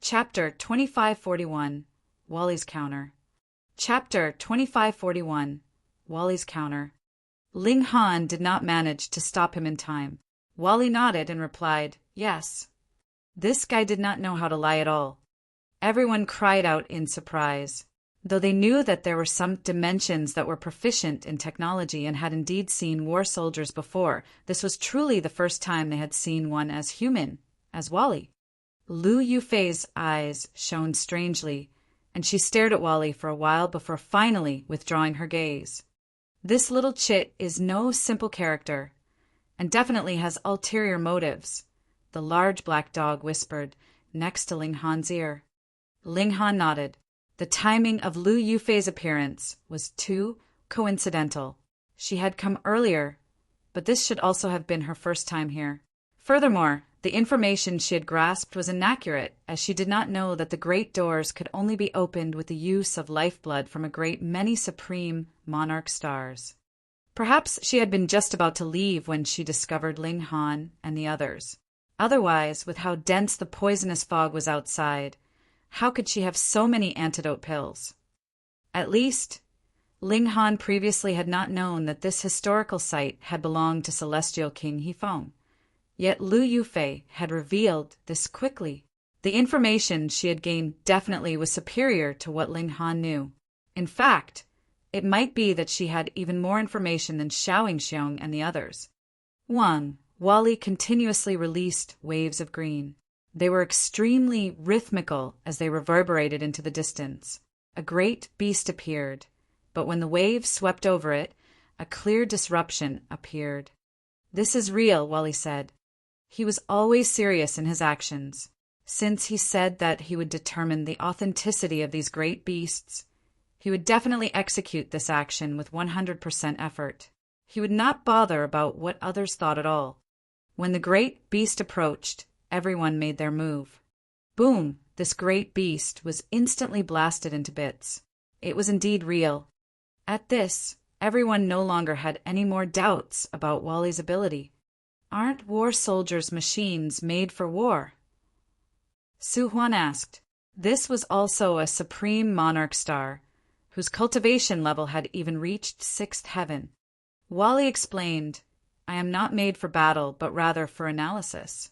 Chapter 2541 Wally's Counter. Chapter 2541 Wally's Counter. Ling Han did not manage to stop him in time. Wally nodded and replied, "Yes." This guy did not know how to lie at all. Everyone cried out in surprise. Though they knew that there were some dimensions that were proficient in technology and had indeed seen war soldiers before, this was truly the first time they had seen one as human as Wally. Lu Yufei's eyes shone strangely, and she stared at Wally for a while before finally withdrawing her gaze. This little chit is no simple character, and definitely has ulterior motives, the large black dog whispered next to Ling Han's ear. Ling Han nodded. The timing of Lu Yufei's appearance was too coincidental. She had come earlier, but this should also have been her first time here. Furthermore, the information she had grasped was inaccurate, as she did not know that the great doors could only be opened with the use of lifeblood from a great many supreme monarch stars. Perhaps she had been just about to leave when she discovered Ling Han and the others. Otherwise, with how dense the poisonous fog was outside, how could she have so many antidote pills? At least, Ling Han previously had not known that this historical site had belonged to Celestial King Hefeng. Yet Lu Yufei had revealed this quickly. The information she had gained definitely was superior to what Ling Han knew. In fact, it might be that she had even more information than Xiaoxiong and the others. 1. Wally continuously released waves of green. They were extremely rhythmical as they reverberated into the distance. A great beast appeared, but when the waves swept over it, a clear disruption appeared. "This is real," Wally said. He was always serious in his actions. Since he said that he would determine the authenticity of these great beasts, he would definitely execute this action with 100% effort. He would not bother about what others thought at all. When the great beast approached, everyone made their move. Boom! This great beast was instantly blasted into bits. It was indeed real. At this, everyone no longer had any more doubts about Wally's ability. Aren't war soldiers machines made for war? Su Huan asked. This was also a supreme monarch star, whose cultivation level had even reached 6th heaven. Wally explained, "I am not made for battle, but rather for analysis."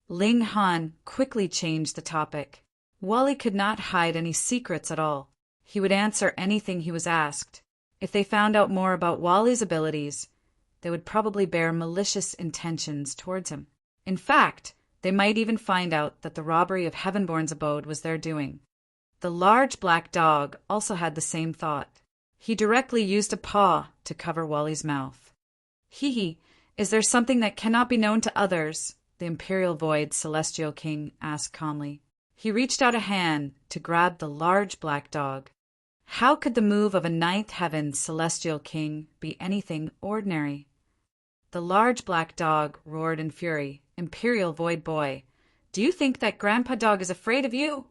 Ling Han quickly changed the topic. Wally could not hide any secrets at all. He would answer anything he was asked. If they found out more about Wally's abilities, they would probably bear malicious intentions towards him. In fact, they might even find out that the robbery of Heavenborn's abode was their doing. The large black dog also had the same thought. He directly used a paw to cover Wally's mouth. "Hee, is there something that cannot be known to others?" the Imperial Void Celestial King asked calmly. He reached out a hand to grab the large black dog. How could the move of a 9th heaven Celestial King be anything ordinary? The large black dog roared in fury. "Imperial Void Boy, do you think that Grandpa Dog is afraid of you?"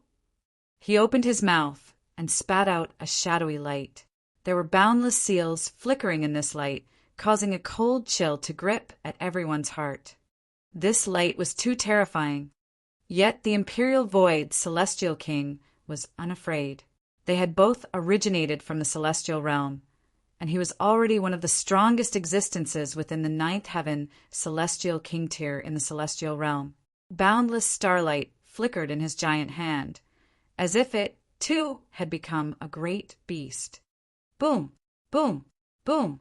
He opened his mouth and spat out a shadowy light. There were boundless seals flickering in this light, causing a cold chill to grip at everyone's heart. This light was too terrifying. Yet the Imperial Void Celestial King was unafraid. They had both originated from the celestial realm, and he was already one of the strongest existences within the 9th heaven Celestial King tier in the celestial realm. Boundless starlight flickered in his giant hand, as if it, too, had become a great beast. Boom! Boom! Boom!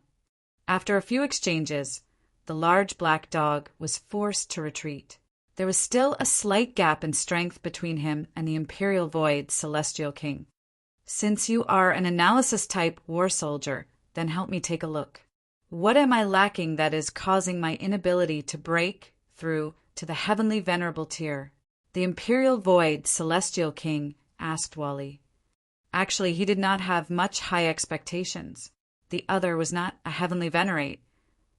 After a few exchanges, the large black dog was forced to retreat. There was still a slight gap in strength between him and the Imperial Void Celestial King. "Since you are an analysis-type war soldier, then help me take a look. What am I lacking that is causing my inability to break through to the heavenly venerable tier?" The Imperial Void Celestial King asked Wally. Actually, he did not have much high expectations. The other was not a heavenly venerate,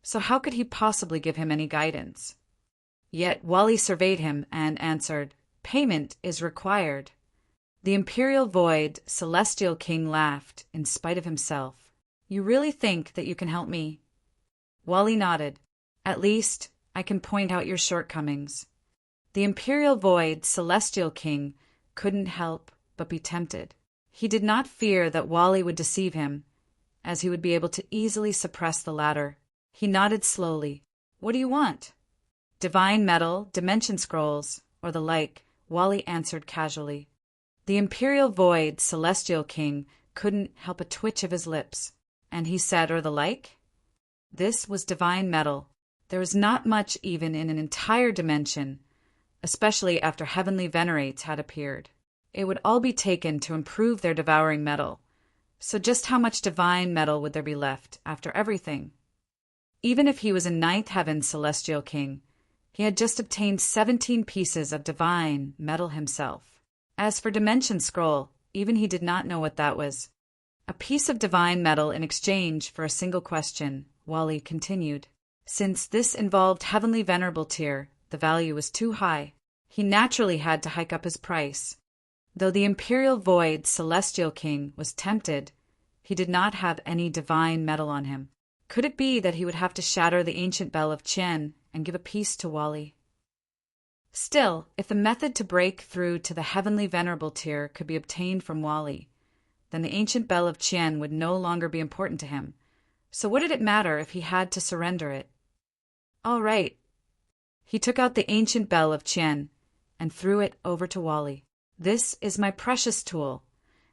so how could he possibly give him any guidance? Yet Wally surveyed him and answered, "Payment is required." The Imperial Void Celestial King laughed in spite of himself. "You really think that you can help me?" Wally nodded. "At least, I can point out your shortcomings." The Imperial Void Celestial King couldn't help but be tempted. He did not fear that Wally would deceive him, as he would be able to easily suppress the latter. He nodded slowly. "What do you want?" "Divine metal, dimension scrolls, or the like," Wally answered casually. The Imperial Void Celestial King couldn't help a twitch of his lips, and he said, "Or the like?" This was divine metal. There was not much even in an entire dimension, especially after heavenly venerates had appeared. It would all be taken to improve their devouring metal. So just how much divine metal would there be left after everything? Even if he was a ninth heaven Celestial King, he had just obtained 17 pieces of divine metal himself. As for Dimension Scroll, even he did not know what that was. A piece of divine metal in exchange for a single question, Wally continued. Since this involved Heavenly Venerable tier, the value was too high. He naturally had to hike up his price. Though the Imperial Void Celestial King was tempted, he did not have any divine metal on him. Could it be that he would have to shatter the ancient bell of Qian and give a piece to Wally? Still, if the method to break through to the Heavenly Venerable tier could be obtained from Wally, then the ancient bell of Qian would no longer be important to him. So what did it matter if he had to surrender it? All right. He took out the ancient bell of Qian and threw it over to Wally. "This is my precious tool,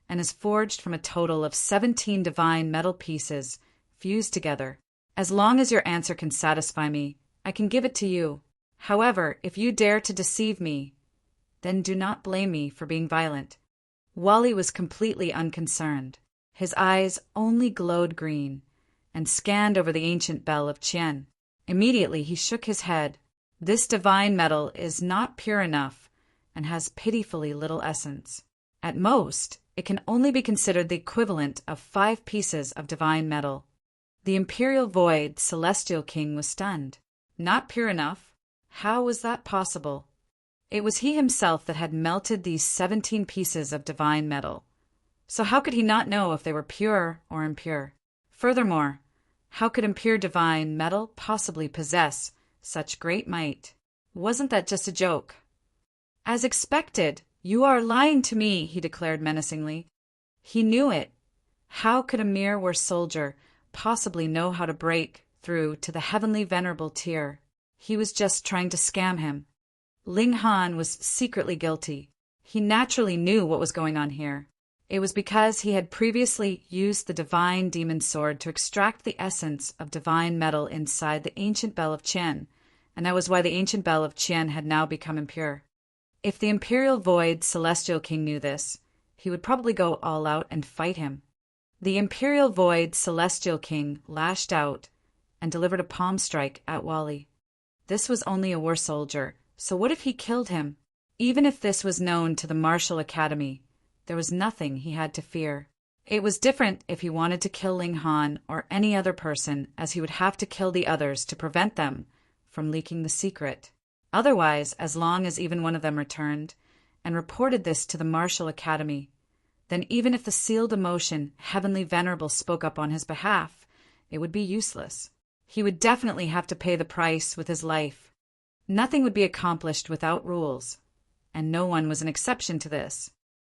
and is forged from a total of 17 divine metal pieces fused together. As long as your answer can satisfy me, I can give it to you. However, if you dare to deceive me, then do not blame me for being violent." Wally was completely unconcerned. His eyes only glowed green, and scanned over the ancient bell of Qian. Immediately he shook his head. "This divine metal is not pure enough, and has pitifully little essence. At most, it can only be considered the equivalent of 5 pieces of divine metal." The Imperial Void Celestial King was stunned. Not pure enough? How was that possible? It was he himself that had melted these 17 pieces of divine metal. So how could he not know if they were pure or impure? Furthermore, how could impure divine metal possibly possess such great might? Wasn't that just a joke? "As expected, you are lying to me," he declared menacingly. He knew it. How could a mere war soldier possibly know how to break through to the Heavenly Venerable tier? He was just trying to scam him. Ling Han was secretly guilty. He naturally knew what was going on here. It was because he had previously used the divine demon sword to extract the essence of divine metal inside the ancient bell of Qian, and that was why the ancient bell of Qian had now become impure. If the Imperial Void Celestial King knew this, he would probably go all out and fight him. The Imperial Void Celestial King lashed out and delivered a palm strike at Wally. This was only a war soldier, so what if he killed him? Even if this was known to the Martial Academy, there was nothing he had to fear. It was different if he wanted to kill Ling Han or any other person, as he would have to kill the others to prevent them from leaking the secret. Otherwise, as long as even one of them returned and reported this to the Martial Academy, then even if the sealed emotion Heavenly Venerable spoke up on his behalf, it would be useless. He would definitely have to pay the price with his life. Nothing would be accomplished without rules, and no one was an exception to this.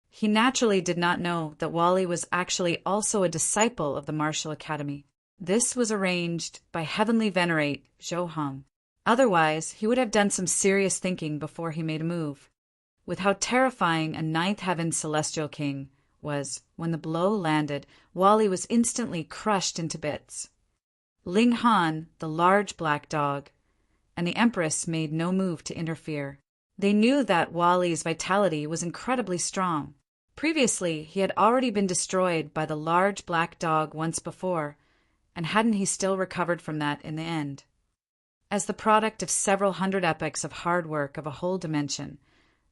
He naturally did not know that Wally was actually also a disciple of the Martial Academy. This was arranged by Heavenly Venerate Zhou Hong. Otherwise, he would have done some serious thinking before he made a move. With how terrifying a Ninth Heaven Celestial King was, when the blow landed, Wally was instantly crushed into bits. Ling Han, the large black dog, and the Empress made no move to interfere. They knew that Wally's vitality was incredibly strong. Previously, he had already been destroyed by the large black dog once before, and hadn't he still recovered from that in the end? As the product of several hundred epochs of hard work of a whole dimension,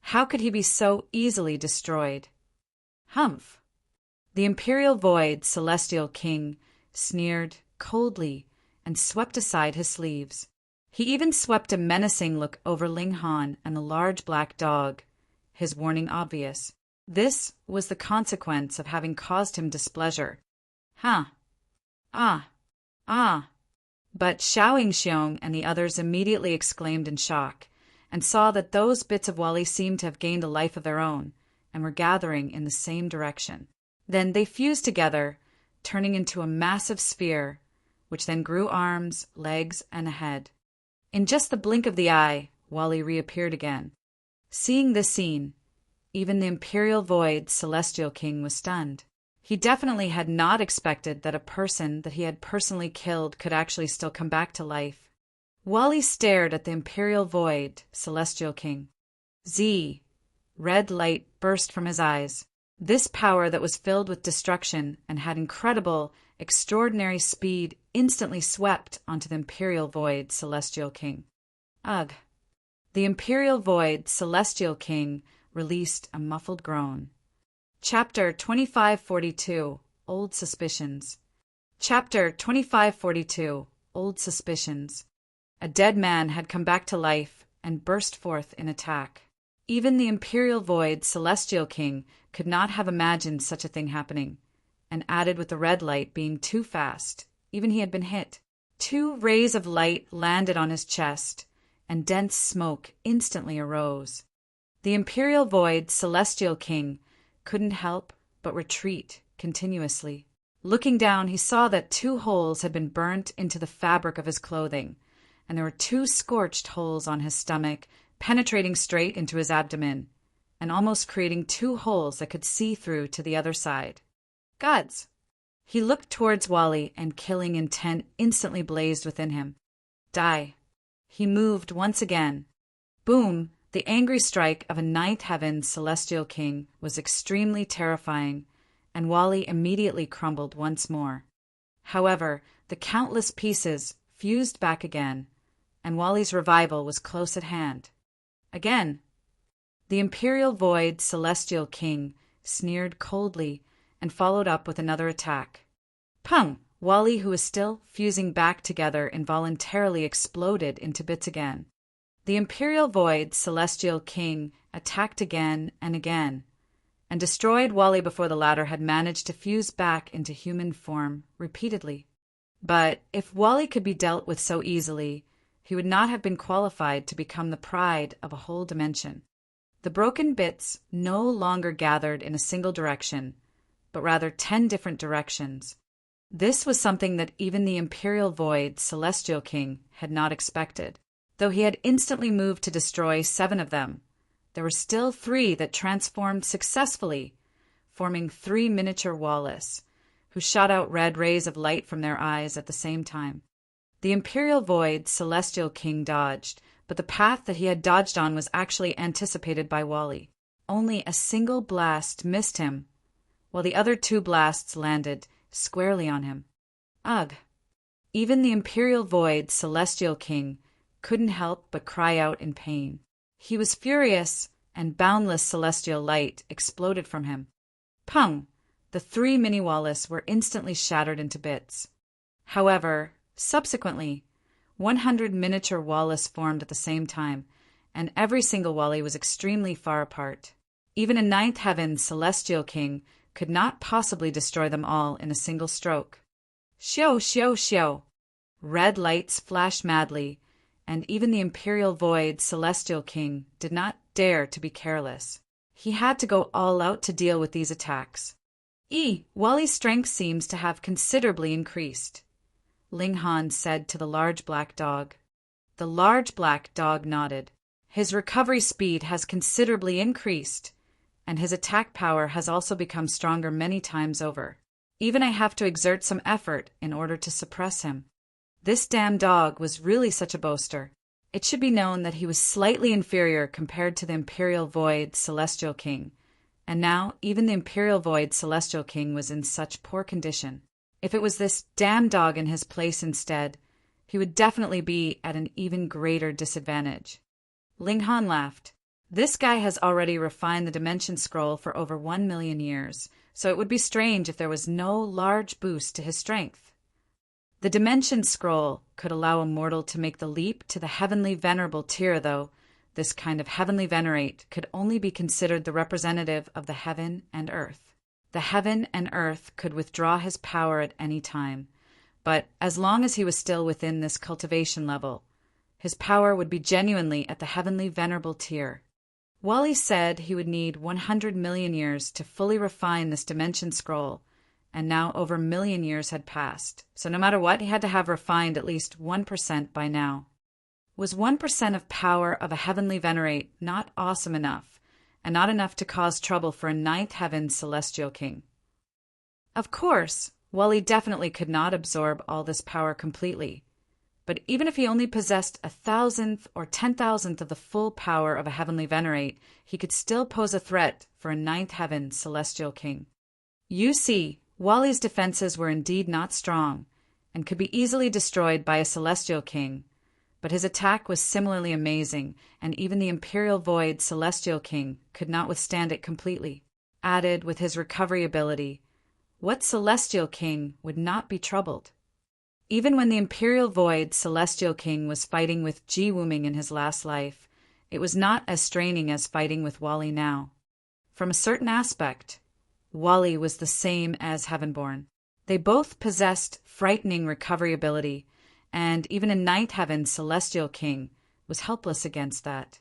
how could he be so easily destroyed? Humph! The Imperial Void Celestial King sneered coldly and swept aside his sleeves. He even swept a menacing look over Ling Han and the large black dog, his warning obvious. This was the consequence of having caused him displeasure. Huh. Ah. Ah. But Xiao Xiong and the others immediately exclaimed in shock, and saw that those bits of Wally seemed to have gained a life of their own, and were gathering in the same direction. Then they fused together, turning into a massive sphere, which then grew arms, legs, and a head. In just the blink of the eye, Wally reappeared again. Seeing this scene, even the Imperial Void Celestial King was stunned. He definitely had not expected that a person that he had personally killed could actually still come back to life. Wally stared at the Imperial Void Celestial King. Red light burst from his eyes. This power that was filled with destruction and had incredible, extraordinary speed instantly swept onto the Imperial Void Celestial King. Ugh. The Imperial Void Celestial King released a muffled groan. Chapter 2542, Old Suspicions. Chapter 2542, Old Suspicions. A dead man had come back to life and burst forth in attack. Even the Imperial Void Celestial King could not have imagined such a thing happening, and added with the red light being too fast, even he had been hit. 2 rays of light landed on his chest, and dense smoke instantly arose. The Imperial Void Celestial King couldn't help but retreat continuously. Looking down, he saw that 2 holes had been burnt into the fabric of his clothing, and there were 2 scorched holes on his stomach, penetrating straight into his abdomen, and almost creating 2 holes that could see through to the other side. Gods! He looked towards Wally, and killing intent instantly blazed within him. Die. He moved once again. Boom! The angry strike of a 9th Heaven Celestial King was extremely terrifying, and Wally immediately crumbled once more. However, the countless pieces fused back again, and Wally's revival was close at hand. Again. The Imperial Void Celestial King sneered coldly and followed up with another attack. Pung! Wally, who was still fusing back together, involuntarily exploded into bits again. The Imperial Void Celestial King attacked again and again, and destroyed Wally before the latter had managed to fuse back into human form repeatedly. But if Wally could be dealt with so easily, he would not have been qualified to become the pride of a whole dimension. The broken bits no longer gathered in a single direction, but rather 10 different directions. This was something that even the Imperial Void Celestial King had not expected. Though he had instantly moved to destroy 7 of them, there were still 3 that transformed successfully, forming 3 miniature Wallace, who shot out red rays of light from their eyes at the same time. The Imperial Void Celestial King dodged, but the path that he had dodged on was actually anticipated by Wally. Only a single blast missed him, while the other 2 blasts landed squarely on him. Ugh! Even the Imperial Void Celestial King couldn't help but cry out in pain. He was furious, and boundless celestial light exploded from him. Pung! The 3 mini-Wallace were instantly shattered into bits. However, subsequently, 100 miniature Wallace formed at the same time, and every single Wally was extremely far apart. Even a 9th Heaven Celestial King could not possibly destroy them all in a single stroke. Shio, shio, shio! Red lights flashed madly, and even the Imperial Void Celestial King did not dare to be careless. He had to go all out to deal with these attacks. Wally's strength seems to have considerably increased, Ling Han said to the large black dog. The large black dog nodded. His recovery speed has considerably increased, and his attack power has also become stronger many times over. Even I have to exert some effort in order to suppress him. This damn dog was really such a boaster. It should be known that he was slightly inferior compared to the Imperial Void Celestial King, and now even the Imperial Void Celestial King was in such poor condition. If it was this damn dog in his place instead, he would definitely be at an even greater disadvantage. Ling Han laughed. This guy has already refined the Dimension Scroll for over 1 million years, so it would be strange if there was no large boost to his strength. The Dimension Scroll could allow a mortal to make the leap to the Heavenly Venerable tier, though this kind of Heavenly Venerate could only be considered the representative of the heaven and earth. The heaven and earth could withdraw his power at any time, but as long as he was still within this cultivation level, his power would be genuinely at the Heavenly Venerable tier. Wally said he would need 100 million years to fully refine this dimension scroll, and now over a million years had passed, so no matter what, he had to have refined at least 1% by now. Was 1% of power of a heavenly venerate not awesome enough, and not enough to cause trouble for a ninth heaven celestial king? Of course, Wally definitely could not absorb all this power completely, but even if he only possessed 1,000th or 10,000th of the full power of a heavenly venerate, he could still pose a threat for a ninth heaven celestial king. You see, Wally's defenses were indeed not strong, and could be easily destroyed by a celestial king, but his attack was similarly amazing, and even the Imperial Void celestial king could not withstand it completely. Added with his recovery ability, what celestial king would not be troubled? Even when the Imperial Void celestial king was fighting with Ji-Wooming in his last life, it was not as straining as fighting with Wally now. From a certain aspect, Wally was the same as Heavenborn. They both possessed frightening recovery ability, and even a ninth heaven celestial king was helpless against that.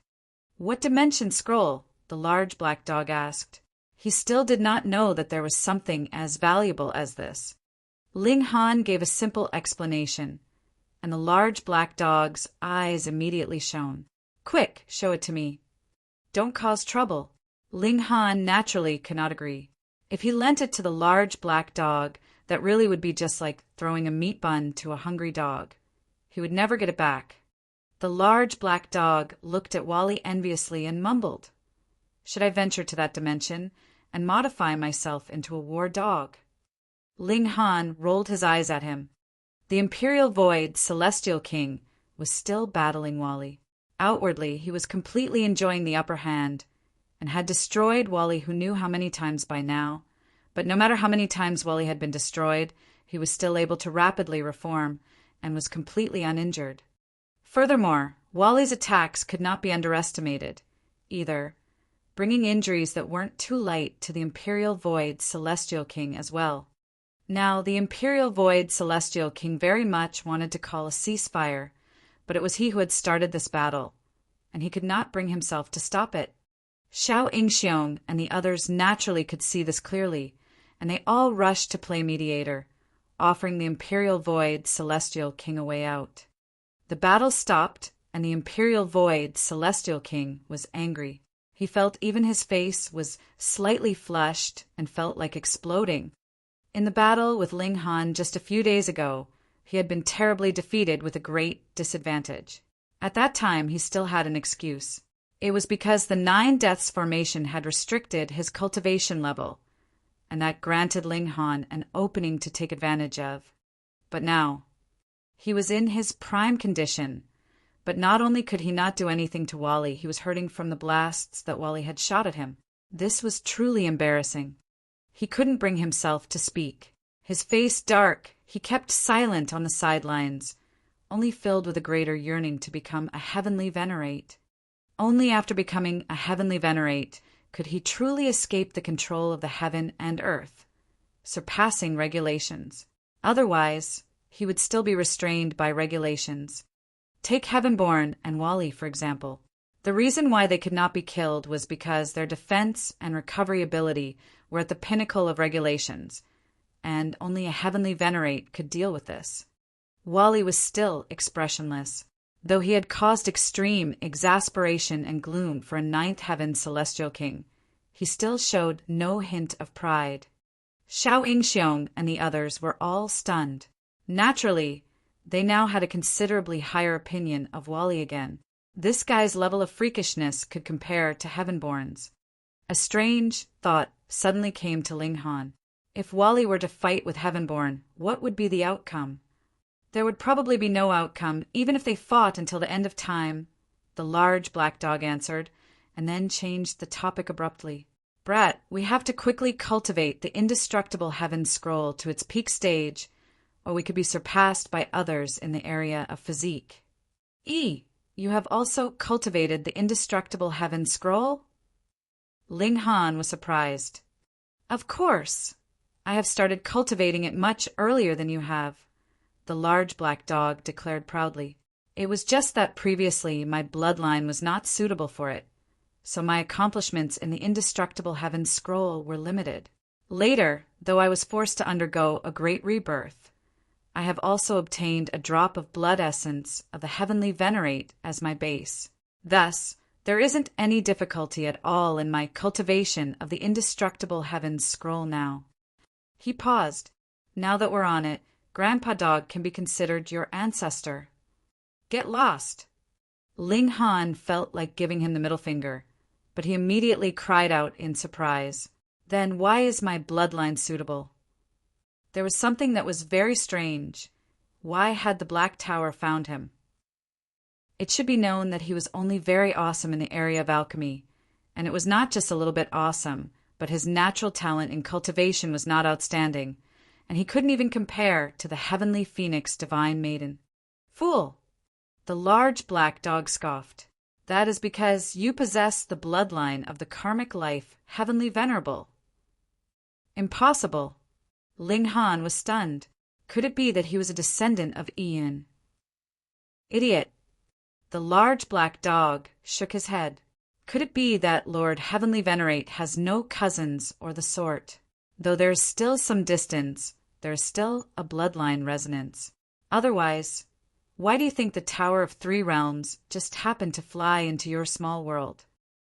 What dimension scroll? The large black dog asked. He still did not know that there was something as valuable as this. Ling Han gave a simple explanation, and the large black dog's eyes immediately shone. Quick, show it to me. Don't cause trouble. Ling Han naturally could not agree. If he lent it to the large black dog, that really would be just like throwing a meat bun to a hungry dog. He would never get it back. The large black dog looked at Wally enviously and mumbled, "Should I venture to that dimension and modify myself into a war dog?" Ling Han rolled his eyes at him. The Imperial Void celestial king was still battling Wally. Outwardly, he was completely enjoying the upper hand, and had destroyed Wally who knew how many times by now. But no matter how many times Wally had been destroyed, he was still able to rapidly reform, and was completely uninjured. Furthermore, Wally's attacks could not be underestimated, either, bringing injuries that weren't too light to the Imperial Void celestial king as well. Now, the Imperial Void celestial king very much wanted to call a ceasefire, but it was he who had started this battle, and he could not bring himself to stop it. Xiao Ingxiong and the others naturally could see this clearly, and they all rushed to play mediator, offering the Imperial Void celestial king a way out. The battle stopped, and the Imperial Void celestial king was angry. He felt even his face was slightly flushed and felt like exploding. In the battle with Ling Han just a few days ago, he had been terribly defeated with a great disadvantage. At that time, he still had an excuse. It was because the 9 Deaths formation had restricted his cultivation level, and that granted Ling Han an opening to take advantage of. But now, he was in his prime condition, but not only could he not do anything to Wally, he was hurting from the blasts that Wally had shot at him. This was truly embarrassing. He couldn't bring himself to speak. His face dark, he kept silent on the sidelines, only filled with a greater yearning to become a heavenly venerate. Only after becoming a heavenly venerate could he truly escape the control of the heaven and earth, surpassing regulations. Otherwise, he would still be restrained by regulations. Take Heavenborn and Wally, for example. The reason why they could not be killed was because their defense and recovery ability were at the pinnacle of regulations, and only a heavenly venerate could deal with this. Wally was still expressionless. Though he had caused extreme exasperation and gloom for a 9th heaven celestial king, he still showed no hint of pride. Xiao Ingxiong and the others were all stunned. Naturally, they now had a considerably higher opinion of Wally again. This guy's level of freakishness could compare to Heavenborn's. A strange thought suddenly came to Ling Han. If Wally were to fight with Heavenborn, what would be the outcome? There would probably be no outcome, even if they fought until the end of time, the large black dog answered, and then changed the topic abruptly. Brat, we have to quickly cultivate the indestructible heaven scroll to its peak stage, or we could be surpassed by others in the area of physique. You have also cultivated the indestructible heaven scroll? Ling Han was surprised. Of course. I have started cultivating it much earlier than you have, the large black dog declared proudly. It was just that previously my bloodline was not suitable for it, so my accomplishments in the indestructible heavens scroll were limited. Later, though I was forced to undergo a great rebirth, I have also obtained a drop of blood essence of the heavenly venerate as my base. Thus, there isn't any difficulty at all in my cultivation of the indestructible heavens scroll now." He paused. "Now that we're on it, Grandpa Dog can be considered your ancestor." "Get lost." Ling Han felt like giving him the middle finger, but he immediately cried out in surprise. "Then why is my bloodline suitable?" There was something that was very strange. Why had the Black Tower found him? It should be known that he was only very awesome in the area of alchemy, and it was not just a little bit awesome, but his natural talent in cultivation was not outstanding, and he couldn't even compare to the heavenly phoenix divine maiden. "Fool!" The large black dog scoffed. "That is because you possess the bloodline of the karmic life, heavenly venerable." "Impossible." Ling Han was stunned. Could it be that he was a descendant of Ian? "Idiot." The large black dog shook his head. "Could it be that Lord Heavenly Venerate has no cousins or the sort? Though there is still some distance, there is still a bloodline resonance. Otherwise, why do you think the Tower of Three Realms just happened to fly into your small world?"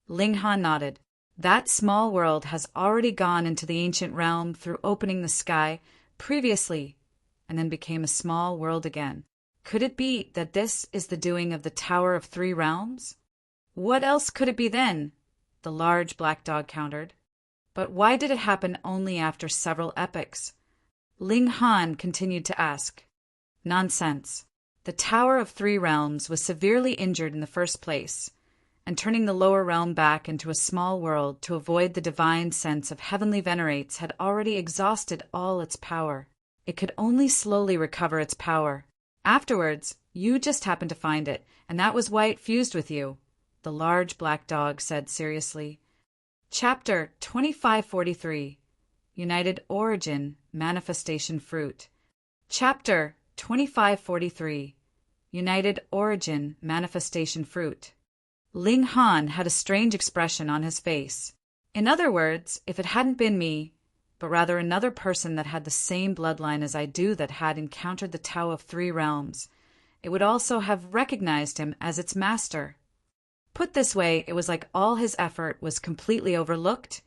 Ling Han nodded. "That small world has already gone into the ancient realm through opening the sky previously, and then became a small world again. Could it be that this is the doing of the Tower of Three Realms?" "What else could it be then?" the large black dog countered. "But why did it happen only after several epochs?" Ling Han continued to ask. "Nonsense. The Tower of Three Realms was severely injured in the first place, and turning the lower realm back into a small world to avoid the divine sense of heavenly venerates had already exhausted all its power. It could only slowly recover its power. Afterwards, you just happened to find it, and that was why it fused with you," the large black dog said seriously. Chapter 2543 United Origin, Manifestation Fruit. Chapter 2543 United Origin, Manifestation Fruit. Ling Han had a strange expression on his face. "In other words, if it hadn't been me, but rather another person that had the same bloodline as I do that had encountered the Tao of Three Realms, it would also have recognized him as its master. Put this way, it was like all his effort was completely overlooked,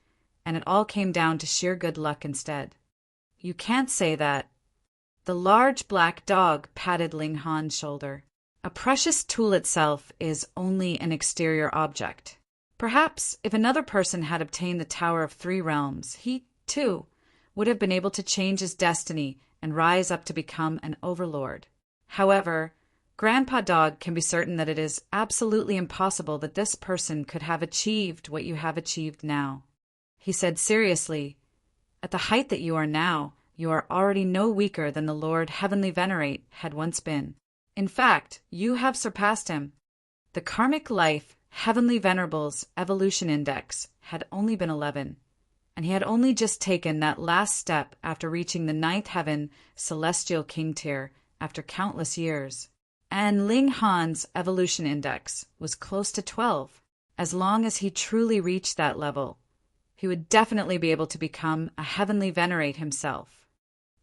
and it all came down to sheer good luck instead." "You can't say that." The large black dog patted Ling Han's shoulder. "A precious tool itself is only an exterior object. Perhaps if another person had obtained the Tower of Three Realms, he, too, would have been able to change his destiny and rise up to become an overlord. However, Grandpa Dog can be certain that it is absolutely impossible that this person could have achieved what you have achieved now." He said seriously, "At the height that you are now, you are already no weaker than the Lord Heavenly Venerate had once been. In fact, you have surpassed him. The karmic life Heavenly Venerable's evolution index had only been 11, and he had only just taken that last step after reaching the 9th heaven celestial king tier after countless years. And Ling Han's evolution index was close to 12. As long as he truly reached that level, he would definitely be able to become a Heavenly Venerate himself.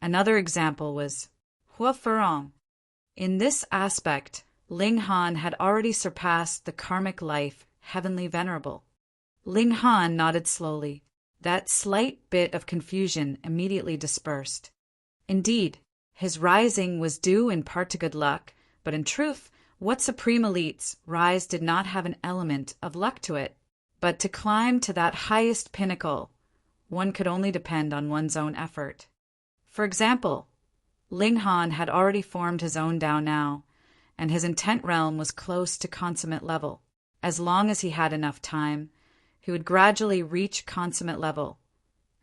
Another example was Hua Ferong. In this aspect, Ling Han had already surpassed the karmic life Heavenly Venerable." Ling Han nodded slowly. That slight bit of confusion immediately dispersed. Indeed, his rising was due in part to good luck, but in truth, what Supreme Elite's rise did not have an element of luck to it. But to climb to that highest pinnacle, one could only depend on one's own effort. For example, Ling Han had already formed his own Dao now, and his intent realm was close to consummate level. As long as he had enough time, he would gradually reach consummate level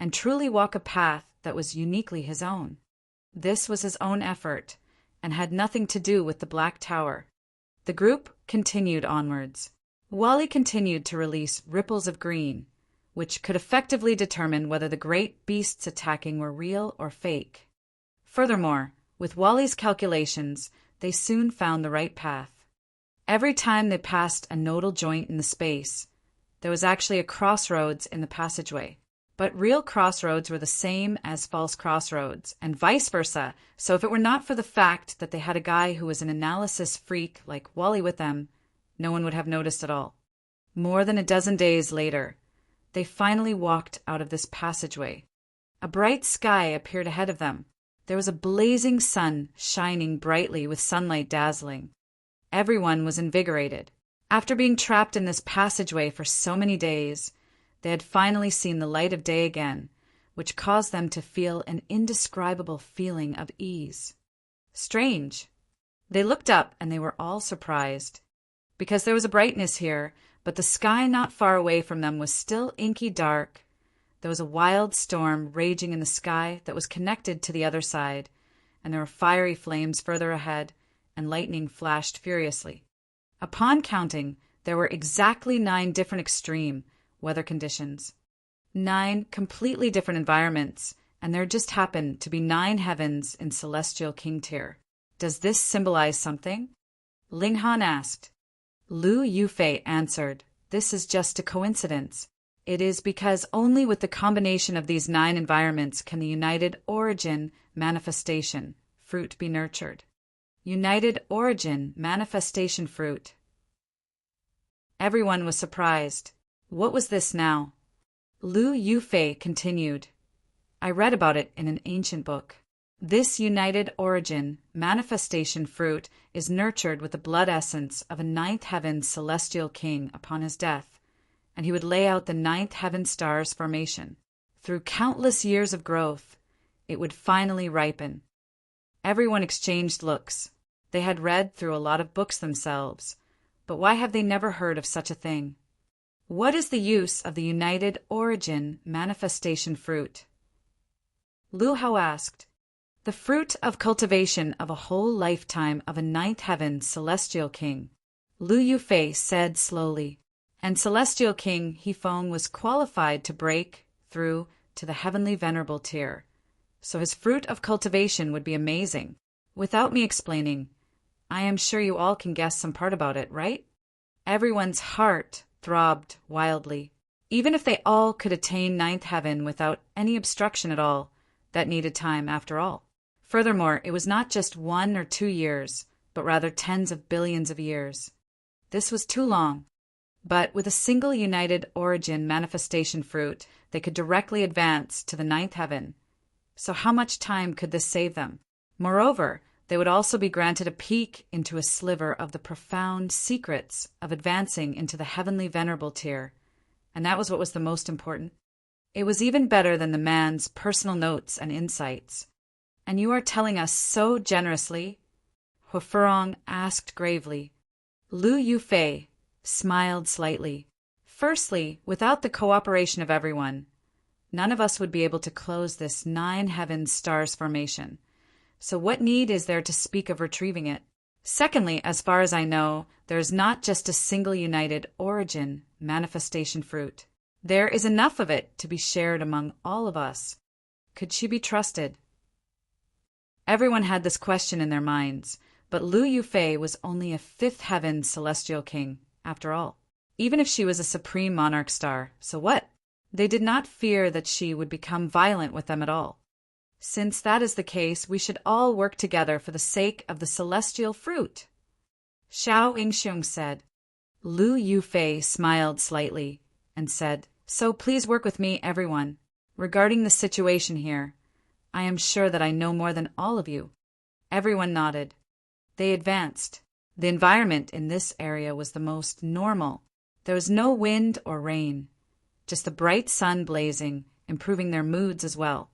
and truly walk a path that was uniquely his own. This was his own effort and had nothing to do with the Black Tower. The group continued onwards. Wally continued to release ripples of green, which could effectively determine whether the great beasts attacking were real or fake. Furthermore, with Wally's calculations, they soon found the right path. Every time they passed a nodal joint in the space, There was actually a crossroads in the passageway. But real crossroads were the same as false crossroads, and vice versa, so if it were not for the fact that they had a guy who was an analysis freak like Wally with them, no one would have noticed at all. More than a dozen days later, they finally walked out of this passageway. A bright sky appeared ahead of them. There was a blazing sun shining brightly with sunlight dazzling. Everyone was invigorated. After being trapped in this passageway for so many days, they had finally seen the light of day again, which caused them to feel an indescribable feeling of ease. Strange. They looked up and they were all surprised, because there was a brightness here, but the sky not far away from them was still inky dark. There was a wild storm raging in the sky that was connected to the other side, and there were fiery flames further ahead, and lightning flashed furiously. Upon counting, there were exactly 9 different extreme weather conditions. 9 completely different environments, and there just happened to be 9 heavens in celestial king tier. Does this symbolize something? Ling Han asked. Lu Yufei answered, this is just a coincidence. It is because only with the combination of these 9 environments can the united origin manifestation fruit be nurtured. United origin manifestation fruit. Everyone was surprised. What was this now? Lu Yufei continued. I read about it in an ancient book. This united origin manifestation fruit is nurtured with the blood essence of a 9th heaven celestial king upon his death, and he would lay out the 9th heaven star's formation. Through countless years of growth, it would finally ripen. Everyone exchanged looks. They had read through a lot of books themselves, but why have they never heard of such a thing? What is the use of the united origin manifestation fruit? Lu Hao asked. The fruit of cultivation of a whole lifetime of a 9th heaven celestial king. Lu Yufei said slowly. And celestial king Hifeng was qualified to break through to the heavenly venerable tier. So his fruit of cultivation would be amazing. Without me explaining, I am sure you all can guess some part about it, right? Everyone's heart throbbed wildly. Even if they all could attain 9th heaven without any obstruction at all, that needed time after all. Furthermore, it was not just 1 or 2 years, but rather tens of billions of years. This was too long. But with a single united origin manifestation fruit, they could directly advance to the 9th heaven. So how much time could this save them? Moreover, they would also be granted a peek into a sliver of the profound secrets of advancing into the heavenly venerable tier, and that was what was the most important. It was even better than the man's personal notes and insights. And you are telling us so generously? He Furong asked gravely. Lu Yufei smiled slightly. Firstly, without the cooperation of everyone, none of us would be able to close this 9 heaven stars formation. So what need is there to speak of retrieving it? Secondly, as far as I know, there is not just a single united origin manifestation fruit. There is enough of it to be shared among all of us. Could she be trusted? Everyone had this question in their minds, but Lu Yufei was only a 5th heaven celestial king, after all. Even if she was a supreme monarch star, so what? They did not fear that she would become violent with them at all. Since that is the case, we should all work together for the sake of the celestial fruit. Xiao Yingxiong said. Lu Yufei smiled slightly and said, So please work with me, everyone. Regarding the situation here, I am sure that I know more than all of you. Everyone nodded. They advanced. The environment in this area was the most normal. There was no wind or rain, just the bright sun blazing, improving their moods as well.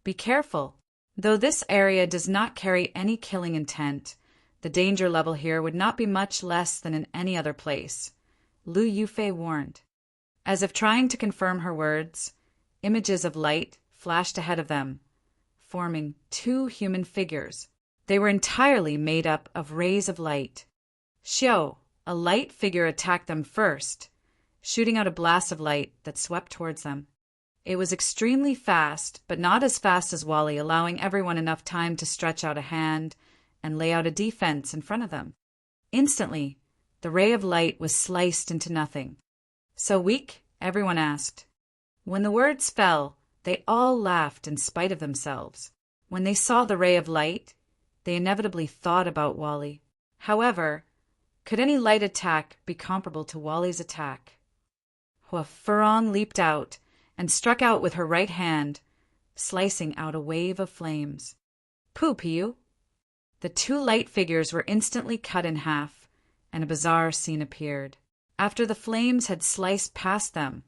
Be careful. Though this area does not carry any killing intent, the danger level here would not be much less than in any other place, Lu Yufei warned. As if trying to confirm her words, images of light flashed ahead of them, forming 2 human figures. They were entirely made up of rays of light. Xiao, a light figure, attacked them first, shooting out a blast of light that swept towards them. It was extremely fast, but not as fast as Wally, allowing everyone enough time to stretch out a hand and lay out a defense in front of them. Instantly, the ray of light was sliced into nothing. So weak? Everyone asked. When the words fell, they all laughed in spite of themselves. When they saw the ray of light, they inevitably thought about Wally. However, could any light attack be comparable to Wally's attack? Furong leaped out and struck out with her right hand, slicing out a wave of flames. Pooh, Piyu! The two light figures were instantly cut in half, and a bizarre scene appeared. After the flames had sliced past them,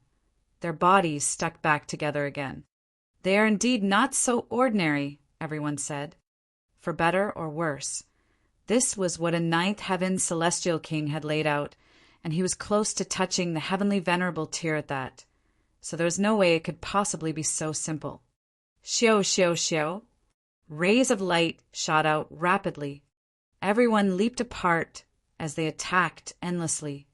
their bodies stuck back together again. They are indeed not so ordinary, everyone said. For better or worse, this was what a ninth heaven celestial king had laid out, and he was close to touching the heavenly venerable tier at that, so there was no way it could possibly be so simple. Xiao, xiao, xiao. Rays of light shot out rapidly. Everyone leaped apart as they attacked endlessly.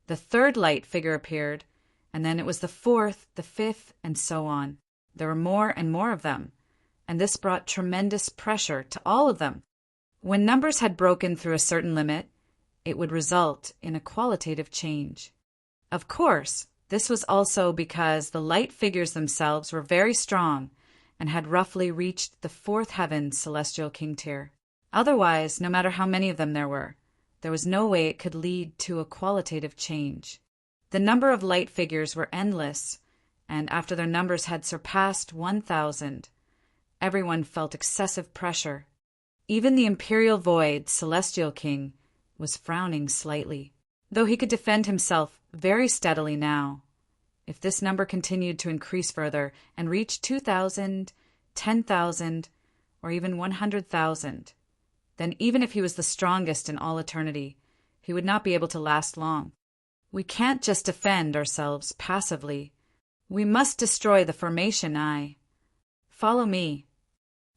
The third light figure appeared, and then it was the fourth, the fifth, and so on. There were more and more of them, and this brought tremendous pressure to all of them. When numbers had broken through a certain limit, it would result in a qualitative change. Of course, this was also because the light figures themselves were very strong and had roughly reached the fourth heaven celestial king tier. Otherwise, no matter how many of them there was no way it could lead to a qualitative change. The number of light figures were endless, and after their numbers had surpassed 1,000, everyone felt excessive pressure. Even the Imperial Void Celestial King was frowning slightly, though he could defend himself very steadily now. If this number continued to increase further and reach 2,000, 10,000, or even 100,000, then even if he was the strongest in all eternity, he would not be able to last long. We can't just defend ourselves passively. We must destroy the formation eye. Follow me.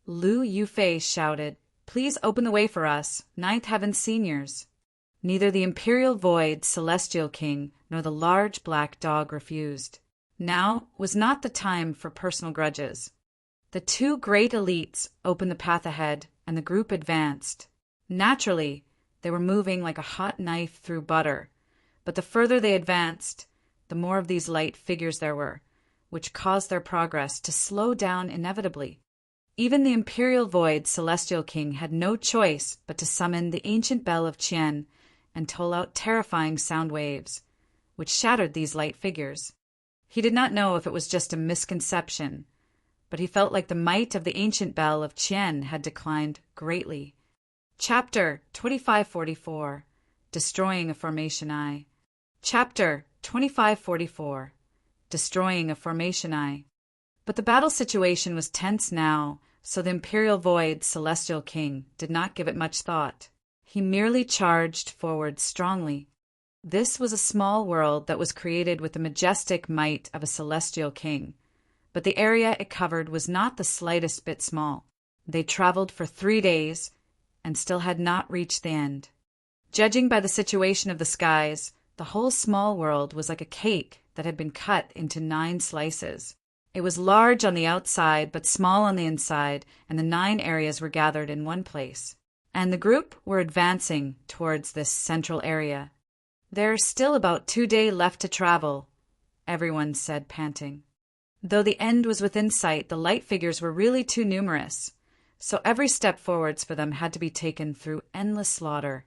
Lu Yufei shouted, Please open the way for us, Ninth Heaven seniors. Neither the Imperial Void Celestial King nor the large black dog refused. Now was not the time for personal grudges. The two great elites opened the path ahead, and the group advanced. Naturally, they were moving like a hot knife through butter, but the further they advanced, the more of these light figures there were, which caused their progress to slow down inevitably. Even the Imperial Void Celestial King had no choice but to summon the ancient bell of Qian and toll out terrifying sound waves, which shattered these light figures. He did not know if it was just a misconception, but he felt like the might of the ancient bell of Qian had declined greatly. Chapter 2544 Destroying a Formation Eye. Chapter 2544 Destroying a Formation Eye. But the battle situation was tense now, so the Imperial Void Celestial King did not give it much thought. He merely charged forward strongly. This was a small world that was created with the majestic might of a celestial king, but the area it covered was not the slightest bit small. They traveled for 3 days and still had not reached the end. Judging by the situation of the skies, the whole small world was like a cake that had been cut into 9 slices. It was large on the outside but small on the inside, and the 9 areas were gathered in one place. And the group were advancing towards this central area. There's still about 2 days left to travel, everyone said, panting. Though the end was within sight, the light figures were really too numerous, so every step forwards for them had to be taken through endless slaughter,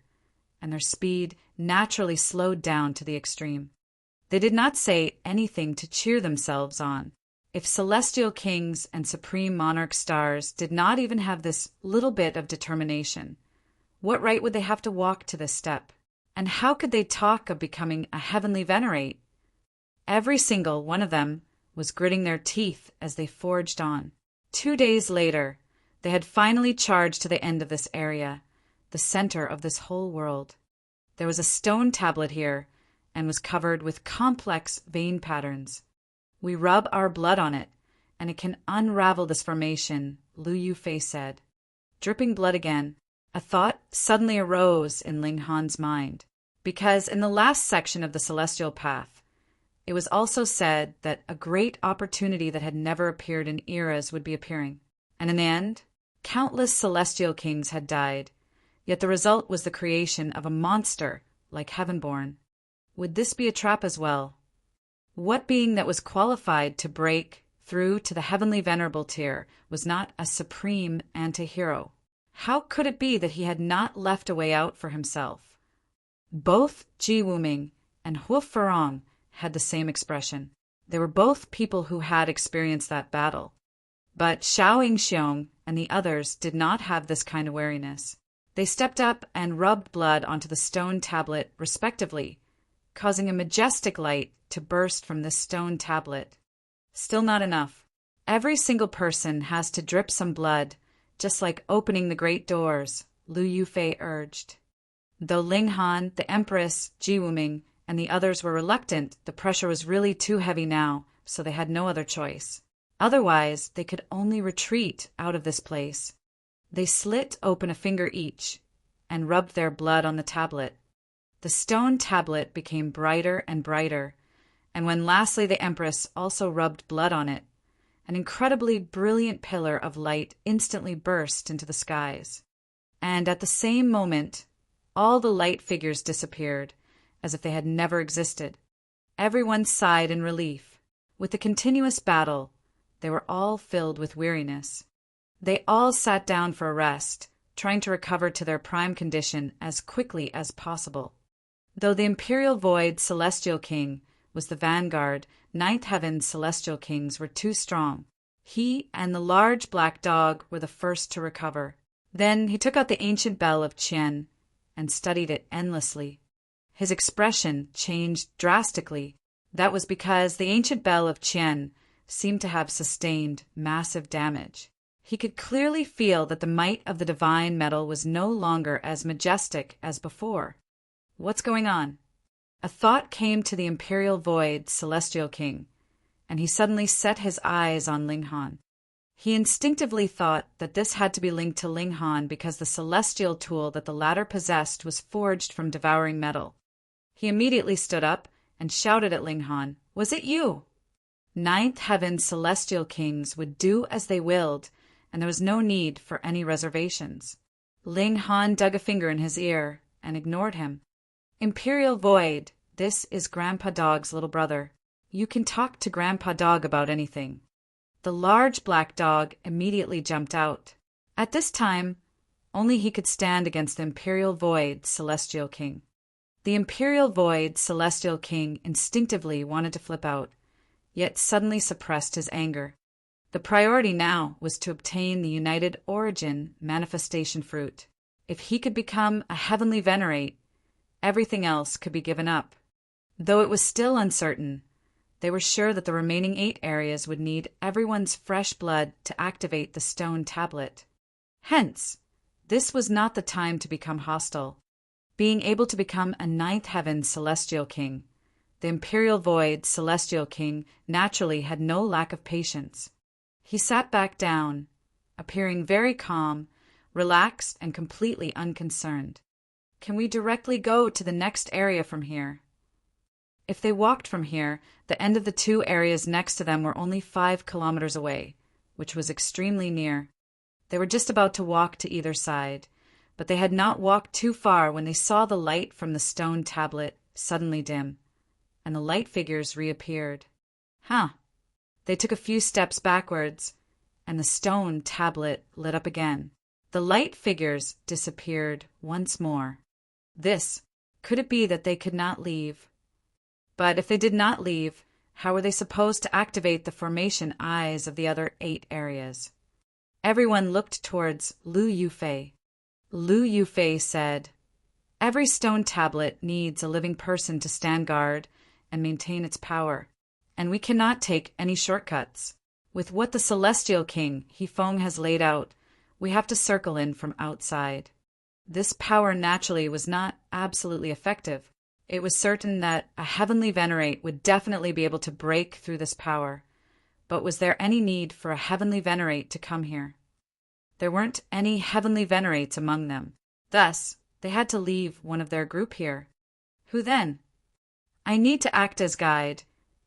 and their speed naturally slowed down to the extreme. They did not say anything to cheer themselves on. If celestial kings and supreme monarch stars did not even have this little bit of determination, what right would they have to walk to this step? And how could they talk of becoming a heavenly venerate? Every single one of them was gritting their teeth as they forged on. 2 days later, they had finally charged to the end of this area, the center of this whole world. There was a stone tablet here, and was covered with complex vein patterns. We rub our blood on it, and it can unravel this formation, Lu Yufei said. Dripping blood again, a thought suddenly arose in Ling Han's mind, because in the last section of the Celestial Path, it was also said that a great opportunity that had never appeared in eras would be appearing. And in the end, countless celestial kings had died, yet the result was the creation of a monster like Heavenborn. Would this be a trap as well? What being that was qualified to break through to the heavenly venerable tier was not a supreme anti-hero? How could it be that he had not left a way out for himself? Both Ji Wuming and Hu Farong had the same expression. They were both people who had experienced that battle. But Xiao Yingxiong and the others did not have this kind of wariness. They stepped up and rubbed blood onto the stone tablet respectively, causing a majestic light to burst from this stone tablet. Still not enough. Every single person has to drip some blood, just like opening the great doors, Lu Yufei urged. Though Ling Han, the Empress, Ji Wuming, and the others were reluctant, the pressure was really too heavy now, so they had no other choice. Otherwise, they could only retreat out of this place. They slit open a finger each and rubbed their blood on the tablet. The stone tablet became brighter and brighter, and when lastly the Empress also rubbed blood on it, an incredibly brilliant pillar of light instantly burst into the skies. And at the same moment, all the light figures disappeared, as if they had never existed. Everyone sighed in relief. With the continuous battle, they were all filled with weariness. They all sat down for a rest, trying to recover to their prime condition as quickly as possible. Though the Imperial Void Celestial King was the vanguard, Ninth Heaven's Celestial Kings were too strong. He and the large black dog were the first to recover. Then he took out the ancient bell of Qian and studied it endlessly. His expression changed drastically. That was because the ancient bell of Qian seemed to have sustained massive damage. He could clearly feel that the might of the divine metal was no longer as majestic as before. What's going on? A thought came to the Imperial Void Celestial King, and he suddenly set his eyes on Ling Han. He instinctively thought that this had to be linked to Ling Han because the celestial tool that the latter possessed was forged from devouring metal. He immediately stood up and shouted at Ling Han, "Was it you?" Ninth Heaven's Celestial Kings would do as they willed, and there was no need for any reservations. Ling Han dug a finger in his ear and ignored him. "Imperial Void, this is Grandpa Dog's little brother. You can talk to Grandpa Dog about anything." The large black dog immediately jumped out. At this time, only he could stand against the Imperial Void Celestial King. The Imperial Void Celestial King instinctively wanted to flip out, yet suddenly suppressed his anger. The priority now was to obtain the United Origin Manifestation Fruit. If he could become a heavenly venerate, everything else could be given up. Though it was still uncertain, they were sure that the remaining 8 areas would need everyone's fresh blood to activate the stone tablet. Hence, this was not the time to become hostile. Being able to become a Ninth Heaven Celestial King, the Imperial Void Celestial King naturally had no lack of patience. He sat back down, appearing very calm, relaxed, and completely unconcerned. "Can we directly go to the next area from here?" If they walked from here, the end of the 2 areas next to them were only 5 kilometers away, which was extremely near. They were just about to walk to either side, but they had not walked too far when they saw the light from the stone tablet suddenly dim, and the light figures reappeared. They took a few steps backwards, and the stone tablet lit up again. The light figures disappeared once more. Could it be that they could not leave? But if they did not leave, how were they supposed to activate the formation eyes of the other 8 areas? Everyone looked towards Lu Yufei. Lu Yufei said, "Every stone tablet needs a living person to stand guard and maintain its power, and we cannot take any shortcuts. With what the Celestial King, Hifeng, has laid out, we have to circle in from outside." This power naturally was not absolutely effective. It was certain that a heavenly venerate would definitely be able to break through this power. But was there any need for a heavenly venerate to come here? There weren't any heavenly venerates among them. Thus, they had to leave one of their group here. Who then? "I need to act as guide,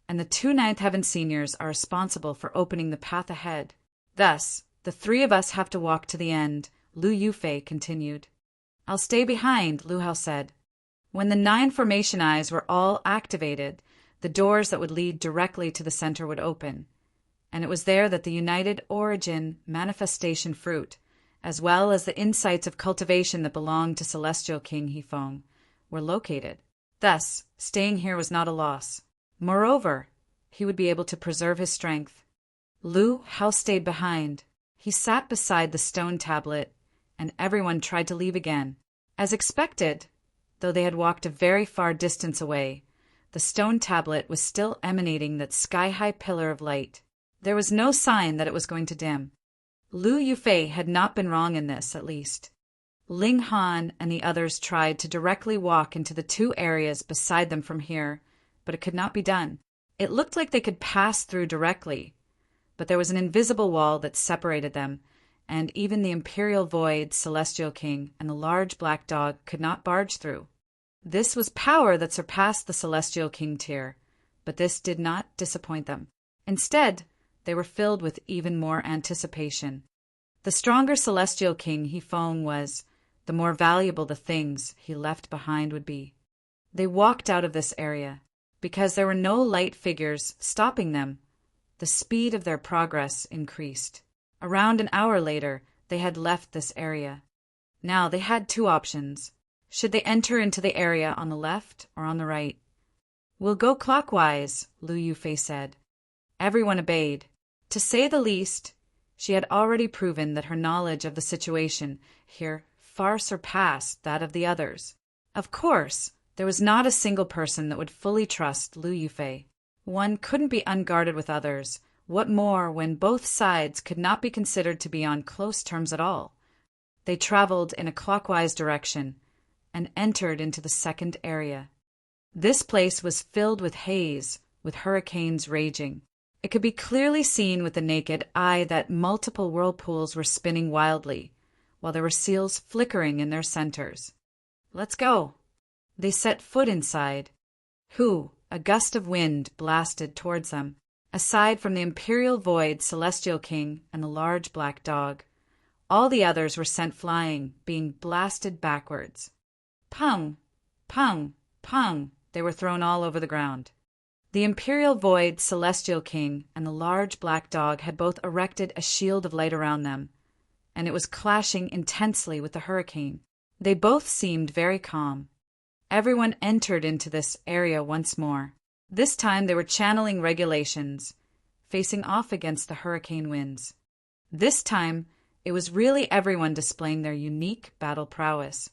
and the 2 Ninth Heaven seniors are responsible for opening the path ahead. Thus, the 3 of us have to walk to the end," Lu Yufei continued. "I'll stay behind," Lu Hao said. When the 9 formation eyes were all activated, the doors that would lead directly to the center would open, and it was there that the united origin manifestation fruit, as well as the insights of cultivation that belonged to Celestial King Hefeng, were located. Thus, staying here was not a loss. Moreover, he would be able to preserve his strength. Lu Hao stayed behind. He sat beside the stone tablet, and everyone tried to leave again. As expected, though they had walked a very far distance away, the stone tablet was still emanating that sky-high pillar of light. There was no sign that it was going to dim. Lu Yufei had not been wrong in this, at least. Ling Han and the others tried to directly walk into the two areas beside them from here, but it could not be done. It looked like they could pass through directly, but there was an invisible wall that separated them, and even the Imperial Void, Celestial King, and the large black dog could not barge through. This was power that surpassed the Celestial King tier, but this did not disappoint them. Instead, they were filled with even more anticipation. The stronger Celestial King Hefeng was, the more valuable the things he left behind would be. They walked out of this area. Because there were no light figures stopping them, the speed of their progress increased. Around an hour later, they had left this area. Now they had two options. Should they enter into the area on the left or on the right? "We'll go clockwise," Lu Yufei said. Everyone obeyed. To say the least, she had already proven that her knowledge of the situation here far surpassed that of the others. Of course, there was not a single person that would fully trust Lu Yufei. One couldn't be unguarded with others. What more when both sides could not be considered to be on close terms at all? They traveled in a clockwise direction and entered into the second area. This place was filled with haze, with hurricanes raging. It could be clearly seen with the naked eye that multiple whirlpools were spinning wildly, while there were seals flickering in their centers. "Let's go." They set foot inside. A gust of wind blasted towards them. Aside from the Imperial Void, Celestial King, and the large black dog, all the others were sent flying, being blasted backwards. Pung! Pung! Pung! They were thrown all over the ground. The Imperial Void, Celestial King, and the large black dog had both erected a shield of light around them, and it was clashing intensely with the hurricane. They both seemed very calm. Everyone entered into this area once more. This time they were channeling regulations, facing off against the hurricane winds. This time, it was really everyone displaying their unique battle prowess.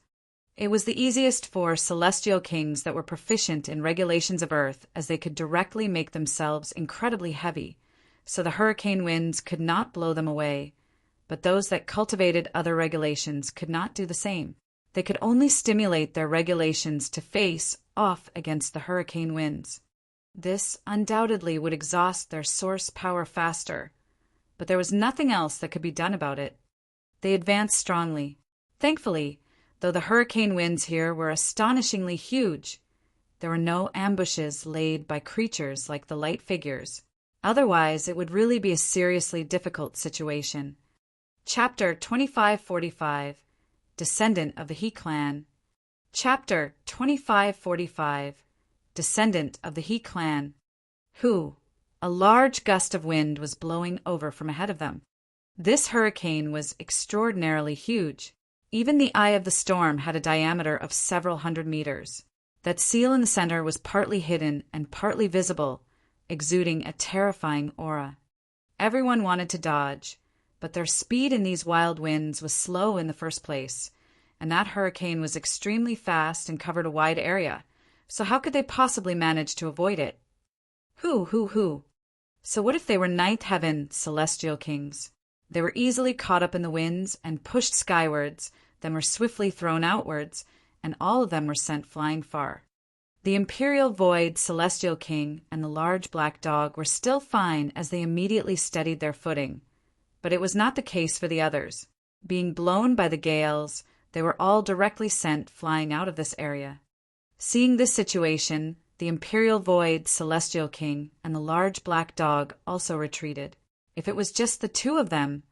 It was the easiest for Celestial Kings that were proficient in regulations of Earth, as they could directly make themselves incredibly heavy, so the hurricane winds could not blow them away, but those that cultivated other regulations could not do the same. They could only stimulate their regulations to face off against the hurricane winds. This undoubtedly would exhaust their source power faster, but there was nothing else that could be done about it. They advanced strongly. Thankfully, though the hurricane winds here were astonishingly huge, there were no ambushes laid by creatures like the light figures. Otherwise, it would really be a seriously difficult situation. Chapter 2545, Descendant of the He Clan. Chapter 2545, Descendant of the He Clan. A large gust of wind was blowing over from ahead of them. This hurricane was extraordinarily huge. Even the eye of the storm had a diameter of several hundred meters. That seal in the center was partly hidden and partly visible, exuding a terrifying aura. Everyone wanted to dodge, but their speed in these wild winds was slow in the first place, and that hurricane was extremely fast and covered a wide area, so how could they possibly manage to avoid it? So what if they were ninth heaven Celestial Kings? They were easily caught up in the winds and pushed skywards, then were swiftly thrown outwards, and all of them were sent flying far. The Imperial Void, Celestial King, and the large black dog were still fine as they immediately steadied their footing, but it was not the case for the others. Being blown by the gales, they were all directly sent flying out of this area. Seeing this situation, the Imperial Void, Celestial King, and the large black dog also retreated. If it was just the two of them,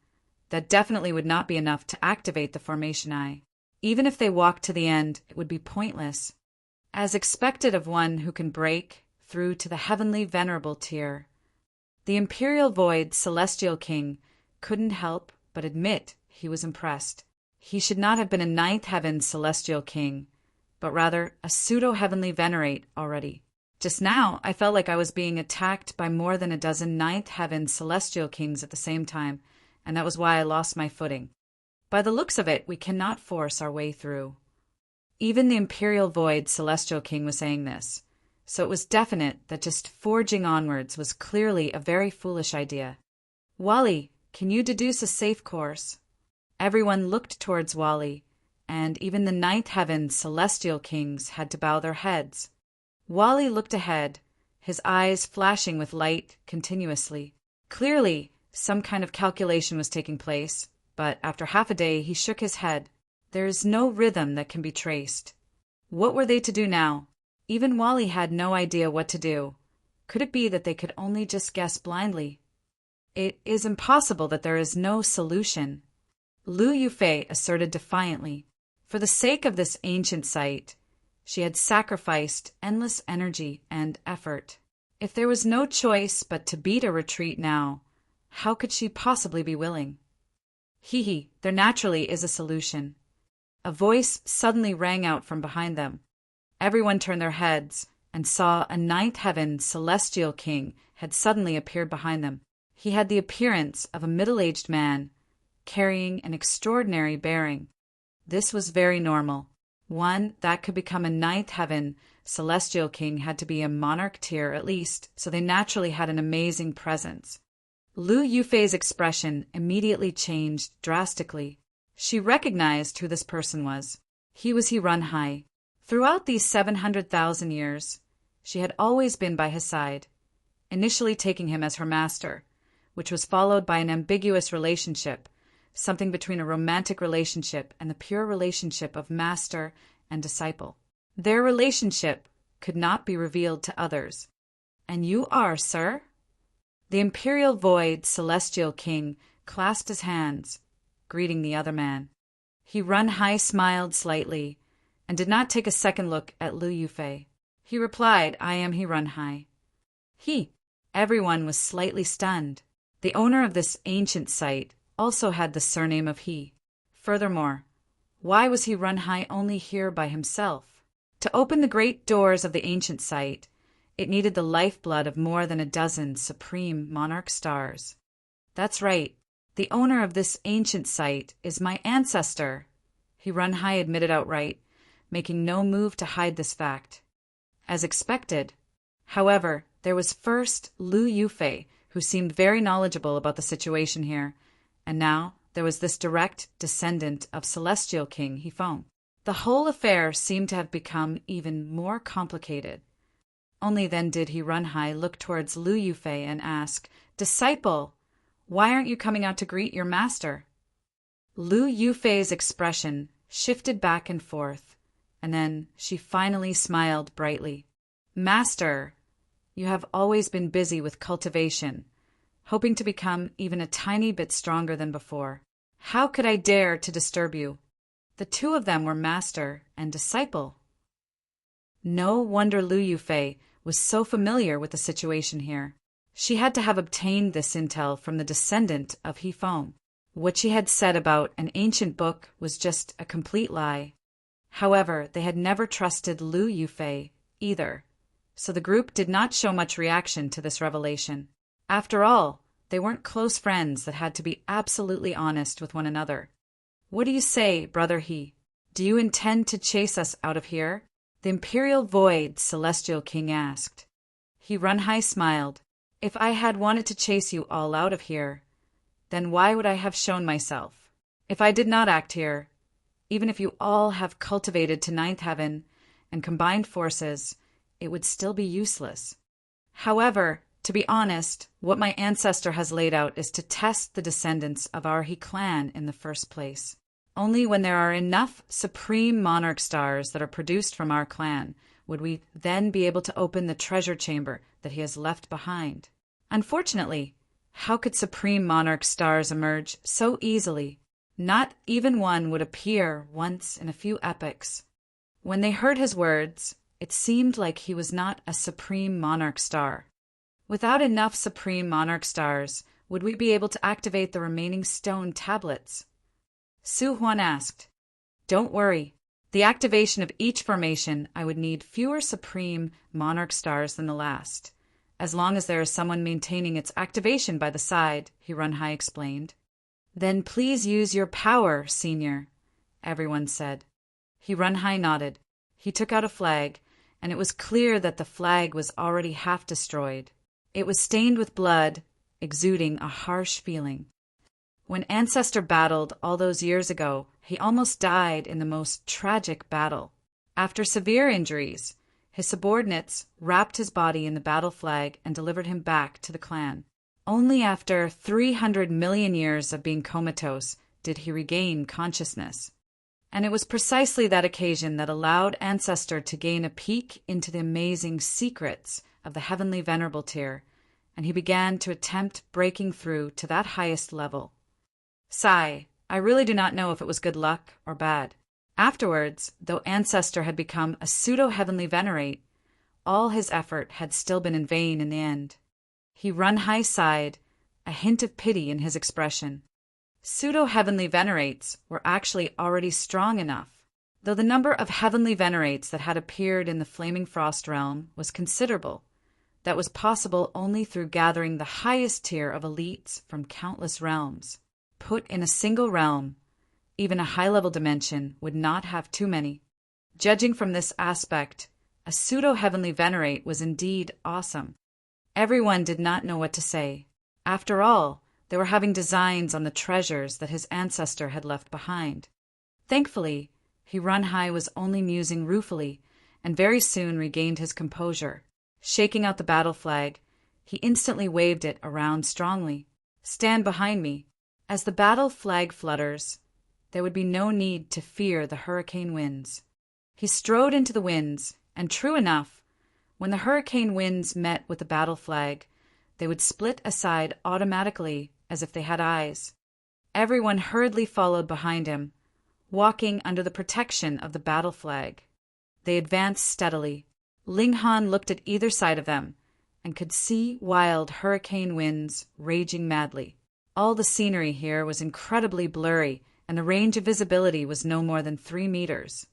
that definitely would not be enough to activate the formation eye. Even if they walked to the end, it would be pointless. As expected of one who can break, through to the heavenly venerable tier. The imperial void celestial king couldn't help but admit he was impressed. He should not have been a ninth heaven celestial king, but rather a pseudo-heavenly venerate already. Just now, I felt like I was being attacked by more than a dozen ninth heaven celestial kings at the same time, and that was why I lost my footing. By the looks of it, we cannot force our way through. Even the imperial void celestial king was saying this, so it was definite that just forging onwards was clearly a very foolish idea. Wally, can you deduce a safe course? Everyone looked towards Wally, and even the ninth heaven celestial kings had to bow their heads. Wally looked ahead, his eyes flashing with light continuously. Clearly, some kind of calculation was taking place, but after half a day he shook his head. There is no rhythm that can be traced. What were they to do now? Even Wally had no idea what to do. Could it be that they could only just guess blindly? It is impossible that there is no solution. Lu Yufei asserted defiantly. For the sake of this ancient site, she had sacrificed endless energy and effort. If there was no choice but to beat a retreat now, how could she possibly be willing? There naturally is a solution. A voice suddenly rang out from behind them. Everyone turned their heads and saw a ninth heaven celestial king had suddenly appeared behind them. He had the appearance of a middle-aged man, carrying an extraordinary bearing. This was very normal. One that could become a ninth heaven celestial king had to be a monarch tier at least, so they naturally had an amazing presence. Lu Yufei's expression immediately changed drastically. She recognized who this person was. He was He Runhai. Throughout these 700,000 years, she had always been by his side, initially taking him as her master, which was followed by an ambiguous relationship, something between a romantic relationship and the pure relationship of master and disciple. Their relationship could not be revealed to others. And you are, sir? The imperial void celestial king clasped his hands, greeting the other man. He Runhai smiled slightly and did not take a second look at Lu Yufei. He replied, I am He Runhai. Everyone was slightly stunned. The owner of this ancient site also had the surname of He. Furthermore, why was He Runhai only here by himself? To open the great doors of the ancient site, it needed the lifeblood of more than a dozen supreme monarch stars. That's right, the owner of this ancient site is my ancestor, He Runhai admitted outright, making no move to hide this fact. As expected. However, there was first Lu Yufei, who seemed very knowledgeable about the situation here, and now there was this direct descendant of Celestial King Hefeng. The whole affair seemed to have become even more complicated. Only then did He Runhai look towards Lu Yufei and ask, Disciple, why aren't you coming out to greet your master? Lu Yufei's expression shifted back and forth, and then she finally smiled brightly. Master, you have always been busy with cultivation, hoping to become even a tiny bit stronger than before. How could I dare to disturb you? The two of them were master and disciple. No wonder Lu Yufei was so familiar with the situation here. She had to have obtained this intel from the descendant of Hefeng. What she had said about an ancient book was just a complete lie. However, they had never trusted Lu Yufei either, so the group did not show much reaction to this revelation. After all, they weren't close friends that had to be absolutely honest with one another. What do you say, Brother He? Do you intend to chase us out of here? The Imperial Void Celestial King asked. He Runhai smiled. If I had wanted to chase you all out of here, then why would I have shown myself? If I did not act here, even if you all have cultivated to ninth heaven and combined forces, it would still be useless. However, to be honest, what my ancestor has laid out is to test the descendants of our He clan in the first place. Only when there are enough supreme monarch stars that are produced from our clan would we then be able to open the treasure chamber that he has left behind. Unfortunately, how could supreme monarch stars emerge so easily? Not even one would appear once in a few epochs. When they heard his words, it seemed like he was not a supreme monarch star. Without enough supreme monarch stars, would we be able to activate the remaining stone tablets? Su Huan asked. Don't worry. The activation of each formation, I would need fewer supreme monarch stars than the last, as long as there is someone maintaining its activation by the side, He Runhai explained. Then please use your power, Senior, everyone said. He Runhai nodded. He took out a flag, and it was clear that the flag was already half destroyed. It was stained with blood, exuding a harsh feeling. When Ancestor battled all those years ago, he almost died in the most tragic battle. After severe injuries, his subordinates wrapped his body in the battle flag and delivered him back to the clan. Only after 300 million years of being comatose did he regain consciousness. And it was precisely that occasion that allowed Ancestor to gain a peek into the amazing secrets of the Heavenly Venerable tier, and he began to attempt breaking through to that highest level. Sigh, I really do not know if it was good luck or bad. Afterwards, though Ancestor had become a pseudo-heavenly venerate, all his effort had still been in vain in the end. He Runhai sighed, a hint of pity in his expression. Pseudo-heavenly venerates were actually already strong enough, though the number of heavenly venerates that had appeared in the Flaming Frost realm was considerable. That was possible only through gathering the highest tier of elites from countless realms. Put in a single realm, even a high-level dimension would not have too many. Judging from this aspect, a pseudo-heavenly venerate was indeed awesome. Everyone did not know what to say. After all, they were having designs on the treasures that his ancestor had left behind. Thankfully, He Runhai was only musing ruefully, and very soon regained his composure. Shaking out the battle flag, he instantly waved it around strongly. Stand behind me. As the battle flag flutters, there would be no need to fear the hurricane winds. He strode into the winds, and true enough, when the hurricane winds met with the battle flag, they would split aside automatically as if they had eyes. Everyone hurriedly followed behind him, walking under the protection of the battle flag. They advanced steadily. Ling Han looked at either side of them, and could see wild hurricane winds raging madly. All the scenery here was incredibly blurry, and the range of visibility was no more than 3 meters.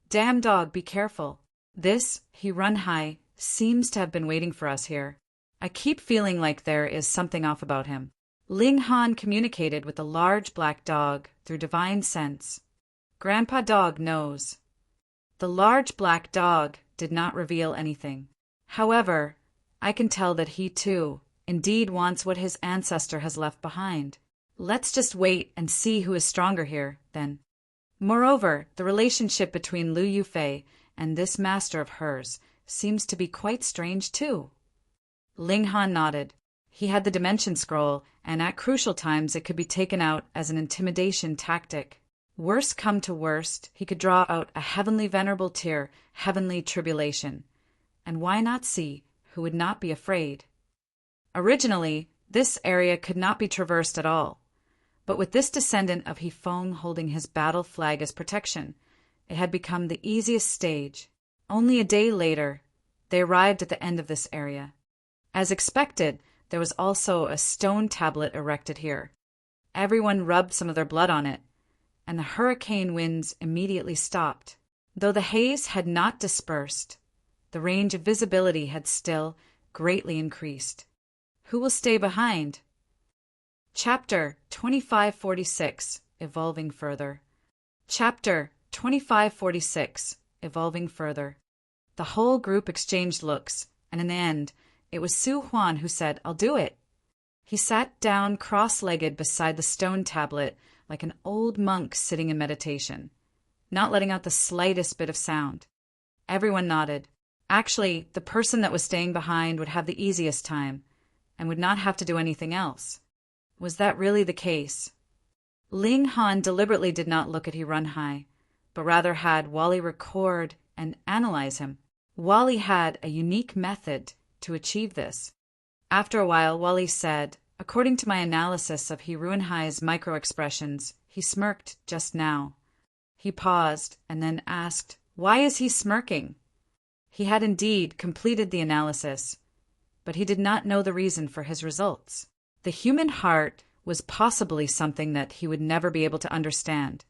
Damn dog, be careful. This, He Runhai, seems to have been waiting for us here. I keep feeling like there is something off about him. Ling Han communicated with the large black dog through divine sense. Grandpa Dog knows. The large black dog did not reveal anything. However, I can tell that he too indeed wants what his ancestor has left behind. Let's just wait and see who is stronger here, then. Moreover, the relationship between Liu Yufei and this master of hers seems to be quite strange too. Ling Han nodded. He had the dimension scroll, and at crucial times it could be taken out as an intimidation tactic. Worst come to worst, he could draw out a heavenly venerable tier, heavenly tribulation. And why not see who would not be afraid? Originally, this area could not be traversed at all, but with this descendant of Hifeng holding his battle flag as protection, it had become the easiest stage. Only a day later, they arrived at the end of this area. As expected, there was also a stone tablet erected here. Everyone rubbed some of their blood on it, and the hurricane winds immediately stopped. Though the haze had not dispersed, the range of visibility had still greatly increased. Who will stay behind? Chapter 2546, Evolving Further. Chapter 2546, Evolving Further. The whole group exchanged looks, and in the end, it was Su Huan who said, "I'll do it." He sat down cross-legged beside the stone tablet like an old monk sitting in meditation, not letting out the slightest bit of sound. Everyone nodded. Actually, the person that was staying behind would have the easiest time, and would not have to do anything else. Was that really the case? Ling Han deliberately did not look at He Runhai, but rather had Wally record and analyze him. Wally had a unique method to achieve this. After a while, Wally said, "According to my analysis of He Runhai's micro-expressions, he smirked just now." He paused and then asked, "Why is he smirking?" He had indeed completed the analysis, but he did not know the reason for his results. The human heart was possibly something that he would never be able to understand.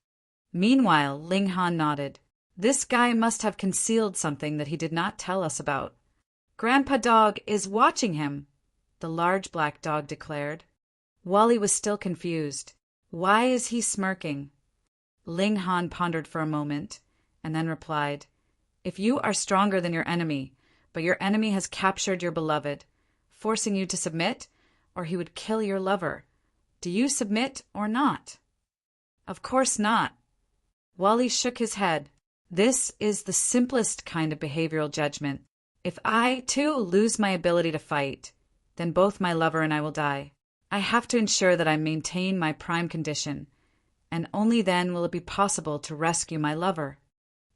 Meanwhile, Ling Han nodded. This guy must have concealed something that he did not tell us about. Grandpa Dog is watching him, the large black dog declared. Wally was still confused. Why is he smirking? Ling Han pondered for a moment, and then replied, If you are stronger than your enemy, but your enemy has captured your beloved, forcing you to submit, or he would kill your lover, do you submit or not? Of course not. Wally shook his head. This is the simplest kind of behavioral judgment. If I, too, lose my ability to fight, then both my lover and I will die. I have to ensure that I maintain my prime condition, and only then will it be possible to rescue my lover.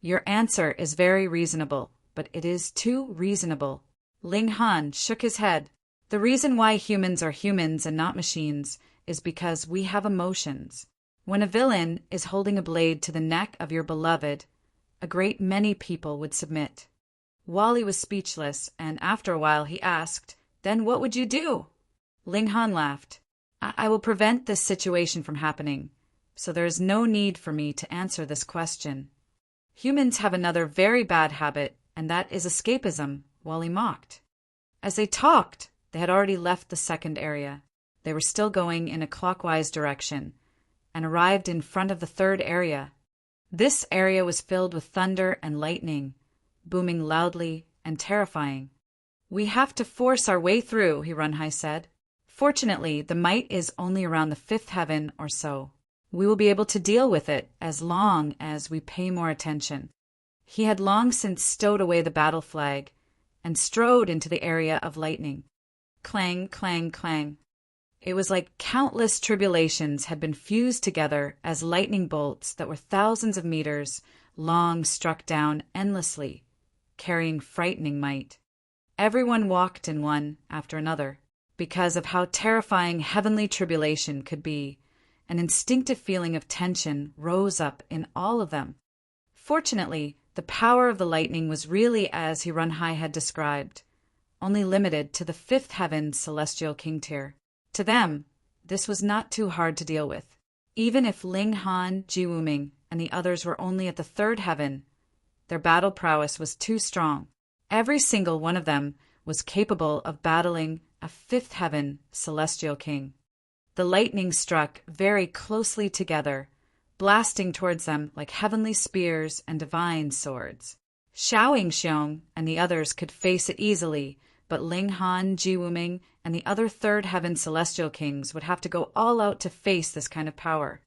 Your answer is very reasonable, but it is too reasonable. Ling Han shook his head. The reason why humans are humans and not machines is because we have emotions. When a villain is holding a blade to the neck of your beloved, a great many people would submit. Wally was speechless, and after a while he asked, Then what would you do? Ling Han laughed. I will prevent this situation from happening, so there is no need for me to answer this question. Humans have another very bad habit, and that is escapism, Wally mocked. As they talked, they had already left the second area. They were still going in a clockwise direction, and arrived in front of the third area. This area was filled with thunder and lightning, booming loudly and terrifying. We have to force our way through, Hirunhai said. Fortunately, the might is only around the fifth heaven or so. We will be able to deal with it as long as we pay more attention. He had long since stowed away the battle flag and strode into the area of lightning. Clang, clang, clang. It was like countless tribulations had been fused together as lightning bolts that were thousands of meters long struck down endlessly, carrying frightening might. Everyone walked in one after another. Because of how terrifying heavenly tribulation could be, an instinctive feeling of tension rose up in all of them. Fortunately, the power of the lightning was really as Hirunhai had described, only limited to the fifth heaven celestial king tier. To them, this was not too hard to deal with. Even if Ling Han, Ji Wuming, and the others were only at the third heaven, their battle prowess was too strong. Every single one of them was capable of battling a fifth heaven celestial king. The lightning struck very closely together, blasting towards them like heavenly spears and divine swords. Xiao Yingxiong and the others could face it easily, but Ling Han, Ji Wuming, and the other third heaven celestial kings would have to go all out to face this kind of power.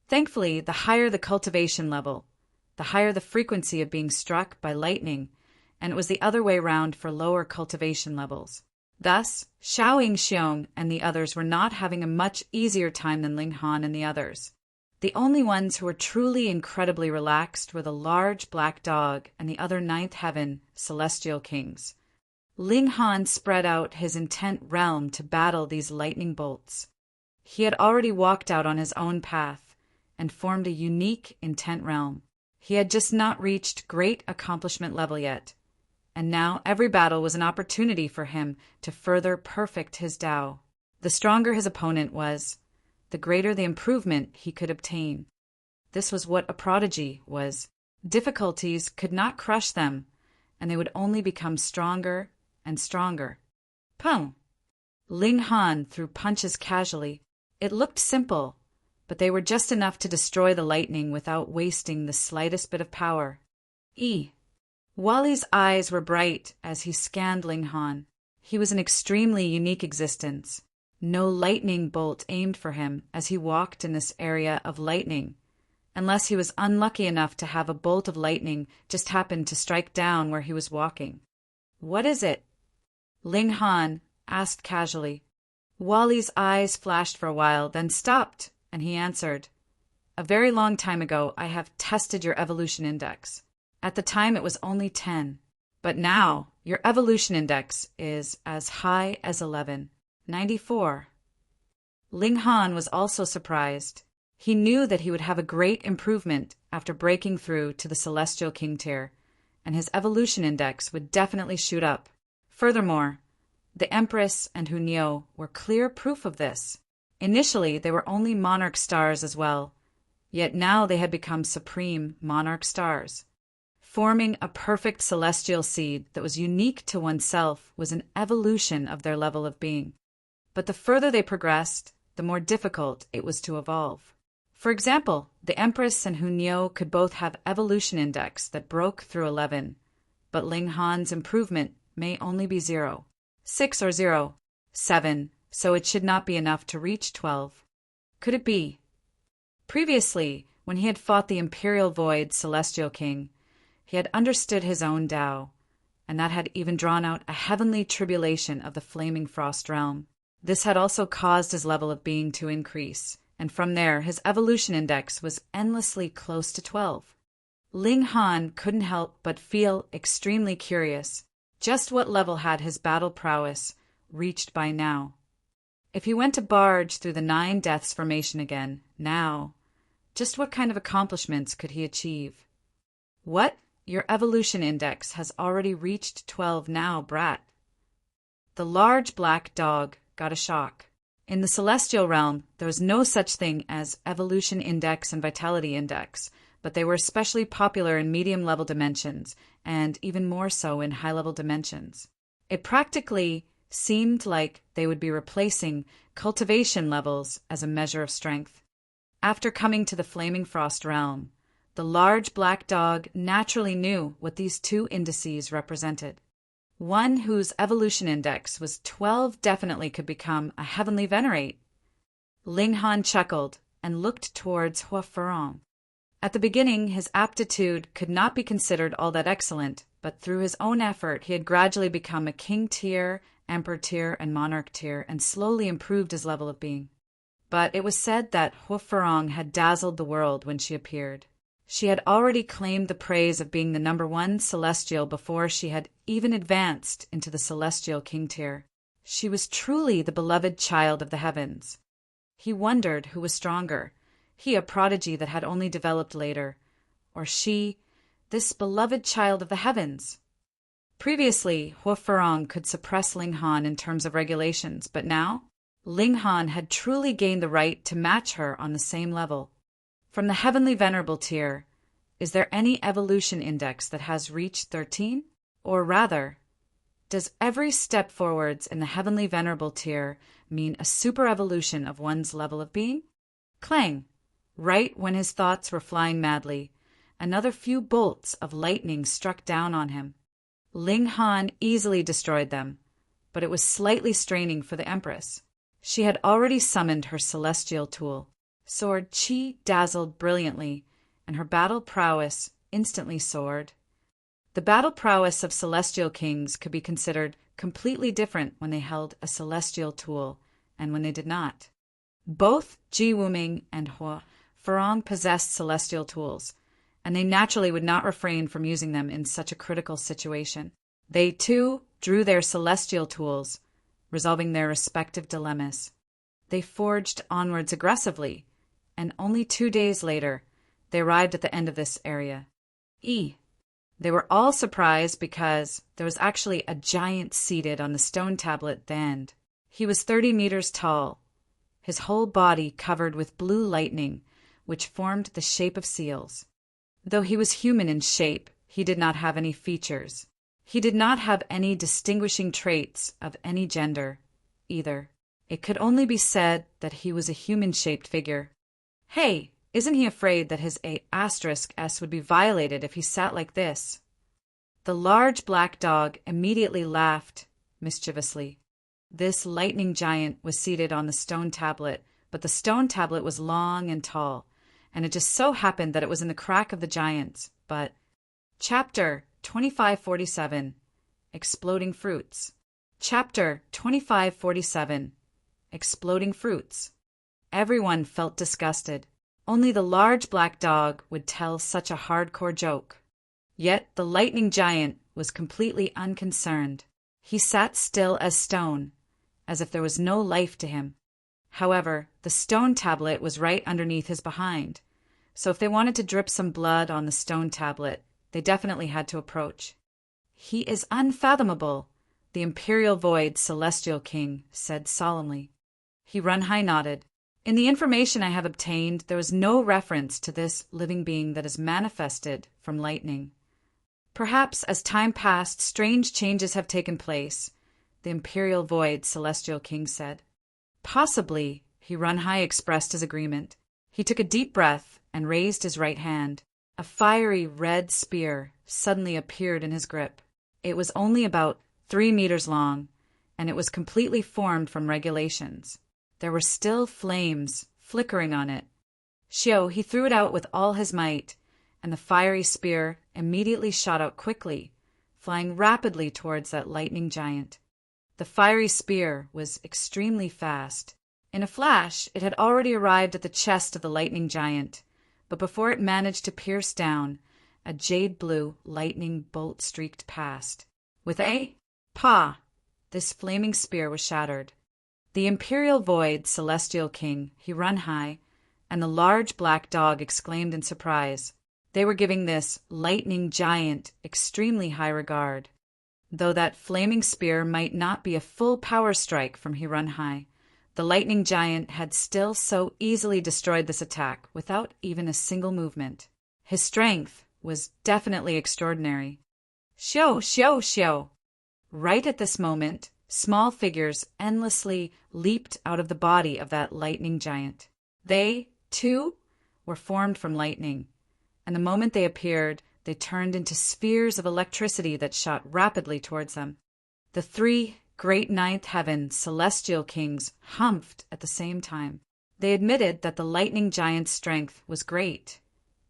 Thankfully, the higher the cultivation level, the higher the frequency of being struck by lightning, and it was the other way round for lower cultivation levels. Thus, Xiao Yingxiong and the others were not having a much easier time than Ling Han and the others. The only ones who were truly incredibly relaxed were the large black dog and the other ninth heaven celestial kings. Ling Han spread out his intent realm to battle these lightning bolts. He had already walked out on his own path and formed a unique intent realm. He had just not reached great accomplishment level yet, and now every battle was an opportunity for him to further perfect his Tao. The stronger his opponent was, the greater the improvement he could obtain. This was what a prodigy was. Difficulties could not crush them, and they would only become stronger and stronger. Pum! Ling Han threw punches casually. It looked simple, but they were just enough to destroy the lightning without wasting the slightest bit of power. Wally's eyes were bright as he scanned Ling Han. He was an extremely unique existence. No lightning bolt aimed for him as he walked in this area of lightning, unless he was unlucky enough to have a bolt of lightning just happen to strike down where he was walking. What is it? Ling Han asked casually. Wally's eyes flashed for a while, then stopped, and he answered, A very long time ago I have tested your evolution index. At the time it was only 10, but now your evolution index is as high as 11, 94. Ling Han was also surprised. He knew that he would have a great improvement after breaking through to the celestial king tier, and his evolution index would definitely shoot up. Furthermore, the Empress and Hunyo were clear proof of this. Initially, they were only monarch stars as well, yet now they had become supreme monarch stars. Forming a perfect celestial seed that was unique to oneself was an evolution of their level of being. But the further they progressed, the more difficult it was to evolve. For example, the Empress and Hunyo could both have evolution index that broke through 11, but Ling Han's improvement may only be 0, 6 or 0, 7, so it should not be enough to reach 12. Could it be? Previously, when he had fought the Imperial Void Celestial King, he had understood his own Tao, and that had even drawn out a heavenly tribulation of the flaming frost realm. This had also caused his level of being to increase, and from there his evolution index was endlessly close to 12. Ling Han couldn't help but feel extremely curious. Just what level had his battle prowess reached by now? If he went to barge through the 9 Deaths formation again, now, just what kind of accomplishments could he achieve? What? Your evolution index has already reached 12 now, brat. The large black dog got a shock. In the celestial realm, there was no such thing as evolution index and vitality index, but they were especially popular in medium-level dimensions, and even more so in high-level dimensions. It practically seemed like they would be replacing cultivation levels as a measure of strength. After coming to the Flaming Frost realm, the large black dog naturally knew what these 2 indices represented. One whose evolution index was 12 definitely could become a heavenly venerate. Ling Han chuckled and looked towards Hua Farong. At the beginning, his aptitude could not be considered all that excellent, but through his own effort he had gradually become a king tier, emperor tier, and monarch tier, and slowly improved his level of being. But it was said that Hua Farong had dazzled the world when she appeared. She had already claimed the praise of being the #1 celestial before she had even advanced into the celestial king tier. She was truly the beloved child of the heavens. He wondered who was stronger, he a prodigy that had only developed later, or she, this beloved child of the heavens. Previously, Hua Farong could suppress Ling Han in terms of regulations, but now, Ling Han had truly gained the right to match her on the same level. From the Heavenly Venerable tier, is there any evolution index that has reached 13? Or rather, does every step forwards in the Heavenly Venerable tier mean a super evolution of one's level of being? Clang! Right when his thoughts were flying madly, another few bolts of lightning struck down on him. Ling Han easily destroyed them, but it was slightly straining for the Empress. She had already summoned her celestial tool. Sword Qi dazzled brilliantly, and her battle prowess instantly soared. The battle prowess of celestial kings could be considered completely different when they held a celestial tool and when they did not. Both Ji Wuming and Hua Farong possessed celestial tools, and they naturally would not refrain from using them in such a critical situation. They, too, drew their celestial tools, resolving their respective dilemmas. They forged onwards aggressively, and only 2 days later, they arrived at the end of this area. They were all surprised because there was actually a giant seated on the stone tablet at the end. He was 30 meters tall, his whole body covered with blue lightning, which formed the shape of seals. Though he was human in shape, he did not have any features. He did not have any distinguishing traits of any gender, either. It could only be said that he was a human-shaped figure. Hey, isn't he afraid that his *S would be violated if he sat like this? The large black dog immediately laughed mischievously. This lightning giant was seated on the stone tablet, but the stone tablet was long and tall, and it just so happened that it was in the crack of the giants. But Chapter 2547, Exploding Fruits. Chapter 2547, Exploding Fruits. Everyone felt disgusted. Only the large black dog would tell such a hardcore joke. Yet the lightning giant was completely unconcerned. He sat still as stone, as if there was no life to him. However, the stone tablet was right underneath his behind, so if they wanted to drip some blood on the stone tablet, They definitely had to approach. "He is unfathomable," the Imperial Void Celestial King said solemnly. Hirunhai nodded. "In the information I have obtained, there is no reference to this living being that is manifested from lightning. Perhaps as time passed, strange changes have taken place," the Imperial Void Celestial King said. "Possibly," Hirunhai expressed his agreement. He took a deep breath and raised his right hand. A fiery red spear suddenly appeared in his grip. It was only about 3 meters long, and it was completely formed from regulations. There were still flames flickering on it. He threw it out with all his might, and the fiery spear immediately shot out quickly, flying rapidly towards that lightning giant. The fiery spear was extremely fast. In a flash, it had already arrived at the chest of the lightning giant, but before it managed to pierce down, a jade-blue lightning bolt streaked past. With a "pa!" this flaming spear was shattered. The Imperial Void Celestial King, Hirunhai, and the large black dog exclaimed in surprise. They were giving this lightning giant extremely high regard. Though that flaming spear might not be a full power strike from Hirunhai, the lightning giant had still so easily destroyed this attack without even a single movement. His strength was definitely extraordinary. Xiao! Right at this moment, small figures endlessly leaped out of the body of that lightning giant. They, too, were formed from lightning, and the moment they appeared, they turned into spheres of electricity that shot rapidly towards them. The 3 great ninth heaven celestial kings humphed at the same time. They admitted that the lightning giant's strength was great,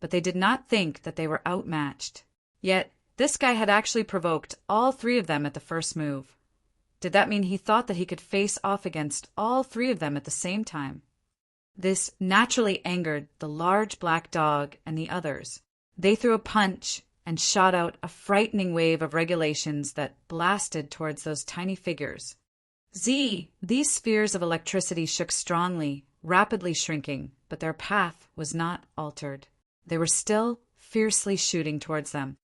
but they did not think that they were outmatched. Yet, this guy had actually provoked all 3 of them at the first move. Did that mean he thought that he could face off against all 3 of them at the same time? This naturally angered the large black dog and the others. They threw a punch and shot out a frightening wave of regulations that blasted towards those tiny figures. These spheres of electricity shook strongly, rapidly shrinking, but their path was not altered. They were still fiercely shooting towards them.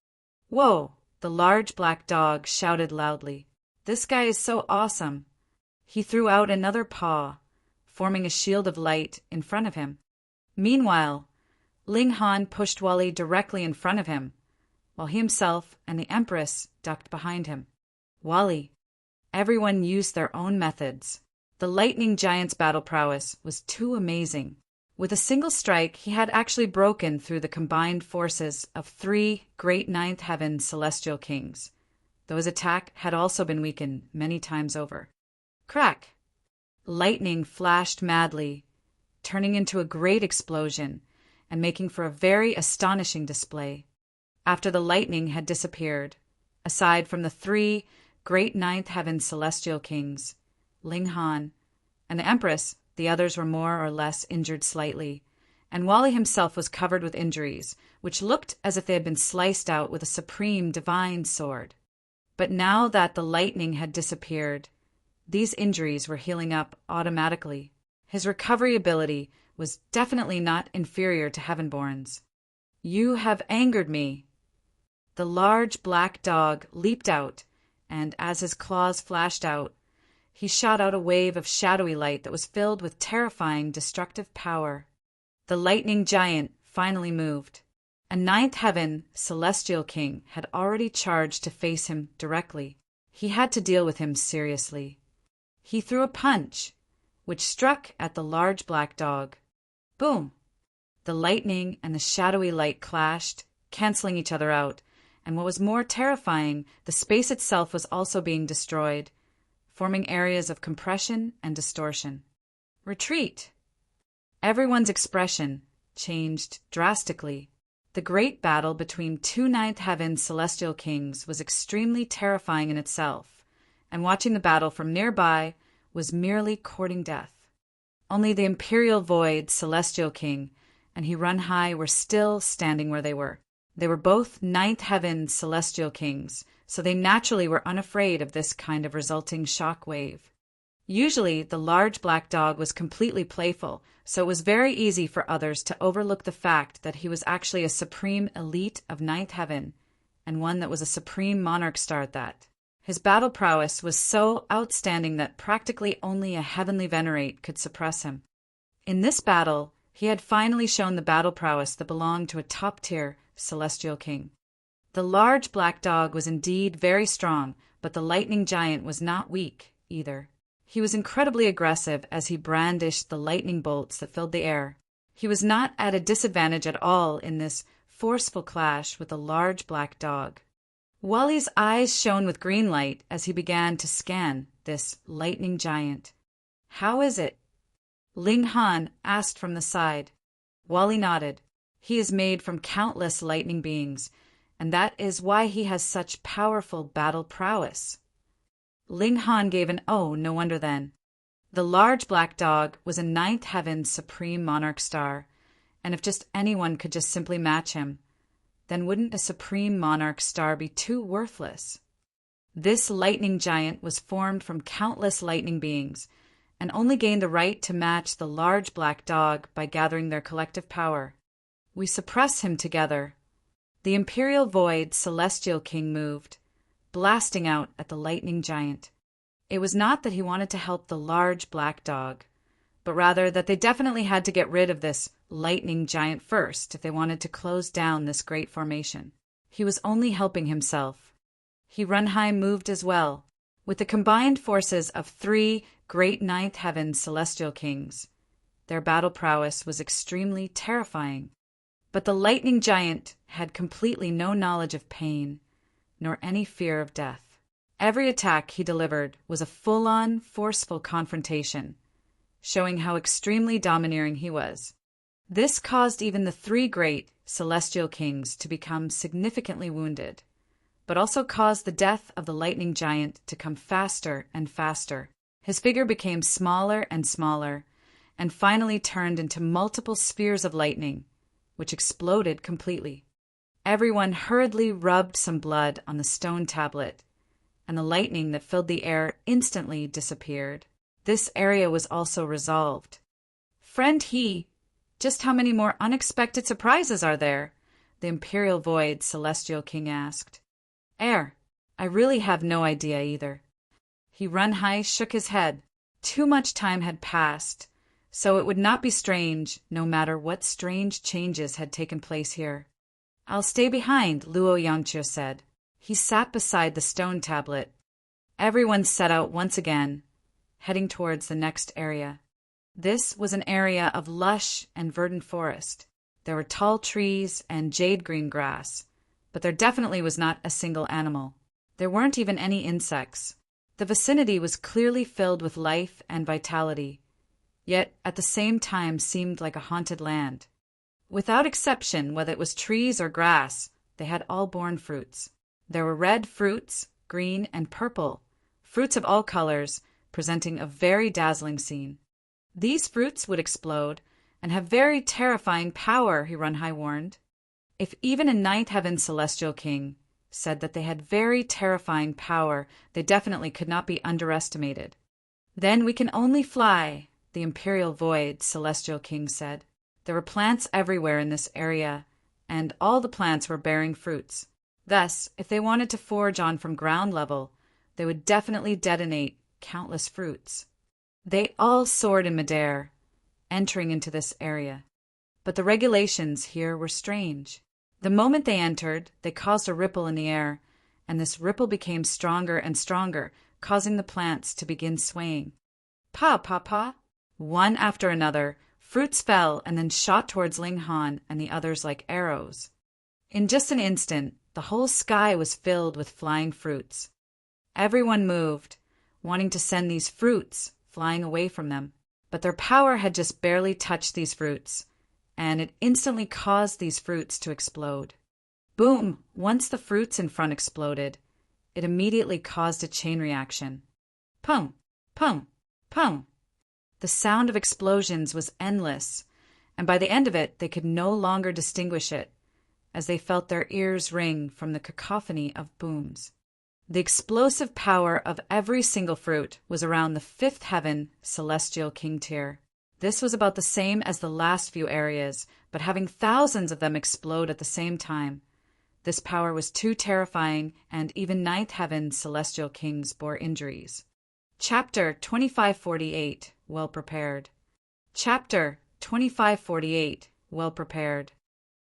"Whoa!" the large black dog shouted loudly. "This guy is so awesome." He threw out another paw, forming a shield of light in front of him. Meanwhile, Ling Han pushed Wally directly in front of him, while he himself and the Empress ducked behind him. Wally. Everyone used their own methods. The lightning giant's battle prowess was too amazing. With a single strike, he had actually broken through the combined forces of 3 great ninth heaven celestial kings, though his attack had also been weakened many times over. Crack! Lightning flashed madly, turning into a great explosion and making for a very astonishing display. After the lightning had disappeared, aside from the 3 great ninth heaven celestial kings, Ling Han, and the Empress, the others were more or less injured slightly, and Wally himself was covered with injuries, which looked as if they had been sliced out with a supreme divine sword. But now that the lightning had disappeared, these injuries were healing up automatically. His recovery ability was definitely not inferior to Heavenborn's. "You have angered me." The large black dog leaped out, and as his claws flashed out, he shot out a wave of shadowy light that was filled with terrifying destructive power. The lightning giant finally moved. A ninth heaven celestial king had already charged to face him directly. He had to deal with him seriously. He threw a punch, which struck at the large black dog. Boom! The lightning and the shadowy light clashed, canceling each other out, and what was more terrifying, the space itself was also being destroyed, forming areas of compression and distortion. Retreat! Everyone's expression changed drastically. The great battle between 2 ninth heaven celestial kings was extremely terrifying in itself, and watching the battle from nearby was merely courting death. Only the Imperial Void Celestial King and Hirunhai were still standing where they were. They were both ninth heaven celestial kings, so they naturally were unafraid of this kind of resulting shock wave. Usually, the large black dog was completely playful, so it was very easy for others to overlook the fact that he was actually a supreme elite of ninth heaven and one that was a supreme monarch star at that. His battle prowess was so outstanding that practically only a heavenly venerate could suppress him. In this battle, he had finally shown the battle prowess that belonged to a top-tier celestial king. The large black dog was indeed very strong, but the lightning giant was not weak, either. He was incredibly aggressive as he brandished the lightning bolts that filled the air. He was not at a disadvantage at all in this forceful clash with the large black dog. Wally's eyes shone with green light as he began to scan this lightning giant. "How is it?" Ling Han asked from the side. Wally nodded. "He is made from countless lightning beings, and that is why he has such powerful battle prowess." Ling Han gave an "oh, no wonder then." The large black dog was a ninth heaven's supreme monarch star, and if just anyone could just simply match him, then wouldn't a supreme monarch star be too worthless? This lightning giant was formed from countless lightning beings, and only gained the right to match the large black dog by gathering their collective power. "We suppress him together." The Imperial Void Celestial King moved, blasting out at the lightning giant. It was not that he wanted to help the large black dog, but rather that they definitely had to get rid of this lightning giant first if they wanted to close down this great formation. He was only helping himself. Runheim moved as well, with the combined forces of 3 great ninth heaven celestial kings. Their battle prowess was extremely terrifying, but the lightning giant had completely no knowledge of pain, nor any fear of death. Every attack he delivered was a full-on, forceful confrontation, showing how extremely domineering he was. This caused even the 3 great celestial kings to become significantly wounded, but also caused the death of the lightning giant to come faster and faster. His figure became smaller and smaller, and finally turned into multiple spheres of lightning, which exploded completely. Everyone hurriedly rubbed some blood on the stone tablet, and the lightning that filled the air instantly disappeared. This area was also resolved. "Friend He, just how many more unexpected surprises are there?" the Imperial Void Celestial King asked. I really have no idea either." Runhai shook his head. Too much time had passed, so it would not be strange, no matter what strange changes had taken place here. "I'll stay behind," Luo Yangqiu said. He sat beside the stone tablet. Everyone set out once again, heading towards the next area. This was an area of lush and verdant forest. There were tall trees and jade green grass, but there definitely was not a single animal. There weren't even any insects. The vicinity was clearly filled with life and vitality, yet at the same time seemed like a haunted land. Without exception, whether it was trees or grass, they had all borne fruits. There were red fruits, green and purple, fruits of all colors, presenting a very dazzling scene. These fruits would explode and have very terrifying power, Runhai warned. If even a ninth heaven celestial king said that they had very terrifying power, they definitely could not be underestimated. "Then we can only fly," the Imperial Void Celestial King said. There were plants everywhere in this area, and all the plants were bearing fruits. Thus, if they wanted to forge on from ground level, they would definitely detonate countless fruits. They all soared in midair, entering into this area. But the regulations here were strange. The moment they entered, they caused a ripple in the air, and this ripple became stronger and stronger, causing the plants to begin swaying. Pa, pa, pa! One after another, fruits fell and then shot towards Ling Han and the others like arrows. In just an instant, the whole sky was filled with flying fruits. Everyone moved, wanting to send these fruits flying away from them, but their power had just barely touched these fruits, and it instantly caused these fruits to explode. Boom! Once the fruits in front exploded, it immediately caused a chain reaction. Pum! Pum! Pum! The sound of explosions was endless, and by the end of it they could no longer distinguish it, as they felt their ears ring from the cacophony of booms. The explosive power of every single fruit was around the 5th heaven celestial king tier. This was about the same as the last few areas, but having thousands of them explode at the same time. This power was too terrifying, and even Ninth Heaven's celestial kings bore injuries. Chapter 2548, Well Prepared. Chapter 2548, Well Prepared.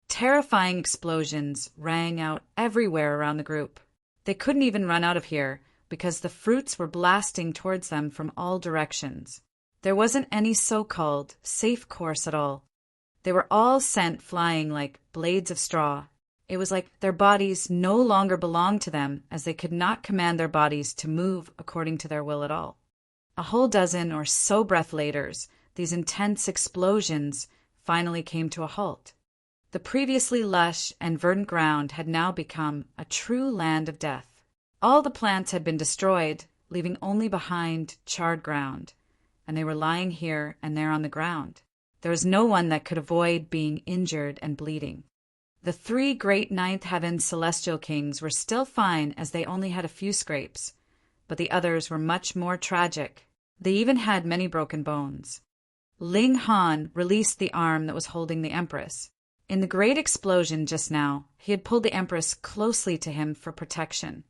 Terrifying explosions rang out everywhere around the group. They couldn't even run out of here, because the fruits were blasting towards them from all directions. There wasn't any so-called safe course at all. They were all sent flying like blades of straw. It was like their bodies no longer belonged to them, as they could not command their bodies to move according to their will at all. A whole dozen or so breath later, these intense explosions finally came to a halt. The previously lush and verdant ground had now become a true land of death. All the plants had been destroyed, leaving only behind charred ground, and they were lying here and there on the ground. There was no one that could avoid being injured and bleeding. The three great Ninth Heaven celestial kings were still fine, as they only had a few scrapes, but the others were much more tragic. They even had many broken bones. Ling Han released the arm that was holding the Empress. In the great explosion just now, he had pulled the Empress closely to him for protection,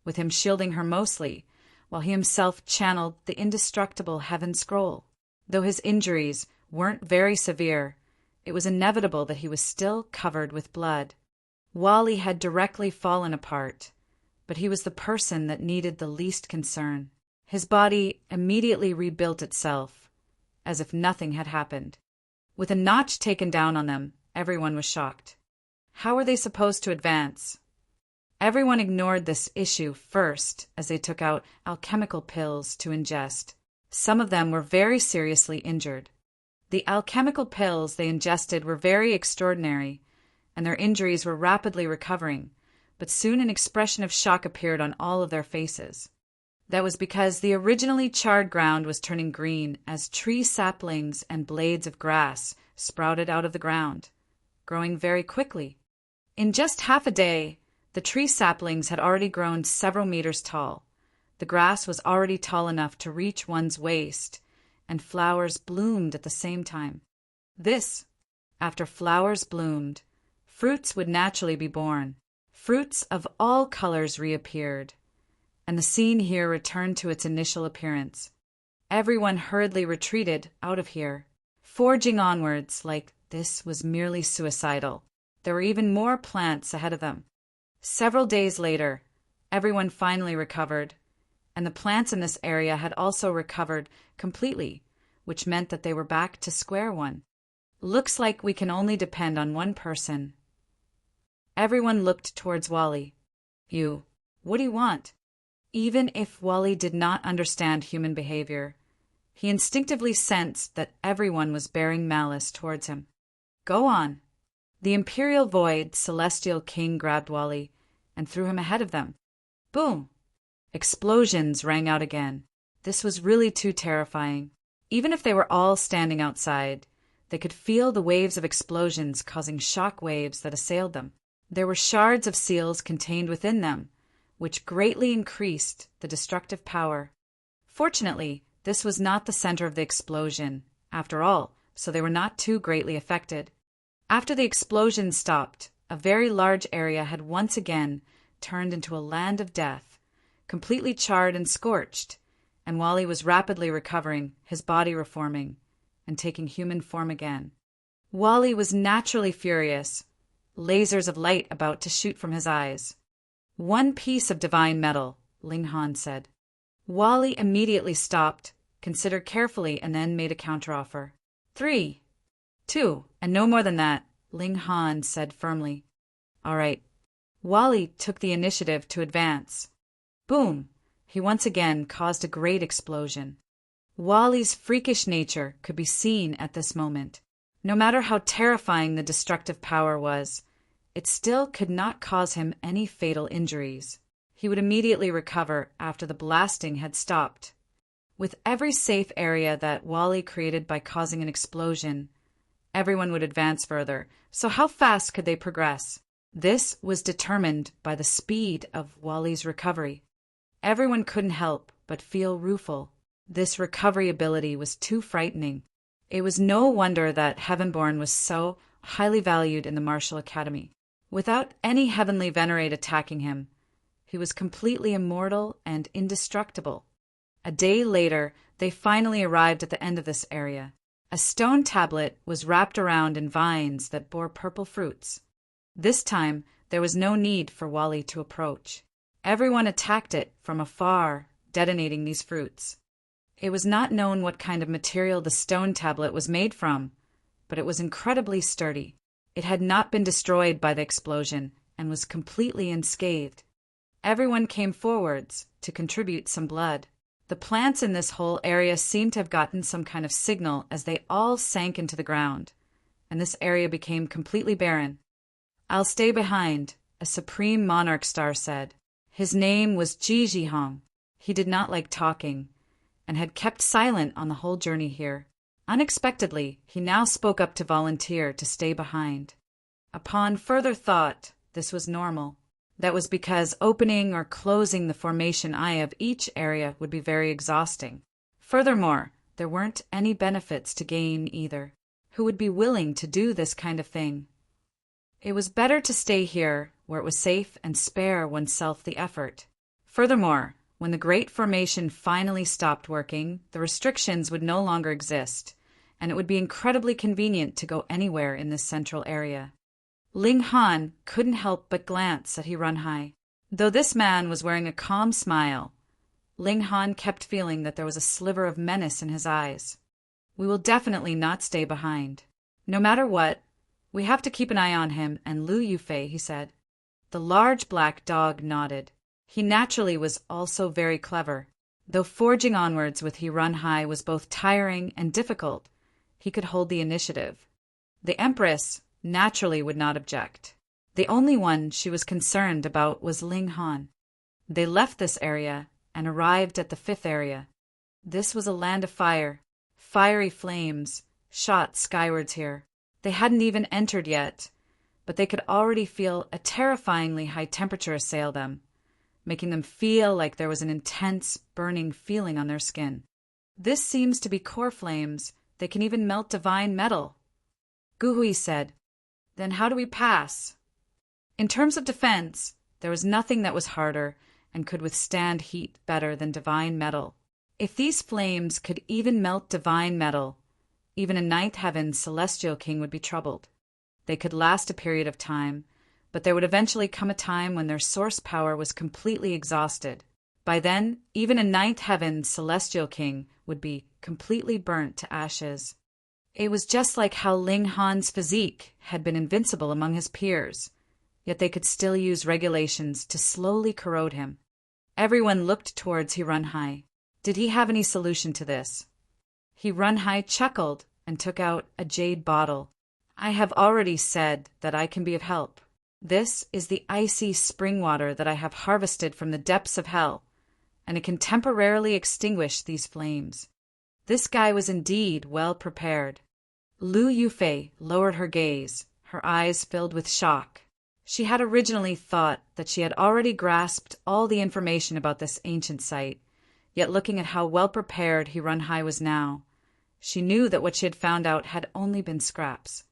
with him shielding her mostly, while he himself channeled the indestructible Heaven Scroll. Though his injuries weren't very severe, it was inevitable that he was still covered with blood. Wally had directly fallen apart, but he was the person that needed the least concern. His body immediately rebuilt itself, as if nothing had happened. With a notch taken down on them, everyone was shocked. How were they supposed to advance? Everyone ignored this issue first, as they took out alchemical pills to ingest. Some of them were very seriously injured. The alchemical pills they ingested were very extraordinary, and their injuries were rapidly recovering, but soon an expression of shock appeared on all of their faces. That was because the originally charred ground was turning green as tree saplings and blades of grass sprouted out of the ground, growing very quickly. In just half a day, the tree saplings had already grown several meters tall. The grass was already tall enough to reach one's waist, and flowers bloomed at the same time. After flowers bloomed, fruits would naturally be born. Fruits of all colors reappeared, and the scene here returned to its initial appearance. Everyone hurriedly retreated out of here, forging onwards like this was merely suicidal. There were even more plants ahead of them. Several days later, everyone finally recovered, and the plants in this area had also recovered completely, which meant that they were back to square one. Looks like we can only depend on one person. Everyone looked towards Wally. What do you want? Even if Wally did not understand human behavior, he instinctively sensed that everyone was bearing malice towards him. Go on. The Imperial Void Celestial King grabbed Wally and threw him ahead of them. Boom! Explosions rang out again. This was really too terrifying. Even if they were all standing outside, they could feel the waves of explosions causing shock waves that assailed them. There were shards of seals contained within them, which greatly increased the destructive power. Fortunately, this was not the center of the explosion, after all, so they were not too greatly affected. After the explosion stopped, a very large area had once again turned into a land of death, completely charred and scorched, and Wally was rapidly recovering, his body reforming, and taking human form again. Wally was naturally furious, lasers of light about to shoot from his eyes. One piece of divine metal, Ling Han said. Wally immediately stopped, considered carefully, and then made a counteroffer. 3, 2, and no more than that, Ling Han said firmly. All right. Wally took the initiative to advance. Boom! He once again caused a great explosion. Wally's freakish nature could be seen at this moment. No matter how terrifying the destructive power was, it still could not cause him any fatal injuries. He would immediately recover after the blasting had stopped. With every safe area that Wally created by causing an explosion, everyone would advance further. So how fast could they progress? This was determined by the speed of Wally's recovery. Everyone couldn't help but feel rueful. This recovery ability was too frightening. It was no wonder that Heavenborn was so highly valued in the Martial Academy. Without any heavenly venerate attacking him, he was completely immortal and indestructible. A day later, they finally arrived at the end of this area. A stone tablet was wrapped around in vines that bore purple fruits. This time, there was no need for Wally to approach. Everyone attacked it from afar, detonating these fruits. It was not known what kind of material the stone tablet was made from, but it was incredibly sturdy. It had not been destroyed by the explosion and was completely unscathed. Everyone came forwards to contribute some blood. The plants in this whole area seemed to have gotten some kind of signal as they all sank into the ground, and this area became completely barren. "I'll stay behind," a supreme monarch star said. His name was Jijihong. He did not like talking, and had kept silent on the whole journey here. Unexpectedly, he now spoke up to volunteer to stay behind. Upon further thought, this was normal. That was because opening or closing the formation eye of each area would be very exhausting. Furthermore, there weren't any benefits to gain either. Who would be willing to do this kind of thing? It was better to stay here, where it was safe, and spare oneself the effort. Furthermore, when the Great Formation finally stopped working, the restrictions would no longer exist, and it would be incredibly convenient to go anywhere in this central area. Ling Han couldn't help but glance at He Run Hai. Though this man was wearing a calm smile, Ling Han kept feeling that there was a sliver of menace in his eyes. "We will definitely not stay behind. No matter what, we have to keep an eye on him and Lu Yufei," he said. The large black dog nodded. He naturally was also very clever. Though forging onwards with He Run Hai was both tiring and difficult, he could hold the initiative. The Empress naturally would not object. The only one she was concerned about was Ling Han. They left this area and arrived at the fifth area. This was a land of fire. Fiery flames shot skywards here. They hadn't even entered yet, but they could already feel a terrifyingly high temperature assail them, making them feel like there was an intense, burning feeling on their skin. "This seems to be core flames. They can even melt divine metal," Guhui said. "Then how do we pass?" In terms of defense, there was nothing that was harder and could withstand heat better than divine metal. If these flames could even melt divine metal, even a ninth heaven celestial king would be troubled. They could last a period of time, but there would eventually come a time when their source power was completely exhausted. By then, even a ninth heaven celestial king would be completely burnt to ashes. It was just like how Ling Han's physique had been invincible among his peers, yet they could still use regulations to slowly corrode him. Everyone looked towards He Run Hai. Did he have any solution to this? He Run Hai chuckled and took out a jade bottle. "I have already said that I can be of help. This is the icy spring water that I have harvested from the depths of hell, and it can temporarily extinguish these flames." This guy was indeed well prepared. Lu Yufei lowered her gaze, her eyes filled with shock. She had originally thought that she had already grasped all the information about this ancient site, yet looking at how well prepared He Run Hai was now, she knew that what she had found out had only been scraps.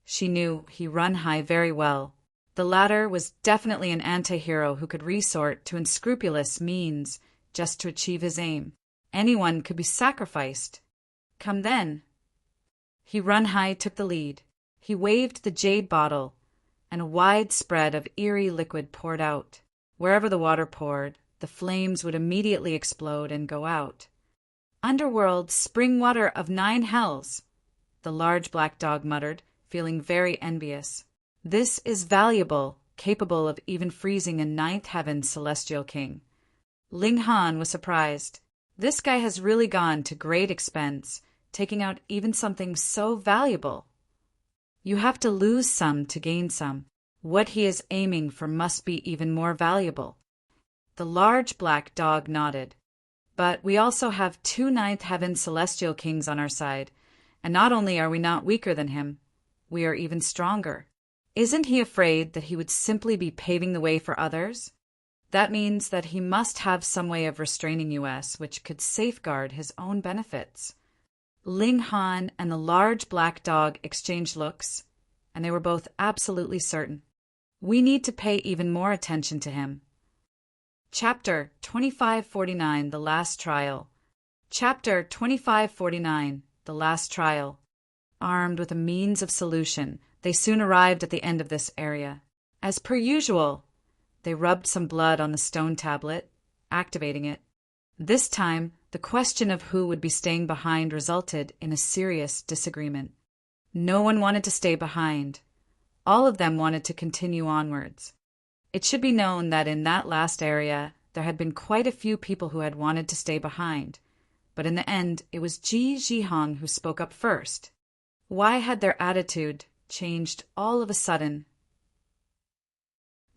She knew He Run Hai very well. The latter was definitely an anti-hero who could resort to unscrupulous means just to achieve his aim. Anyone could be sacrificed. "Come then." He Run Hai took the lead. He waved the jade bottle, and a wide spread of eerie liquid poured out. Wherever the water poured, the flames would immediately explode and go out. "Underworld spring water of 9 hells," the large black dog muttered, feeling very envious. "This is valuable, capable of even freezing a ninth heaven celestial king." Ling Han was surprised. This guy has really gone to great expense, taking out even something so valuable. You have to lose some to gain some. What he is aiming for must be even more valuable. The large black dog nodded. "But we also have 2 ninth heaven celestial kings on our side, and not only are we not weaker than him, we are even stronger. Isn't he afraid that he would simply be paving the way for others? That means that he must have some way of restraining us which could safeguard his own benefits." Ling Han and the large black dog exchanged looks, and they were both absolutely certain. We need to pay even more attention to him. Chapter 2549 The Last Trial. Chapter 2549 The Last Trial. Armed with a means of solution, they soon arrived at the end of this area. As per usual, they rubbed some blood on the stone tablet, activating it. This time, the question of who would be staying behind resulted in a serious disagreement. No one wanted to stay behind. All of them wanted to continue onwards. It should be known that in that last area, there had been quite a few people who had wanted to stay behind, but in the end, it was Ji Zhihong who spoke up first. Why had their attitude changed all of a sudden?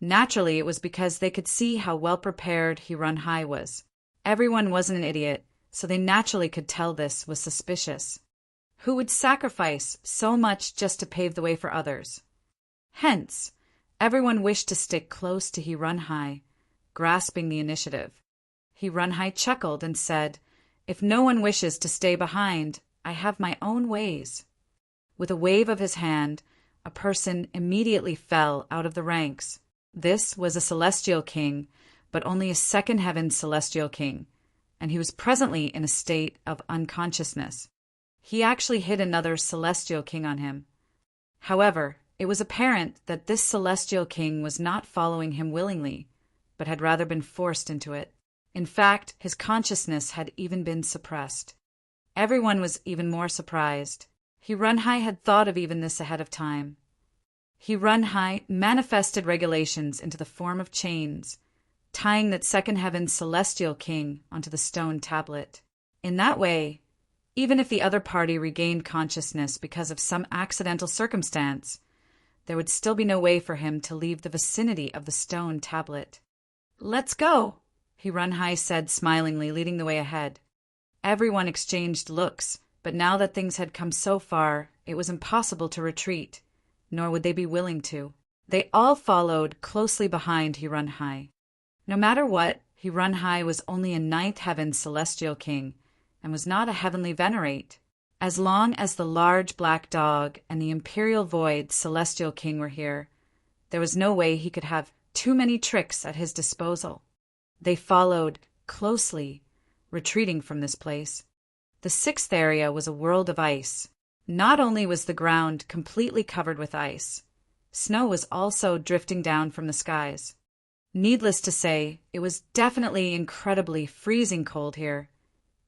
Naturally, it was because they could see how well prepared He Run Hai was. Everyone wasn't an idiot, so they naturally could tell this was suspicious. Who would sacrifice so much just to pave the way for others? Hence, everyone wished to stick close to He Run Hai, grasping the initiative. He Run Hai chuckled and said, "If no one wishes to stay behind, I have my own ways." With a wave of his hand, a person immediately fell out of the ranks. This was a celestial king, but only a second heaven celestial king, and he was presently in a state of unconsciousness. He actually hit another celestial king on him. However, it was apparent that this celestial king was not following him willingly, but had rather been forced into it. In fact, his consciousness had even been suppressed. Everyone was even more surprised. He Run Hai had thought of even this ahead of time. He Run Hai manifested regulations into the form of chains, tying that second heaven's celestial king onto the stone tablet. In that way, even if the other party regained consciousness because of some accidental circumstance, there would still be no way for him to leave the vicinity of the stone tablet. "Let's go," He Run Hai said smilingly, leading the way ahead. Everyone exchanged looks, but now that things had come so far, it was impossible to retreat, nor would they be willing to. They all followed closely behind He Run Hai. No matter what, He Run Hai was only a ninth heaven celestial king, and was not a heavenly venerate. As long as the large black dog and the imperial void celestial king were here, there was no way he could have too many tricks at his disposal. They followed closely, retreating from this place. The sixth area was a world of ice. Not only was the ground completely covered with ice, snow was also drifting down from the skies. Needless to say, it was definitely incredibly freezing cold here,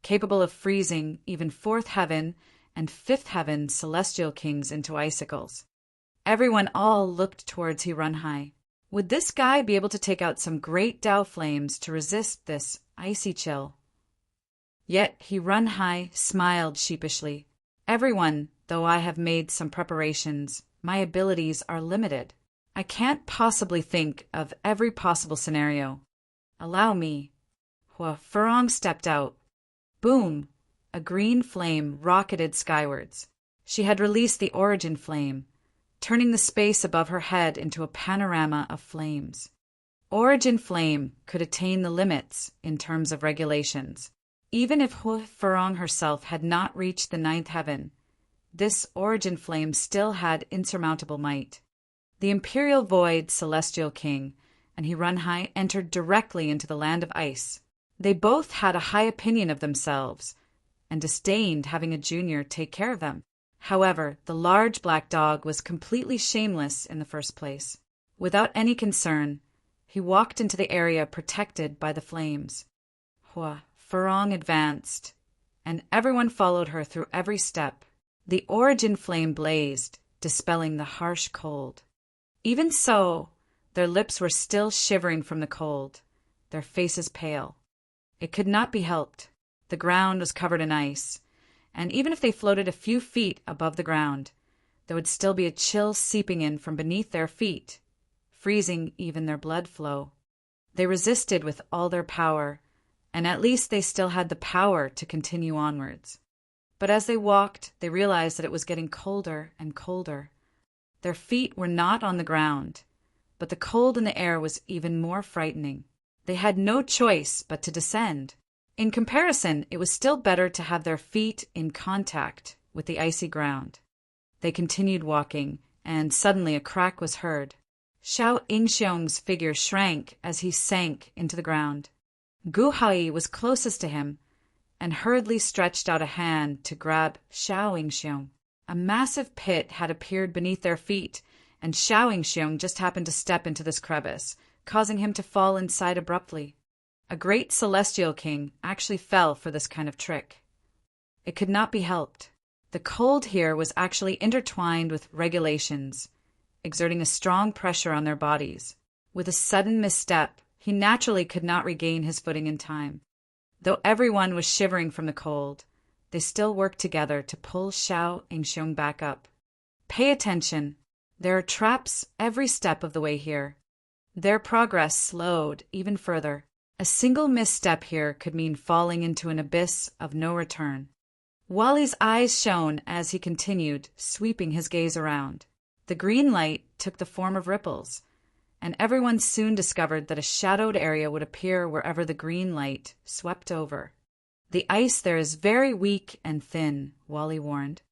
capable of freezing even fourth heaven and fifth heaven celestial kings into icicles. Everyone all looked towards He Run Hai. Would this guy be able to take out some great Tao flames to resist this icy chill? Yet He Run Hai smiled sheepishly. "Everyone, though I have made some preparations, my abilities are limited. I can't possibly think of every possible scenario. Allow me." Hua Furong stepped out. Boom! A green flame rocketed skywards. She had released the origin flame, turning the space above her head into a panorama of flames. Origin flame could attain the limits in terms of regulations. Even if Hua Furong herself had not reached the ninth heaven, this origin flame still had insurmountable might. The imperial void celestial king and He Run Hai entered directly into the land of ice. They both had a high opinion of themselves and disdained having a junior take care of them. However, the large black dog was completely shameless in the first place. Without any concern, he walked into the area protected by the flames. Hua Furong advanced, and everyone followed her through every step. The origin flame blazed, dispelling the harsh cold. Even so, their lips were still shivering from the cold, their faces pale. It could not be helped. The ground was covered in ice, and even if they floated a few feet above the ground, there would still be a chill seeping in from beneath their feet, freezing even their blood flow. They resisted with all their power, and at least they still had the power to continue onwards. But as they walked, they realized that it was getting colder and colder. Their feet were not on the ground, but the cold in the air was even more frightening. They had no choice but to descend. In comparison, it was still better to have their feet in contact with the icy ground. They continued walking, and suddenly a crack was heard. Xiao Yingxiong's figure shrank as he sank into the ground. Gu Hai was closest to him and hurriedly stretched out a hand to grab Xiao Yingxiong. A massive pit had appeared beneath their feet, and Xiao Yingxiong just happened to step into this crevice, causing him to fall inside abruptly. A great celestial king actually fell for this kind of trick. It could not be helped. The cold here was actually intertwined with regulations, exerting a strong pressure on their bodies. With a sudden misstep, he naturally could not regain his footing in time. Though everyone was shivering from the cold, they still worked together to pull Xiao Yingxiong back up. Pay attention. There are traps every step of the way here. Their progress slowed even further. A single misstep here could mean falling into an abyss of no return. Wally's eyes shone as he continued, sweeping his gaze around. The green light took the form of ripples, and everyone soon discovered that a shadowed area would appear wherever the green light swept over. The ice there is very weak and thin, Wally warned.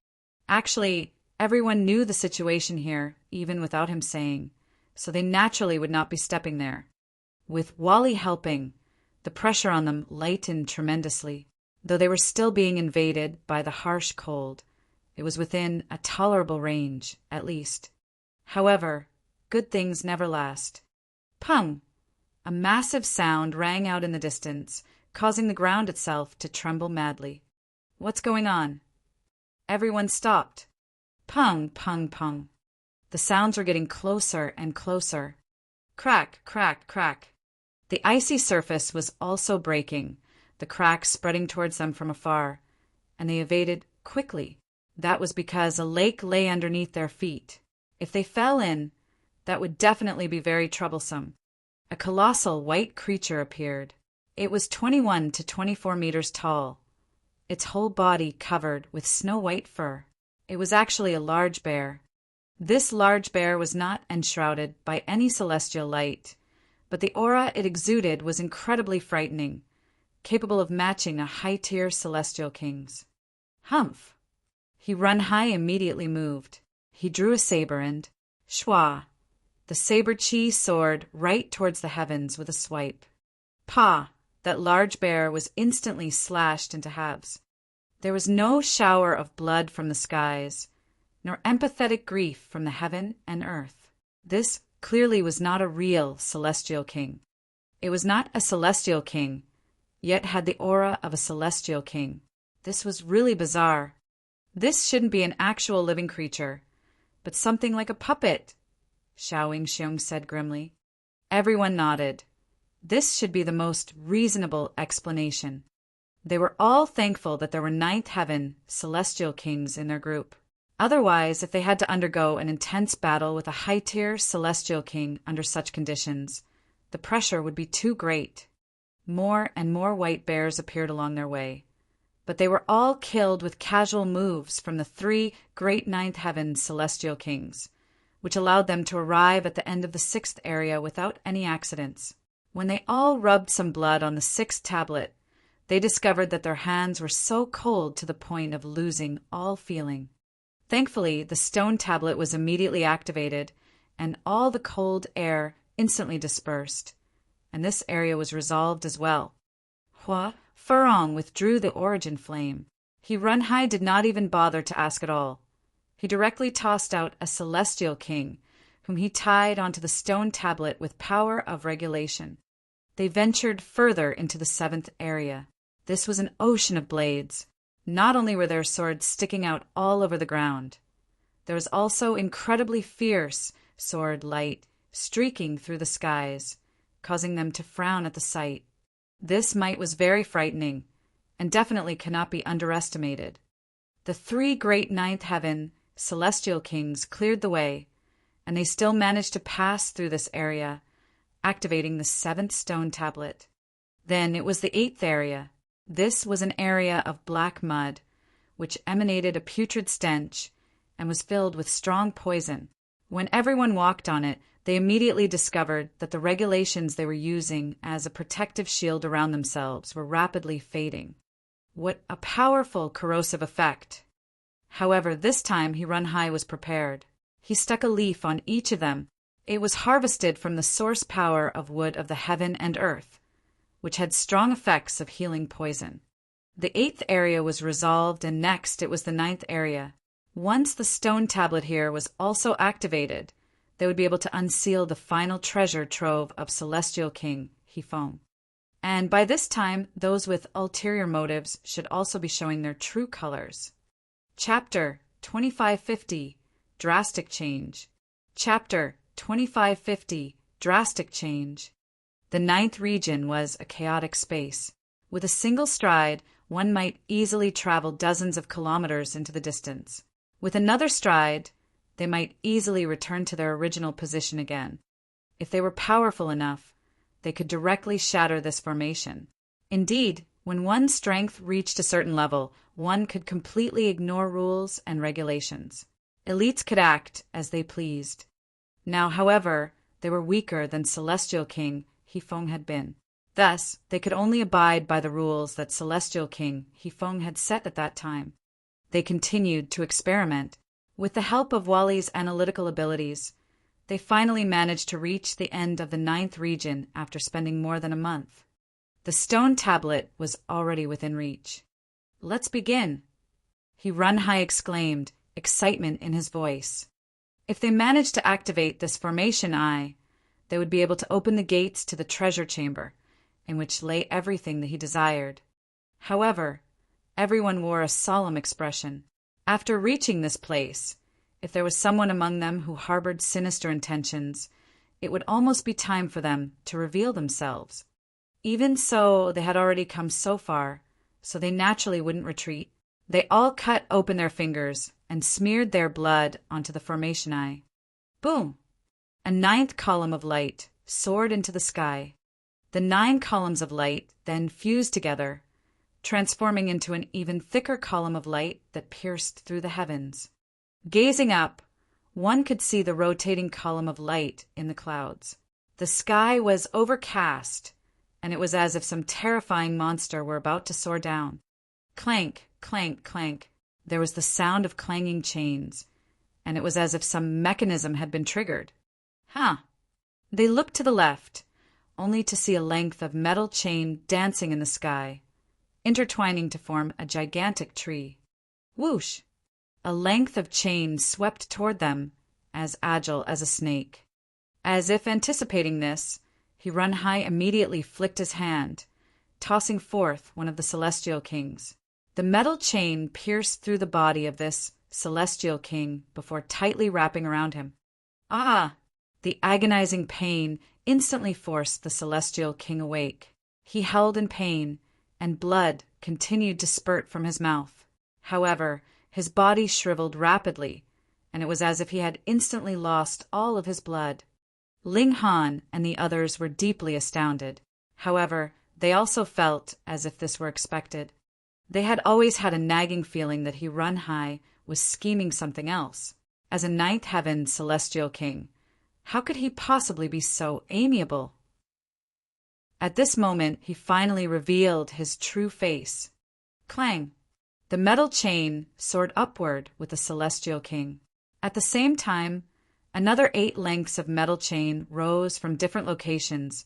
Actually, everyone knew the situation here, even without him saying, so they naturally would not be stepping there. With Wally helping, the pressure on them lightened tremendously. Though they were still being invaded by the harsh cold, it was within a tolerable range, at least. However, good things never last. Pung! A massive sound rang out in the distance, causing the ground itself to tremble madly. What's going on? Everyone stopped. Pung, pung, pung. The sounds were getting closer and closer. Crack, crack, crack. The icy surface was also breaking, the cracks spreading towards them from afar, and they evaded quickly. That was because a lake lay underneath their feet. If they fell in, that would definitely be very troublesome. A colossal white creature appeared. It was 21 to 24 meters tall, its whole body covered with snow-white fur. It was actually a large bear. This large bear was not enshrouded by any celestial light, but the aura it exuded was incredibly frightening, capable of matching a high-tier celestial king's. Humph! Run High immediately moved. He drew a saber and, shwa! The saber chi soared right towards the heavens with a swipe. Pa! That large bear was instantly slashed into halves. There was no shower of blood from the skies, nor empathetic grief from the heaven and earth. This clearly was not a real celestial king. It was not a celestial king, yet had the aura of a celestial king. This was really bizarre. This shouldn't be an actual living creature, but something like a puppet, Xiao Yingxiong said grimly. Everyone nodded. This should be the most reasonable explanation. They were all thankful that there were ninth heaven celestial kings in their group. Otherwise, if they had to undergo an intense battle with a high-tier celestial king under such conditions, the pressure would be too great. More and more white bears appeared along their way, but they were all killed with casual moves from the 3 great ninth heaven celestial kings, which allowed them to arrive at the end of the 6th area without any accidents. When they all rubbed some blood on the 6th tablet, they discovered that their hands were so cold to the point of losing all feeling. Thankfully, the stone tablet was immediately activated, and all the cold air instantly dispersed, and this area was resolved as well. Hua Furong withdrew the origin flame. Run High did not even bother to ask at all. He directly tossed out a celestial king, whom he tied onto the stone tablet with power of regulation. They ventured further into the 7th area. This was an ocean of blades. Not only were their swords sticking out all over the ground, there was also incredibly fierce sword light streaking through the skies, causing them to frown at the sight. This might was very frightening, and definitely cannot be underestimated. The 3 great ninth heaven celestial kings cleared the way, and they still managed to pass through this area, activating the 7th stone tablet. Then it was the 8th area. This was an area of black mud, which emanated a putrid stench and was filled with strong poison. When everyone walked on it, they immediately discovered that the regulations they were using as a protective shield around themselves were rapidly fading. What a powerful corrosive effect! However, this time Run High was prepared. He stuck a leaf on each of them It was harvested from the source power of wood of the heaven and earth, which had strong effects of healing poison. The 8th area was resolved, and next it was the 9th area. Once the stone tablet here was also activated, they would be able to unseal the final treasure trove of Celestial King Hifeng. And by this time, those with ulterior motives should also be showing their true colors. Chapter 2550, Drastic Change. Chapter 2550, Drastic Change. The 9th region was a chaotic space. With a single stride, one might easily travel dozens of kilometers into the distance. With another stride, they might easily return to their original position again. If they were powerful enough, they could directly shatter this formation. Indeed, when one's strength reached a certain level, one could completely ignore rules and regulations. Elites could act as they pleased. Now, however, they were weaker than Celestial King Hifeng had been. Thus, they could only abide by the rules that Celestial King Hifeng had set at that time. They continued to experiment. With the help of Wally's analytical abilities, they finally managed to reach the end of the 9th region after spending more than a month. The stone tablet was already within reach. "Let's begin," Runhai exclaimed, excitement in his voice. If they managed to activate this formation eye, they would be able to open the gates to the treasure chamber, in which lay everything that he desired. However, everyone wore a solemn expression. After reaching this place, if there was someone among them who harbored sinister intentions, it would almost be time for them to reveal themselves. Even so, they had already come so far, so they naturally wouldn't retreat. They all cut open their fingers and smeared their blood onto the formation eye. Boom! A 9th column of light soared into the sky. The 9 columns of light then fused together, transforming into an even thicker column of light that pierced through the heavens. Gazing up, one could see the rotating column of light in the clouds. The sky was overcast, and it was as if some terrifying monster were about to soar down. Clank, clank, clank. There was the sound of clanging chains, and it was as if some mechanism had been triggered. They looked to the left, only to see a length of metal chain dancing in the sky, intertwining to form a gigantic tree. Whoosh! A length of chain swept toward them, as agile as a snake. As if anticipating this, Runhai immediately flicked his hand, tossing forth one of the Celestial Kings. The metal chain pierced through the body of this Celestial King before tightly wrapping around him. The agonizing pain instantly forced the Celestial King awake. He held in pain, and blood continued to spurt from his mouth. However, his body shriveled rapidly, and it was as if he had instantly lost all of his blood. Ling Han and the others were deeply astounded. However, they also felt as if this were expected. They had always had a nagging feeling that Runhai was scheming something else. As a 9th heaven Celestial King, how could he possibly be so amiable? At this moment, he finally revealed his true face. Clang! The metal chain soared upward with the Celestial King. At the same time, another 8 lengths of metal chain rose from different locations,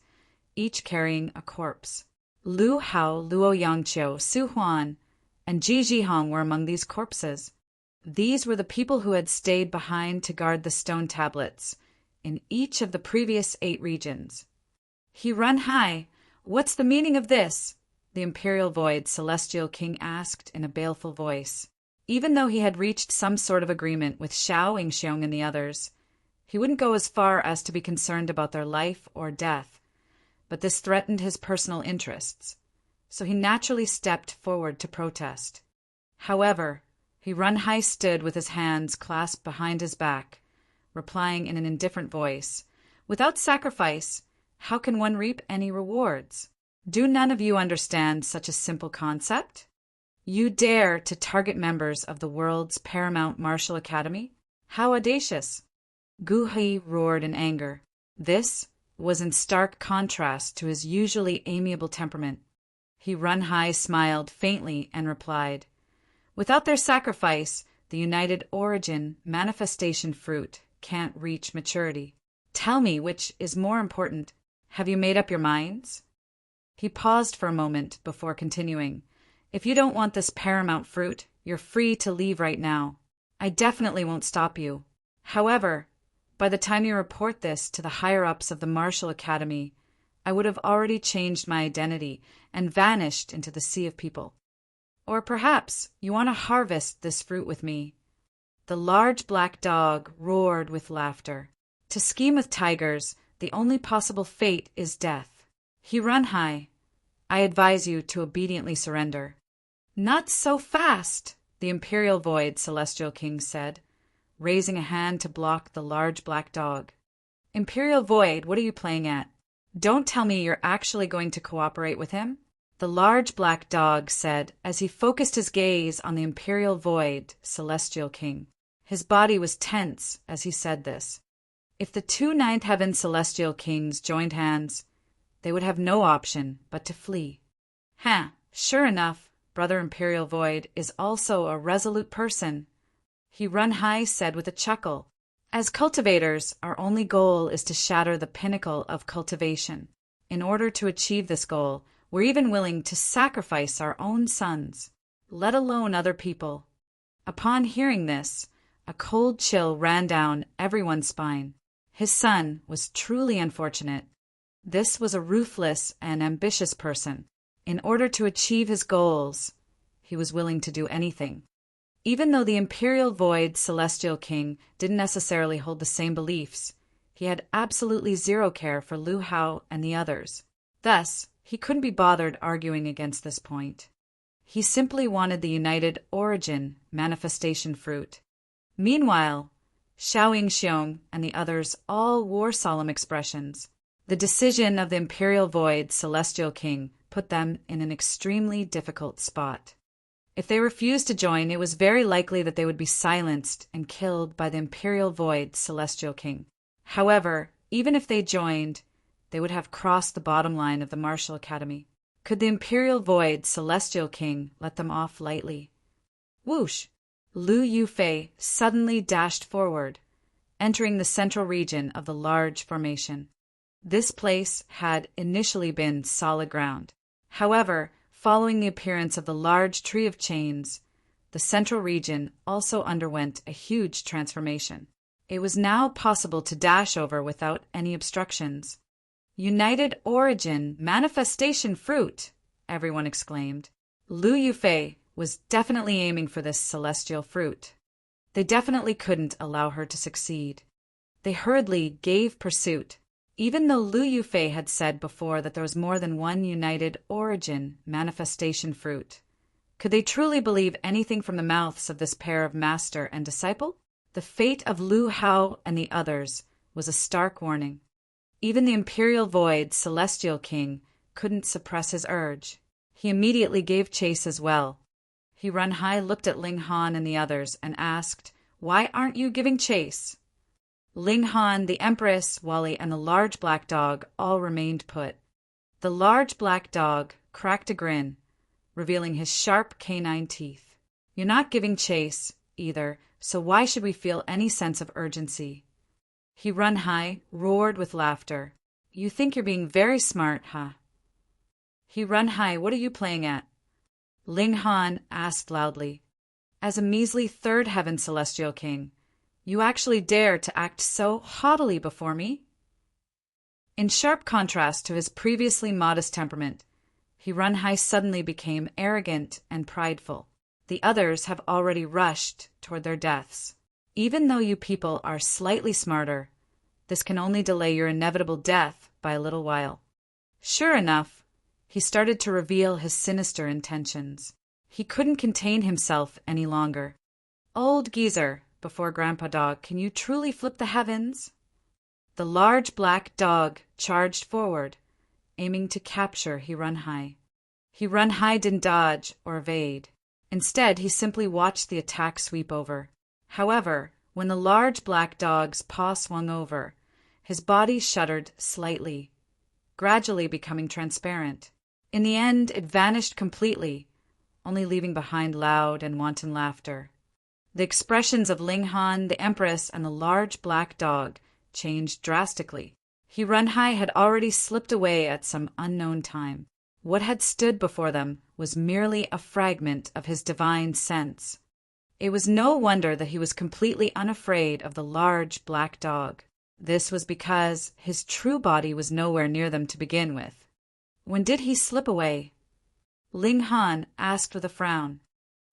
each carrying a corpse. Lu Hao, Luo Yangqiu, Su Huan, and Ji Jihong were among these corpses. These were the people who had stayed behind to guard the stone tablets in each of the previous 8 regions. Runhai, what's the meaning of this? The Imperial Void Celestial King asked in a baleful voice. Even though he had reached some sort of agreement with Xiao Yingxiong and the others, he wouldn't go as far as to be concerned about their life or death, but this threatened his personal interests, so he naturally stepped forward to protest. However, Runhai stood with his hands clasped behind his back, replying in an indifferent voice, "Without sacrifice, how can one reap any rewards? Do none of you understand such a simple concept? You dare to target members of the world's paramount martial academy? How audacious!" Gu He roared in anger. This was in stark contrast to his usually amiable temperament. Runhai smiled faintly and replied, "Without their sacrifice, the United Origin manifestation fruit can't reach maturity. Tell me which is more important. Have you made up your minds? He paused for a moment before continuing. If you don't want this paramount fruit, you're free to leave right now. I definitely won't stop you. However, by the time you report this to the higher-ups of the Martial Academy, I would have already changed my identity and vanished into the sea of people. Or perhaps you want to harvest this fruit with me. The large black dog roared with laughter. To scheme with tigers, the only possible fate is death. He run high. I advise you to obediently surrender. Not so fast, the Imperial Void Celestial King said, raising a hand to block the large black dog. Imperial Void, what are you playing at? Don't tell me you're actually going to cooperate with him? The large black dog said as he focused his gaze on the Imperial Void Celestial King. His body was tense as he said this. If the two Ninth Heaven Celestial Kings joined hands, they would have no option but to flee. Sure enough, Brother Imperial Void is also a resolute person. He run high said with a chuckle. As cultivators, our only goal is to shatter the pinnacle of cultivation. In order to achieve this goal, we're even willing to sacrifice our own sons, let alone other people. Upon hearing this, a cold chill ran down everyone's spine. His son was truly unfortunate. This was a ruthless and ambitious person. In order to achieve his goals, he was willing to do anything. Even though the Imperial Void Celestial King didn't necessarily hold the same beliefs, he had absolutely zero care for Lu Hao and the others. Thus, he couldn't be bothered arguing against this point. He simply wanted the United Origin manifestation fruit. Meanwhile, Xiao Yingxiong and the others all wore solemn expressions. The decision of the Imperial Void Celestial King put them in an extremely difficult spot. If they refused to join, it was very likely that they would be silenced and killed by the Imperial Void Celestial King. However, even if they joined, they would have crossed the bottom line of the Martial Academy. Could the Imperial Void Celestial King let them off lightly? Whoosh! Lu Yufei suddenly dashed forward, entering the central region of the large formation. This place had initially been solid ground. However, following the appearance of the large tree of chains, the central region also underwent a huge transformation. It was now possible to dash over without any obstructions. United Origin Manifestation Fruit! Everyone exclaimed. Lu Yufei was definitely aiming for this celestial fruit. They definitely couldn't allow her to succeed. They hurriedly gave pursuit, even though Lu Yufei had said before that there was more than one United Origin Manifestation Fruit. Could they truly believe anything from the mouths of this pair of master and disciple? The fate of Lu Hao and the others was a stark warning. Even the Imperial Void Celestial King couldn't suppress his urge. He immediately gave chase as well. He run high, looked at Ling Han and the others, and asked, "Why aren't you giving chase?" Ling Han, the Empress, Wally, and the large black dog all remained put. The large black dog cracked a grin, revealing his sharp canine teeth. "You're not giving chase, either, so why should we feel any sense of urgency?" He run high, roared with laughter. "You think you're being very smart, huh?" He run high, what are you playing at? Ling Han asked loudly. As a measly third heaven celestial king, you actually dare to act so haughtily before me? In sharp contrast to his previously modest temperament, he run high suddenly became arrogant and prideful. The others have already rushed toward their deaths. Even though you people are slightly smarter, this can only delay your inevitable death by a little while. Sure enough, he started to reveal his sinister intentions. He couldn't contain himself any longer. "Old geezer, before Grandpa Dog, can you truly flip the heavens?" The large black dog charged forward, aiming to capture He Run High. He Run High didn't dodge or evade. Instead, he simply watched the attack sweep over. However, when the large black dog's paw swung over, his body shuddered slightly, gradually becoming transparent. In the end, it vanished completely, only leaving behind loud and wanton laughter. The expressions of Ling Han, the Empress, and the large black dog changed drastically. Hirunhai had already slipped away at some unknown time. What had stood before them was merely a fragment of his divine sense. It was no wonder that he was completely unafraid of the large black dog. This was because his true body was nowhere near them to begin with. When did he slip away? Ling Han asked with a frown.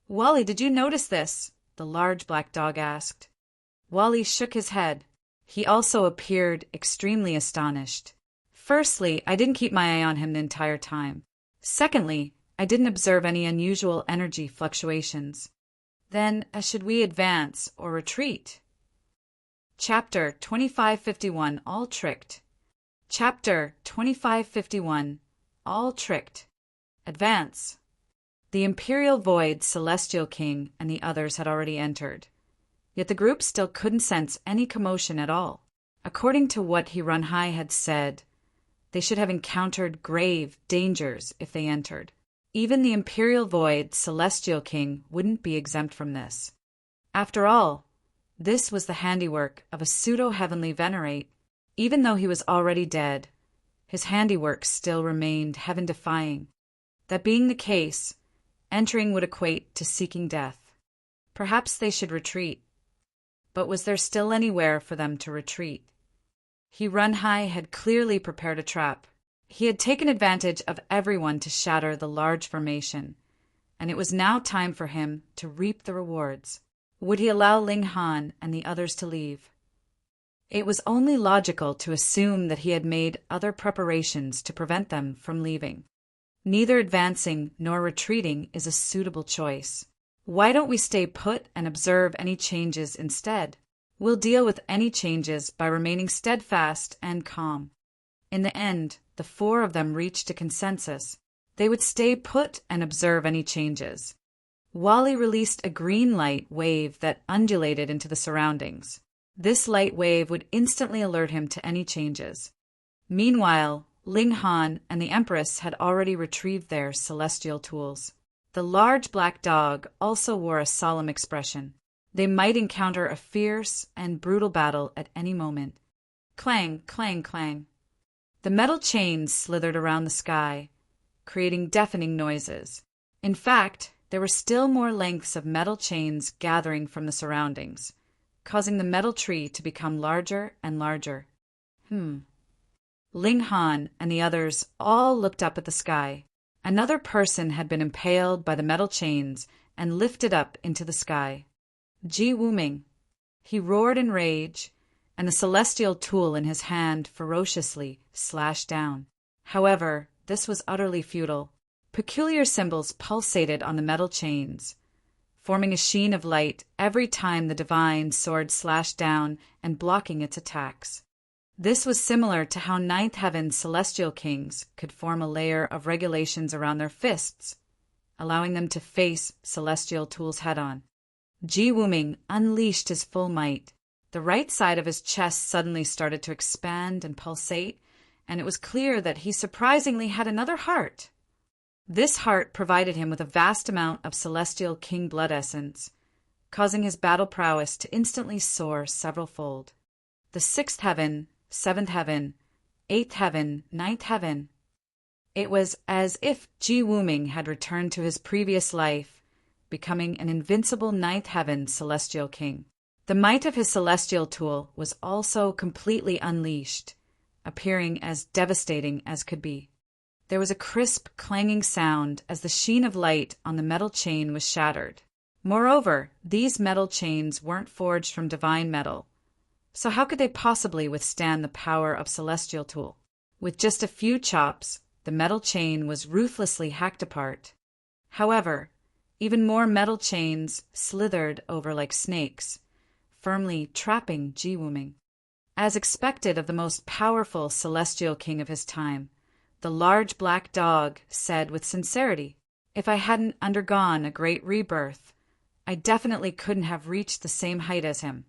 Wally, did you notice this? The large black dog asked. Wally shook his head. He also appeared extremely astonished. Firstly, I didn't keep my eye on him the entire time. Secondly, I didn't observe any unusual energy fluctuations. Then, should we advance or retreat? Chapter 2551, All Tricked. Chapter 2551, All Tricked. Advance. The Imperial Void, Celestial King, and the others had already entered. Yet the group still couldn't sense any commotion at all. According to what Hirunhai had said, they should have encountered grave dangers if they entered. Even the Imperial Void, Celestial King, wouldn't be exempt from this. After all, this was the handiwork of a pseudo-heavenly venerate. Even though he was already dead, his handiwork still remained heaven-defying. That being the case, entering would equate to seeking death. Perhaps they should retreat. But was there still anywhere for them to retreat? Hirunhai had clearly prepared a trap. He had taken advantage of everyone to shatter the large formation, and it was now time for him to reap the rewards. Would he allow Ling Han and the others to leave? It was only logical to assume that he had made other preparations to prevent them from leaving. Neither advancing nor retreating is a suitable choice. Why don't we stay put and observe any changes instead? We'll deal with any changes by remaining steadfast and calm. In the end, the four of them reached a consensus. They would stay put and observe any changes. Wally released a green light wave that undulated into the surroundings. This light wave would instantly alert him to any changes. Meanwhile, Ling Han and the Empress had already retrieved their celestial tools. The large black dog also wore a solemn expression. They might encounter a fierce and brutal battle at any moment. Clang, clang, clang. The metal chains slithered around the sky, creating deafening noises. In fact, there were still more lengths of metal chains gathering from the surroundings, causing the metal tree to become larger and larger. Ling Han and the others all looked up at the sky. Another person had been impaled by the metal chains and lifted up into the sky. Ji Wuming. He roared in rage, and the celestial tool in his hand ferociously slashed down. However, this was utterly futile. Peculiar symbols pulsated on the metal chains, forming a sheen of light every time the divine sword slashed down and blocking its attacks. This was similar to how Ninth Heaven celestial kings could form a layer of regulations around their fists, allowing them to face celestial tools head-on. Ji Wuming unleashed his full might. The right side of his chest suddenly started to expand and pulsate, and it was clear that he surprisingly had another heart. This heart provided him with a vast amount of celestial king blood essence, causing his battle prowess to instantly soar several-fold. The Sixth Heaven, Seventh Heaven, Eighth Heaven, Ninth Heaven. It was as if Ji Wuming had returned to his previous life, becoming an invincible Ninth Heaven celestial king. The might of his celestial tool was also completely unleashed, appearing as devastating as could be. There was a crisp, clanging sound as the sheen of light on the metal chain was shattered. Moreover, these metal chains weren't forged from divine metal, so how could they possibly withstand the power of celestial tool? With just a few chops, the metal chain was ruthlessly hacked apart. However, even more metal chains slithered over like snakes, firmly trapping Ji Wuming. As expected of the most powerful celestial king of his time, the large black dog said with sincerity, "If I hadn't undergone a great rebirth, I definitely couldn't have reached the same height as him."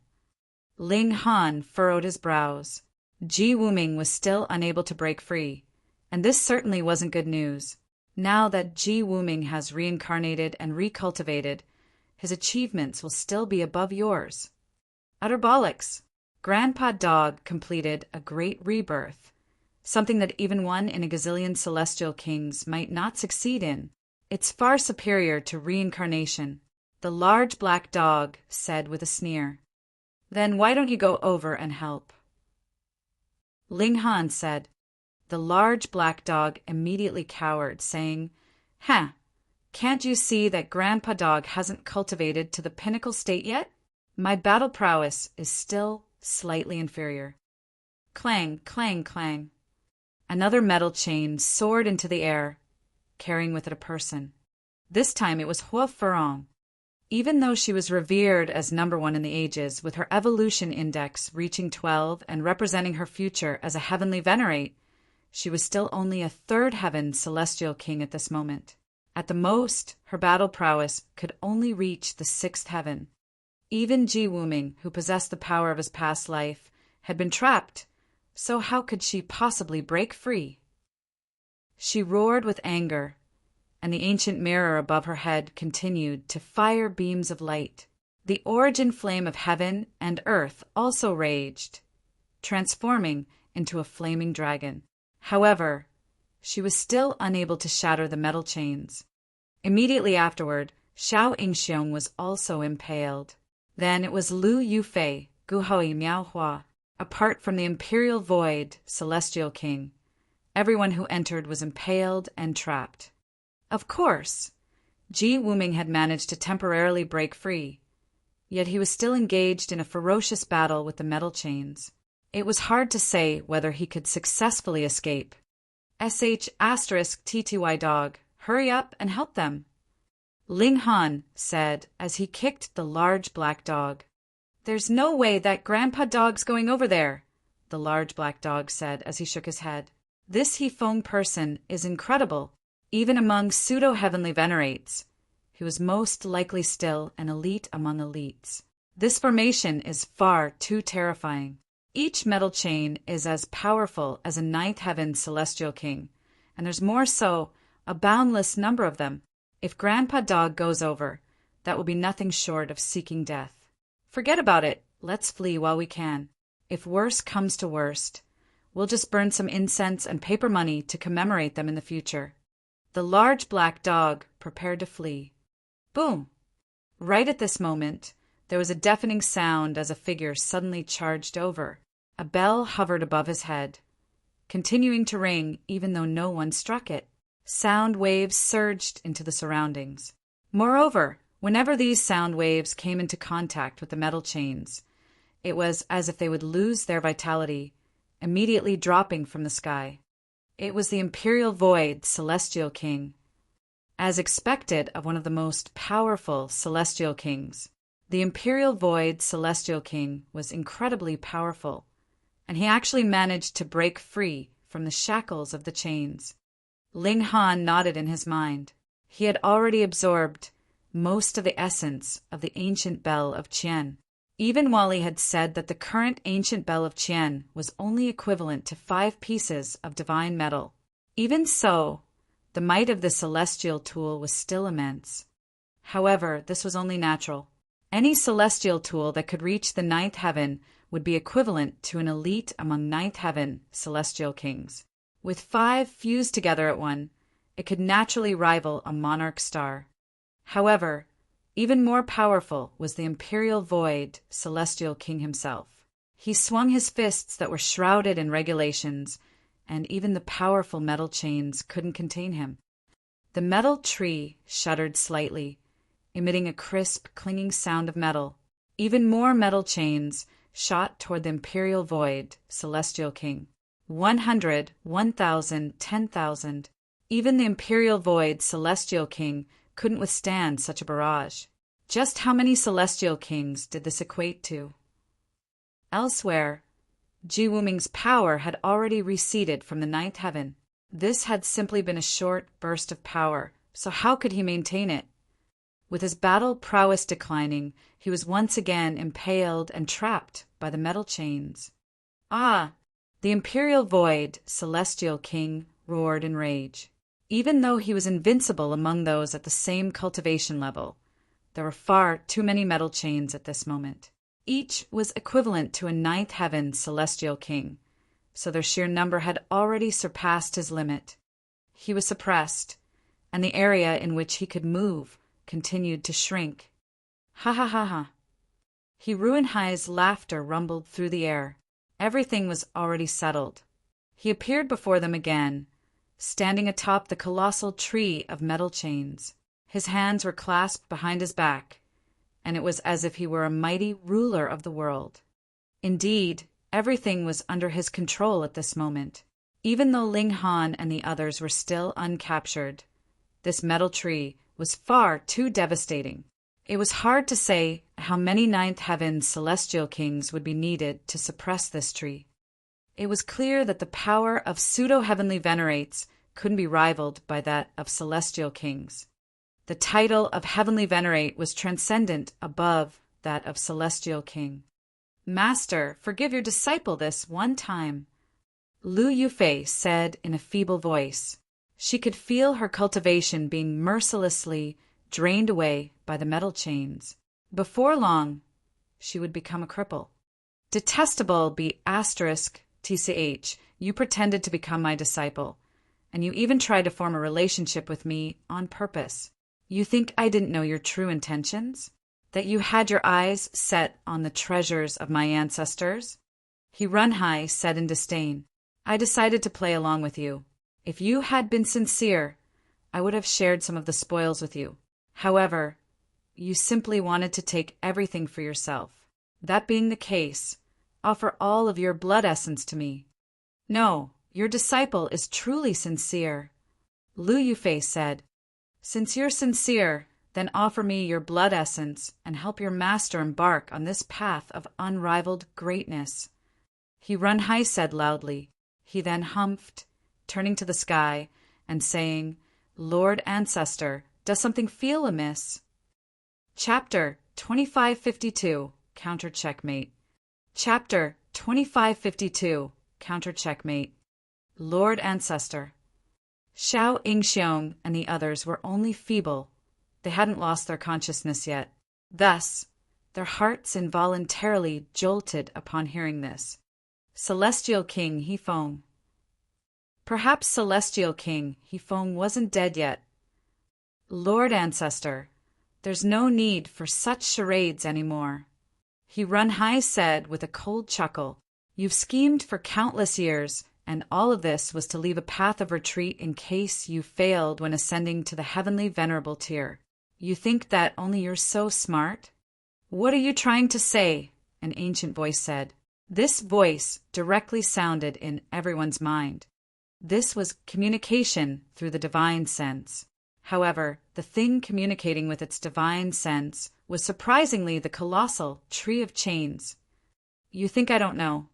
Ling Han furrowed his brows. Ji Wuming was still unable to break free, and this certainly wasn't good news. Now that Ji Wuming has reincarnated and recultivated, his achievements will still be above yours. Utter bollocks. Grandpa Dog completed a great rebirth, something that even one in a gazillion celestial kings might not succeed in. It's far superior to reincarnation, the large black dog said with a sneer. Then why don't you go over and help? Ling Han said. The large black dog immediately cowered, saying, "Huh, can't you see that Grandpa Dog hasn't cultivated to the pinnacle state yet? My battle prowess is still slightly inferior." Clang, clang, clang. Another metal chain soared into the air, carrying with it a person. This time it was Hua Furong. Even though she was revered as #1 in the ages, with her evolution index reaching 12 and representing her future as a heavenly venerate, she was still only a 3rd heaven celestial king at this moment. At the most, her battle prowess could only reach the 6th heaven. Even Ji Wuming, who possessed the power of his past life, had been trapped, so how could she possibly break free? She roared with anger, and the ancient mirror above her head continued to fire beams of light. The origin flame of heaven and earth also raged, transforming into a flaming dragon. However, she was still unable to shatter the metal chains. Immediately afterward, Xiao Yingxiong was also impaled. Then it was Lu Yufei, Guhoi Miaohua. Apart from the Imperial Void, Celestial King, everyone who entered was impaled and trapped. Of course, Ji Wuming had managed to temporarily break free, yet he was still engaged in a ferocious battle with the metal chains. It was hard to say whether he could successfully escape. *TTY dog, hurry up and help them, Ling Han said as he kicked the large black dog. There's no way that Grandpa Dog's going over there, the large black dog said as he shook his head. This Hefeng person is incredible, even among pseudo-heavenly venerates. He was most likely still an elite among elites. This formation is far too terrifying. Each metal chain is as powerful as a 9th heaven celestial king, and there's more so, a boundless number of them. If Grandpa Dog goes over, that will be nothing short of seeking death. Forget about it. Let's flee while we can. If worse comes to worst, we'll just burn some incense and paper money to commemorate them in the future. The large black dog prepared to flee. Boom! Right at this moment, there was a deafening sound as a figure suddenly charged over. A bell hovered above his head, continuing to ring even though no one struck it. Sound waves surged into the surroundings. Moreover, whenever these sound waves came into contact with the metal chains, it was as if they would lose their vitality, immediately dropping from the sky. It was the Imperial Void Celestial King. As expected of one of the most powerful Celestial Kings, the Imperial Void Celestial King was incredibly powerful, and he actually managed to break free from the shackles of the chains. Ling Han nodded in his mind. He had already absorbed most of the essence of the ancient bell of Qian. Even Wally had said that the current ancient bell of Qian was only equivalent to 5 pieces of divine metal. Even so, the might of the celestial tool was still immense. However, this was only natural. Any celestial tool that could reach the 9th heaven would be equivalent to an elite among 9th heaven celestial kings. With 5 fused together at one, it could naturally rival a monarch star. However, even more powerful was the Imperial Void Celestial King himself. He swung his fists that were shrouded in regulations, and even the powerful metal chains couldn't contain him. The metal tree shuddered slightly, emitting a crisp, clinging sound of metal. Even more metal chains shot toward the Imperial Void Celestial King. 100, 1,000, 10,000. Even the Imperial Void Celestial King couldn't withstand such a barrage. Just how many Celestial Kings did this equate to? Elsewhere, Ji Wuming's power had already receded from the 9th heaven. This had simply been a short burst of power, so how could he maintain it? With his battle prowess declining, he was once again impaled and trapped by the metal chains. Ah! The Imperial Void Celestial King roared in rage. Even though he was invincible among those at the same cultivation level, there were far too many metal chains at this moment. Each was equivalent to a ninth heaven celestial king, so their sheer number had already surpassed his limit. He was suppressed, and the area in which he could move continued to shrink. Ha ha ha ha. Ruinhai's laughter rumbled through the air. Everything was already settled. He appeared before them again, standing atop the colossal tree of metal chains. His hands were clasped behind his back, and it was as if he were a mighty ruler of the world. Indeed, everything was under his control at this moment. Even though Ling Han and the others were still uncaptured, this metal tree was far too devastating. It was hard to say how many ninth heaven celestial kings would be needed to suppress this tree. It was clear that the power of pseudo-heavenly venerates couldn't be rivaled by that of celestial kings. The title of heavenly venerate was transcendent above that of celestial king. Master, forgive your disciple this one time, Lu Yufei said in a feeble voice. She could feel her cultivation being mercilessly drained away by the metal chains. Before long, she would become a cripple. Detestable be *TCH, you pretended to become my disciple, and you even tried to form a relationship with me on purpose. You think I didn't know your true intentions? That you had your eyes set on the treasures of my ancestors? Runhai said in disdain. I decided to play along with you. If you had been sincere, I would have shared some of the spoils with you. However, you simply wanted to take everything for yourself. That being the case, offer all of your blood essence to me. No, your disciple is truly sincere, Lu Yufei said. Since you're sincere, then offer me your blood essence and help your master embark on this path of unrivaled greatness. Runhai said loudly. He then humphed, turning to the sky and saying, Lord Ancestor, does something feel amiss? Chapter 2552, Counter Checkmate. Chapter 2552, Counter Checkmate. Lord Ancestor. Xiao Yingxiong and the others were only feeble. They hadn't lost their consciousness yet. Thus, their hearts involuntarily jolted upon hearing this. Celestial King Hefeng. Perhaps Celestial King Hefeng wasn't dead yet. Lord Ancestor, there's no need for such charades anymore. Runhai said with a cold chuckle. You've schemed for countless years, and all of this was to leave a path of retreat in case you failed when ascending to the heavenly venerable tier. You think that only you're so smart? What are you trying to say? An ancient voice said. This voice directly sounded in everyone's mind. This was communication through the divine sense. However, the thing communicating with its divine sense was surprisingly the colossal tree of chains. You think I don't know?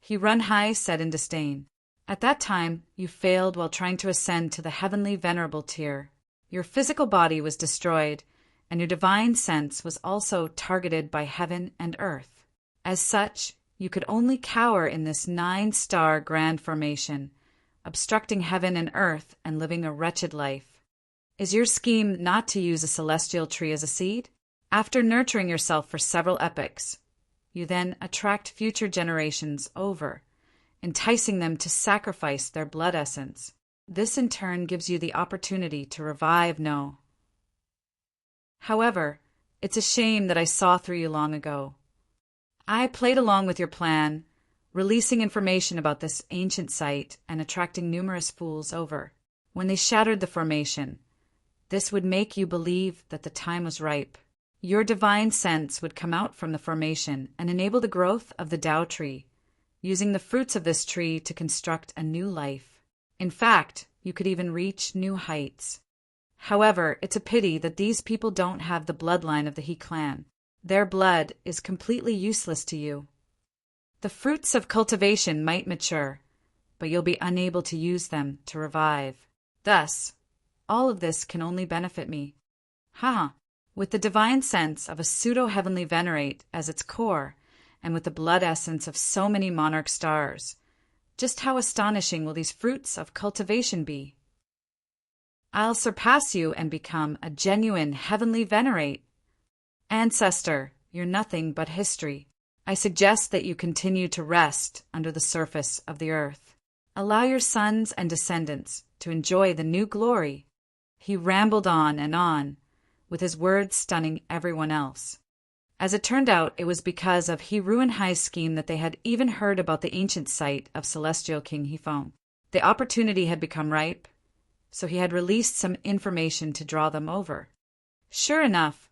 Runhai said in disdain. At that time, you failed while trying to ascend to the heavenly venerable tier. Your physical body was destroyed, and your divine sense was also targeted by heaven and earth. As such, you could only cower in this 9-star grand formation, obstructing heaven and earth and living a wretched life. Is your scheme not to use a celestial tree as a seed? After nurturing yourself for several epochs, you then attract future generations over, enticing them to sacrifice their blood essence. This in turn gives you the opportunity to revive No. However, it's a shame that I saw through you long ago. I played along with your plan, releasing information about this ancient site and attracting numerous fools over. When they shattered the formation, this would make you believe that the time was ripe. Your divine sense would come out from the formation and enable the growth of the Tao tree, using the fruits of this tree to construct a new life. In fact, you could even reach new heights. However, it's a pity that these people don't have the bloodline of the He clan. Their blood is completely useless to you. The fruits of cultivation might mature, but you'll be unable to use them to revive. Thus, all of this can only benefit me. With the divine sense of a pseudo-heavenly venerate as its core, and with the blood essence of so many monarch stars, just how astonishing will these fruits of cultivation be? I'll surpass you and become a genuine heavenly venerate. Ancestor, you're nothing but history. I suggest that you continue to rest under the surface of the earth. Allow your sons and descendants to enjoy the new glory." He rambled on, with his words stunning everyone else. As it turned out, it was because of He-Ruin-Hai's scheme that they had even heard about the ancient site of Celestial King He-Feng. The opportunity had become ripe, so he had released some information to draw them over. Sure enough,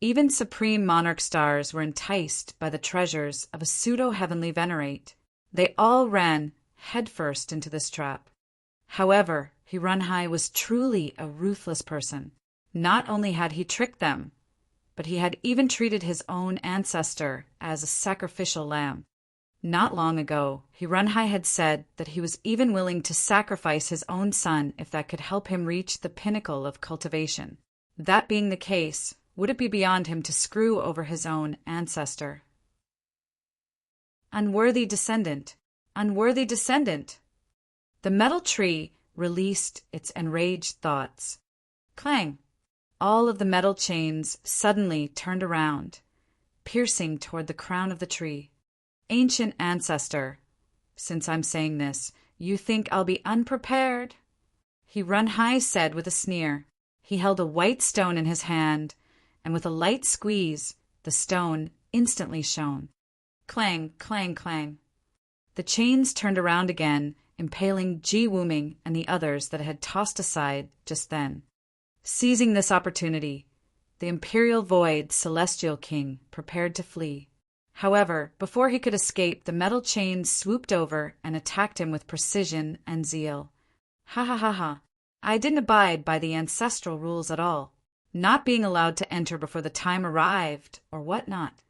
even Supreme Monarch stars were enticed by the treasures of a pseudo-heavenly venerate. They all ran headfirst into this trap. However, He-Run-Hai was truly a ruthless person. Not only had he tricked them, but he had even treated his own ancestor as a sacrificial lamb. Not long ago, He-Run-Hai had said that he was even willing to sacrifice his own son if that could help him reach the pinnacle of cultivation. That being the case, would it be beyond him to screw over his own ancestor? Unworthy descendant! Unworthy descendant! The metal tree released its enraged thoughts. Clang! All of the metal chains suddenly turned around, piercing toward the crown of the tree. Ancient ancestor, since I'm saying this, you think I'll be unprepared? He-Run-Hai said with a sneer. He held a white stone in his hand, and with a light squeeze, the stone instantly shone. Clang, clang, clang. The chains turned around again, impaling Ji-Wuming and the others that had tossed aside just then. Seizing this opportunity, the Imperial Void Celestial King prepared to flee. However, before he could escape, the metal chains swooped over and attacked him with precision and zeal. Ha ha ha ha. I didn't abide by the ancestral rules at all, not being allowed to enter before the time arrived, or what not.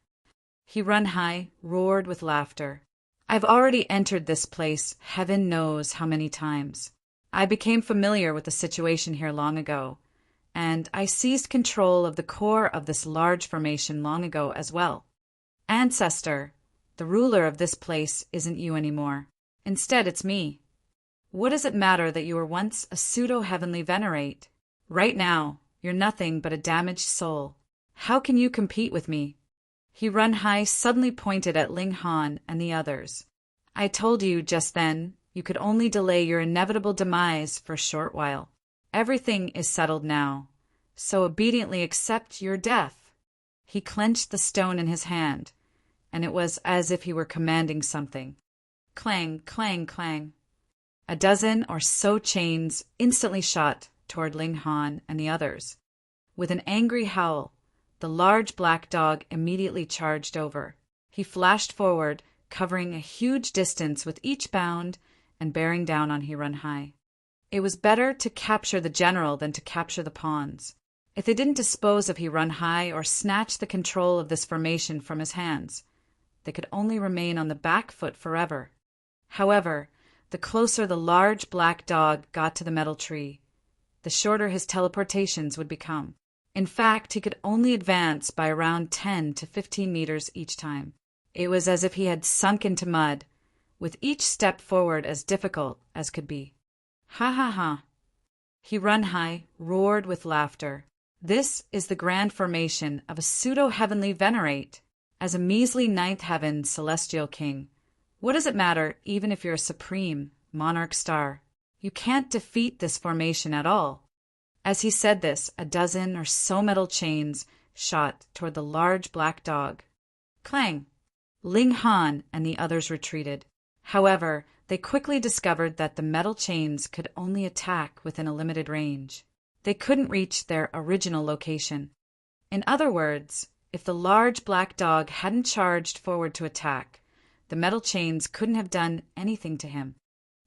He-Run-Hai roared with laughter. I've already entered this place heaven knows how many times. I became familiar with the situation here long ago, and I seized control of the core of this large formation long ago as well. Ancestor, the ruler of this place isn't you anymore. Instead, it's me. What does it matter that you were once a pseudo-heavenly venerate? Right now, you're nothing but a damaged soul. How can you compete with me? He-Run-Hai suddenly pointed at Ling Han and the others. I told you just then you could only delay your inevitable demise for a short while. Everything is settled now, so obediently accept your death. He clenched the stone in his hand, and it was as if he were commanding something. Clang, clang, clang. A dozen or so chains instantly shot toward Ling Han and the others. With an angry howl, the large black dog immediately charged over. He flashed forward, covering a huge distance with each bound and bearing down on He-Run-Hai. It was better to capture the general than to capture the pawns. If they didn't dispose of He-Run-Hai or snatch the control of this formation from his hands, they could only remain on the back foot forever. However, the closer the large black dog got to the metal tree, the shorter his teleportations would become. In fact, he could only advance by around 10 to 15 meters each time. It was as if he had sunk into mud, with each step forward as difficult as could be. Ha ha ha. He-Run-Hai roared with laughter. This is the grand formation of a pseudo-heavenly venerate. As a measly ninth heaven celestial king, what does it matter even if you're a supreme monarch star? You can't defeat this formation at all. As he said this, a dozen or so metal chains shot toward the large black dog. Clang! Ling Han and the others retreated. However, they quickly discovered that the metal chains could only attack within a limited range. They couldn't reach their original location. In other words, if the large black dog hadn't charged forward to attack, the metal chains couldn't have done anything to him.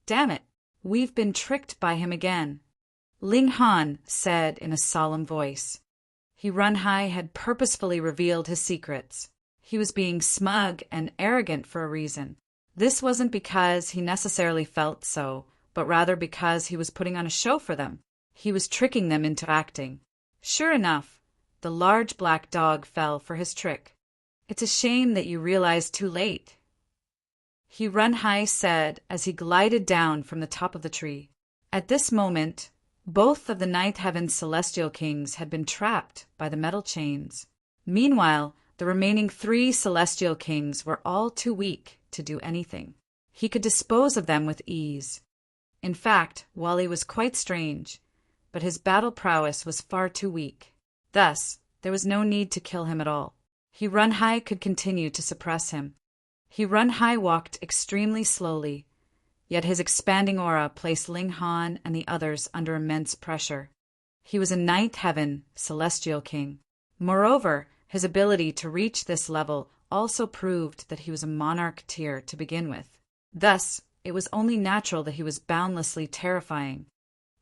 Damn it, we've been tricked by him again. Ling Han said in a solemn voice. He-Run-Hai had purposefully revealed his secrets. He was being smug and arrogant for a reason. This wasn't because he necessarily felt so, but rather because he was putting on a show for them. He was tricking them into acting. Sure enough, the large black dog fell for his trick. It's a shame that you realized too late. He-Run-Hai said as he glided down from the top of the tree. At this moment, both of the ninth heaven celestial kings had been trapped by the metal chains. Meanwhile, the remaining 3 celestial kings were all too weak to do anything. He could dispose of them with ease. In fact, Wally was quite strange, but his battle prowess was far too weak. Thus, there was no need to kill him at all. He-Run-Hai could continue to suppress him. He-Run-Hai walked extremely slowly, yet his expanding aura placed Ling Han and the others under immense pressure. He was a ninth heaven celestial king. Moreover, his ability to reach this level also proved that he was a monarch tier to begin with. Thus, it was only natural that he was boundlessly terrifying.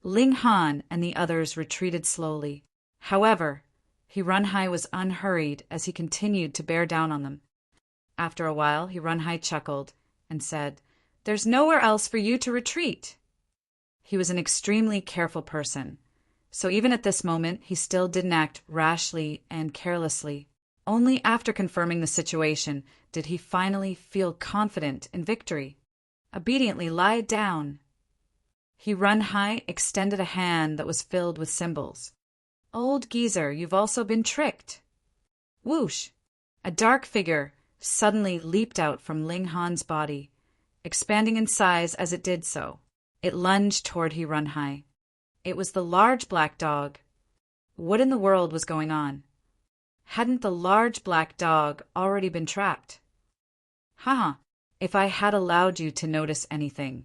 Ling Han and the others retreated slowly. However, He-Run-Hai was unhurried as he continued to bear down on them. After a while, He-Run-Hai chuckled and said, "There's nowhere else for you to retreat." He was an extremely careful person, so even at this moment he still didn't act rashly and carelessly. Only after confirming the situation did he finally feel confident in victory. Obediently lie down. He-Run-Hai extended a hand that was filled with symbols. "Old geezer, you've also been tricked." Whoosh! A dark figure suddenly leaped out from Ling Han's body, expanding in size as it did so. It lunged toward He-Run-Hai. It was the large black dog. What in the world was going on? Hadn't the large black dog already been trapped? Haha, if I had allowed you to notice anything,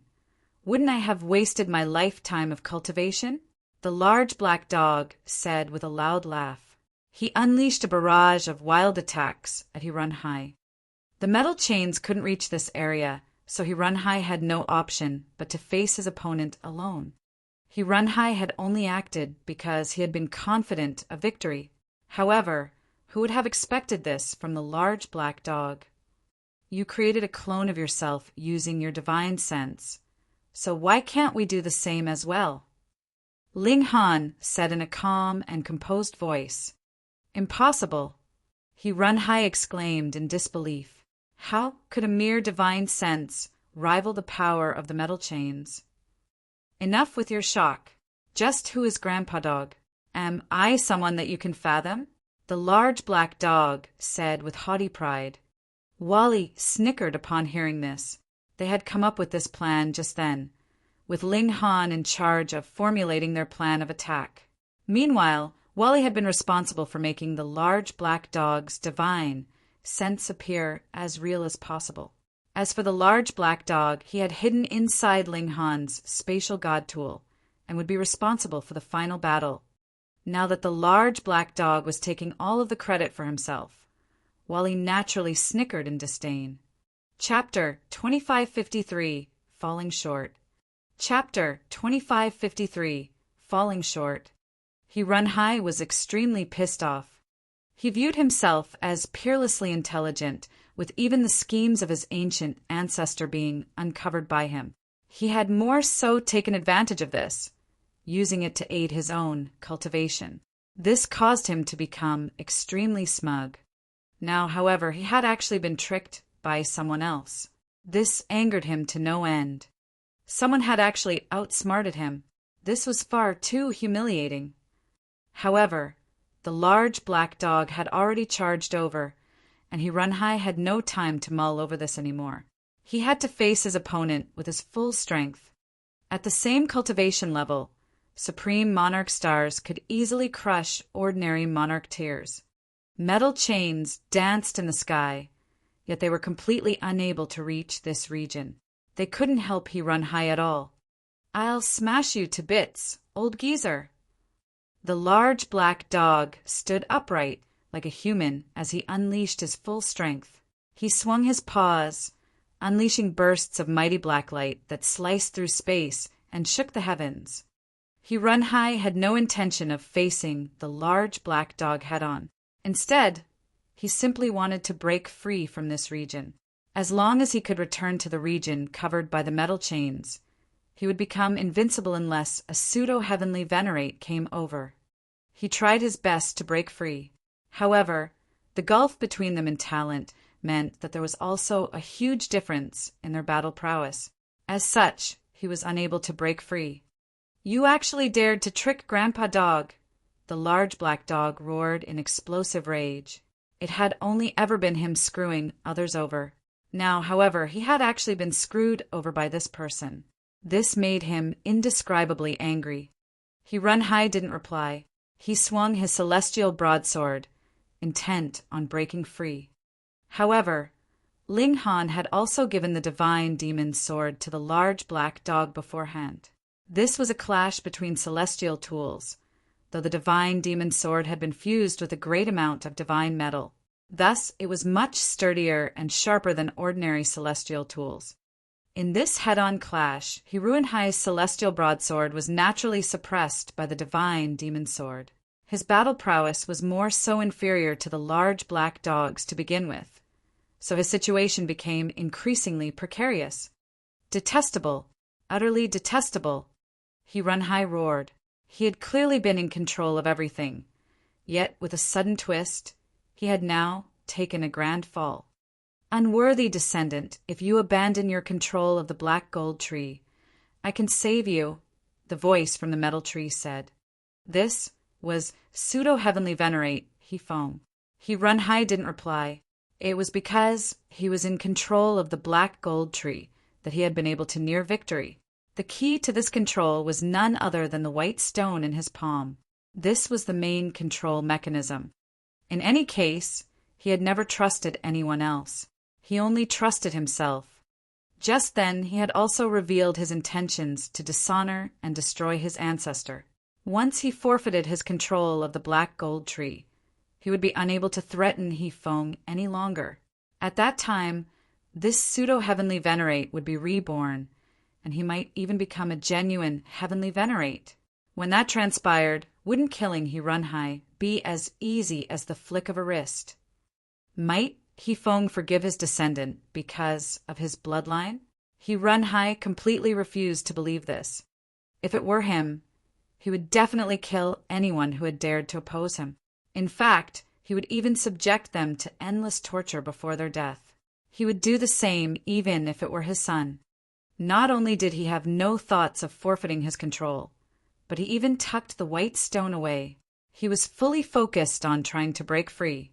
wouldn't I have wasted my lifetime of cultivation? The large black dog said with a loud laugh. He unleashed a barrage of wild attacks at He-Run-Hai. The metal chains couldn't reach this area, so He-Run-Hai had no option but to face his opponent alone. He-Run-Hai had only acted because he had been confident of victory. However, who would have expected this from the large black dog? You created a clone of yourself using your divine sense, so why can't we do the same as well? Ling Han said in a calm and composed voice. Impossible! He-Run-Hai exclaimed in disbelief. How could a mere divine sense rival the power of the metal chains? Enough with your shock. Just who is Grandpa Dog? Am I someone that you can fathom? The large black dog said with haughty pride. Wally snickered upon hearing this. They had come up with this plan just then, with Ling Han in charge of formulating their plan of attack. Meanwhile, Wally had been responsible for making the large black dog's divine sense appear as real as possible. As for the large black dog, he had hidden inside Ling Han's spatial god tool and would be responsible for the final battle. Now that the large black dog was taking all of the credit for himself, Wally naturally snickered in disdain. Chapter 2553, Falling Short. Chapter 2553, Falling Short. He-Run-Hai was extremely pissed off. He viewed himself as peerlessly intelligent, with even the schemes of his ancient ancestor being uncovered by him. He had more so taken advantage of this, using it to aid his own cultivation. This caused him to become extremely smug. Now, however, he had actually been tricked by someone else. This angered him to no end. Someone had actually outsmarted him. This was far too humiliating. However, the large black dog had already charged over, and He-Run-Hai had no time to mull over this anymore. He had to face his opponent with his full strength. At the same cultivation level, Supreme Monarch stars could easily crush ordinary Monarch tiers. Metal chains danced in the sky, yet they were completely unable to reach this region. They couldn't help He-Run-Hai at all. I'll smash you to bits, old geezer. The large black dog stood upright like a human as he unleashed his full strength. He swung his paws, unleashing bursts of mighty black light that sliced through space and shook the heavens. He-Run-Hai had no intention of facing the large black dog head-on. Instead, he simply wanted to break free from this region. As long as he could return to the region covered by the metal chains, he would become invincible unless a pseudo-heavenly venerate came over. He tried his best to break free. However, the gulf between them in talent meant that there was also a huge difference in their battle prowess. As such, he was unable to break free. You actually dared to trick Grandpa Dog, the large black dog roared in explosive rage. It had only ever been him screwing others over. Now, however, he had actually been screwed over by this person. This made him indescribably angry. Hirunhai didn't reply. He swung his celestial broadsword, intent on breaking free. However, Ling Han had also given the divine demon's sword to the large black dog beforehand. This was a clash between celestial tools, though the divine demon's sword had been fused with a great amount of divine metal. Thus, it was much sturdier and sharper than ordinary celestial tools. In this head-on clash, Hirunhai's celestial broadsword was naturally suppressed by the divine demon's sword. His battle prowess was more so inferior to the large black dog's to begin with, so his situation became increasingly precarious. Detestable, utterly detestable, Hirunhai roared. He had clearly been in control of everything, yet with a sudden twist, he had now taken a grand fall. Unworthy descendant, if you abandon your control of the black gold tree, I can save you, the voice from the metal tree said. This was pseudo-heavenly venerate, he foamed. Hirunhai didn't reply. It was because he was in control of the black gold tree that he had been able to near victory. The key to this control was none other than the white stone in his palm. This was the main control mechanism. In any case, he had never trusted anyone else. He only trusted himself. Just then, he had also revealed his intentions to dishonor and destroy his ancestor. Once he forfeited his control of the black gold tree, he would be unable to threaten He-Feng any longer. At that time, this pseudo-heavenly venerate would be reborn, and he might even become a genuine heavenly venerate. When that transpired, wouldn't killing Hirunhai be as easy as the flick of a wrist? Might He-Feng forgive his descendant because of his bloodline? Hirunhai completely refused to believe this. If it were him, he would definitely kill anyone who had dared to oppose him. In fact, he would even subject them to endless torture before their death. He would do the same even if it were his son. Not only did he have no thoughts of forfeiting his control, but he even tucked the white stone away. He was fully focused on trying to break free.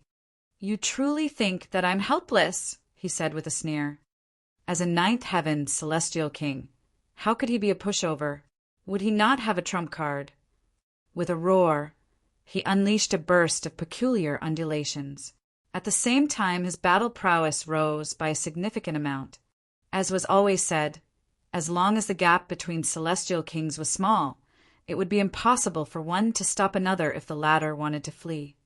You truly think that I'm helpless, he said with a sneer. As a ninth heaven celestial king, how could he be a pushover? Would he not have a trump card? With a roar, he unleashed a burst of peculiar undulations. At the same time, his battle prowess rose by a significant amount. As was always said, as long as the gap between celestial kings was small, it would be impossible for one to stop another if the latter wanted to flee.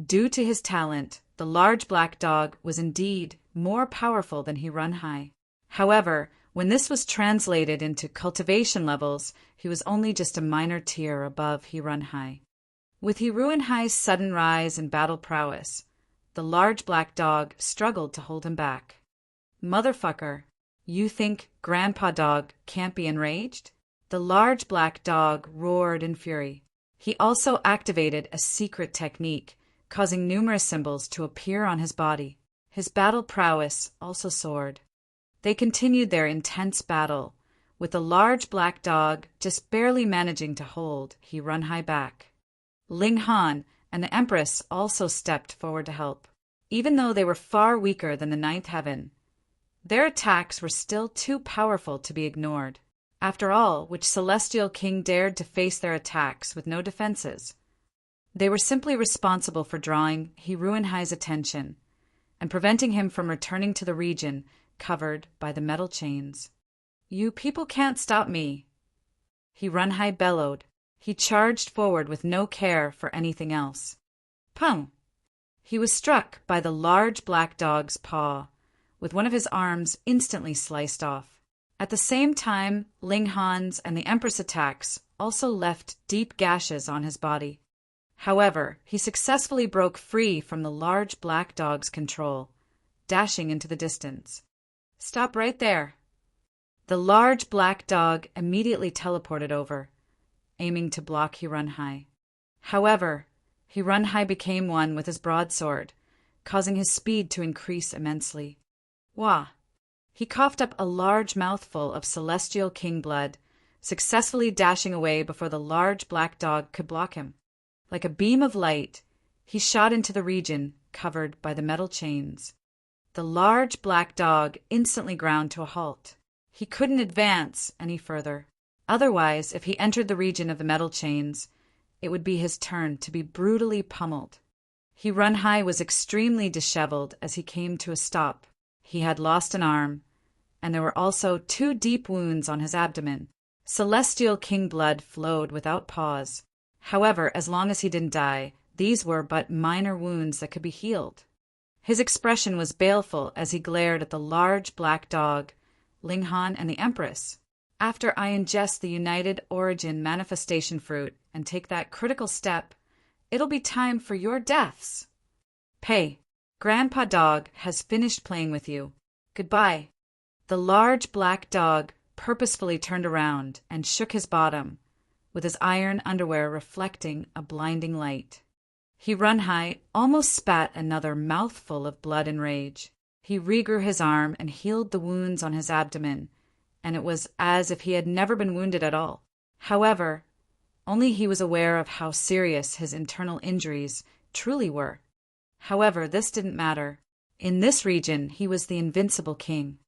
Due to his talent, the large black dog was indeed more powerful than Hirunhai. However, when this was translated into cultivation levels, he was only just a minor tier above Hirunhai. With Hirunhai's sudden rise in battle prowess, the large black dog struggled to hold him back. Motherfucker, you think Grandpa Dog can't be enraged? The large black dog roared in fury. He also activated a secret technique, causing numerous symbols to appear on his body. His battle prowess also soared. They continued their intense battle, with the large black dog just barely managing to hold Hirunhai back. Ling Han and the Empress also stepped forward to help. Even though they were far weaker than the ninth heaven, their attacks were still too powerful to be ignored. After all, which celestial king dared to face their attacks with no defenses? They were simply responsible for drawing Hirunhai's attention and preventing him from returning to the region covered by the metal chains. You people can't stop me, Hirunhai bellowed. He charged forward with no care for anything else. Pung! He was struck by the large black dog's paw, with one of his arms instantly sliced off. At the same time, Ling Han's and the Empress attacks also left deep gashes on his body. However, he successfully broke free from the large black dog's control, dashing into the distance. Stop right there. The large black dog immediately teleported over, aiming to block Hirunhai. However, Hirunhai became one with his broadsword, causing his speed to increase immensely. Wah! He coughed up a large mouthful of celestial king blood, successfully dashing away before the large black dog could block him. Like a beam of light, he shot into the region, covered by the metal chains. The large black dog instantly ground to a halt. He couldn't advance any further. Otherwise, if he entered the region of the metal chains, it would be his turn to be brutally pummeled. Hirunhai was extremely disheveled as he came to a stop. He had lost an arm, and there were also 2 deep wounds on his abdomen. Celestial king blood flowed without pause. However, as long as he didn't die, these were but minor wounds that could be healed. His expression was baleful as he glared at the large black dog, Linghan, and the Empress. After I ingest the United Origin manifestation fruit and take that critical step, it'll be time for your deaths. Pei, Grandpa Dog has finished playing with you. Goodbye. The large black dog purposefully turned around and shook his bottom, with his iron underwear reflecting a blinding light. Hirunhai almost spat another mouthful of blood and rage. He regrew his arm and healed the wounds on his abdomen, and it was as if he had never been wounded at all. However, only he was aware of how serious his internal injuries truly were. However, this didn't matter. In this region, he was the invincible king.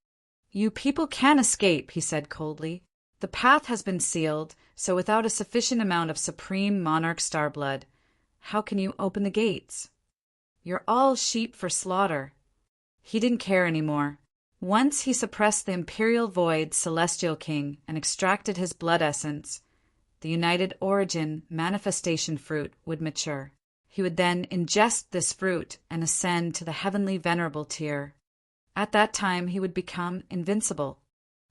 You people can escape, he said coldly. The path has been sealed, so without a sufficient amount of supreme monarch star blood, how can you open the gates? You're all sheep for slaughter. He didn't care anymore. Once he suppressed the Imperial Void Celestial King and extracted his blood essence, the United Origin manifestation fruit would mature. He would then ingest this fruit and ascend to the heavenly venerable tier. At that time, he would become invincible.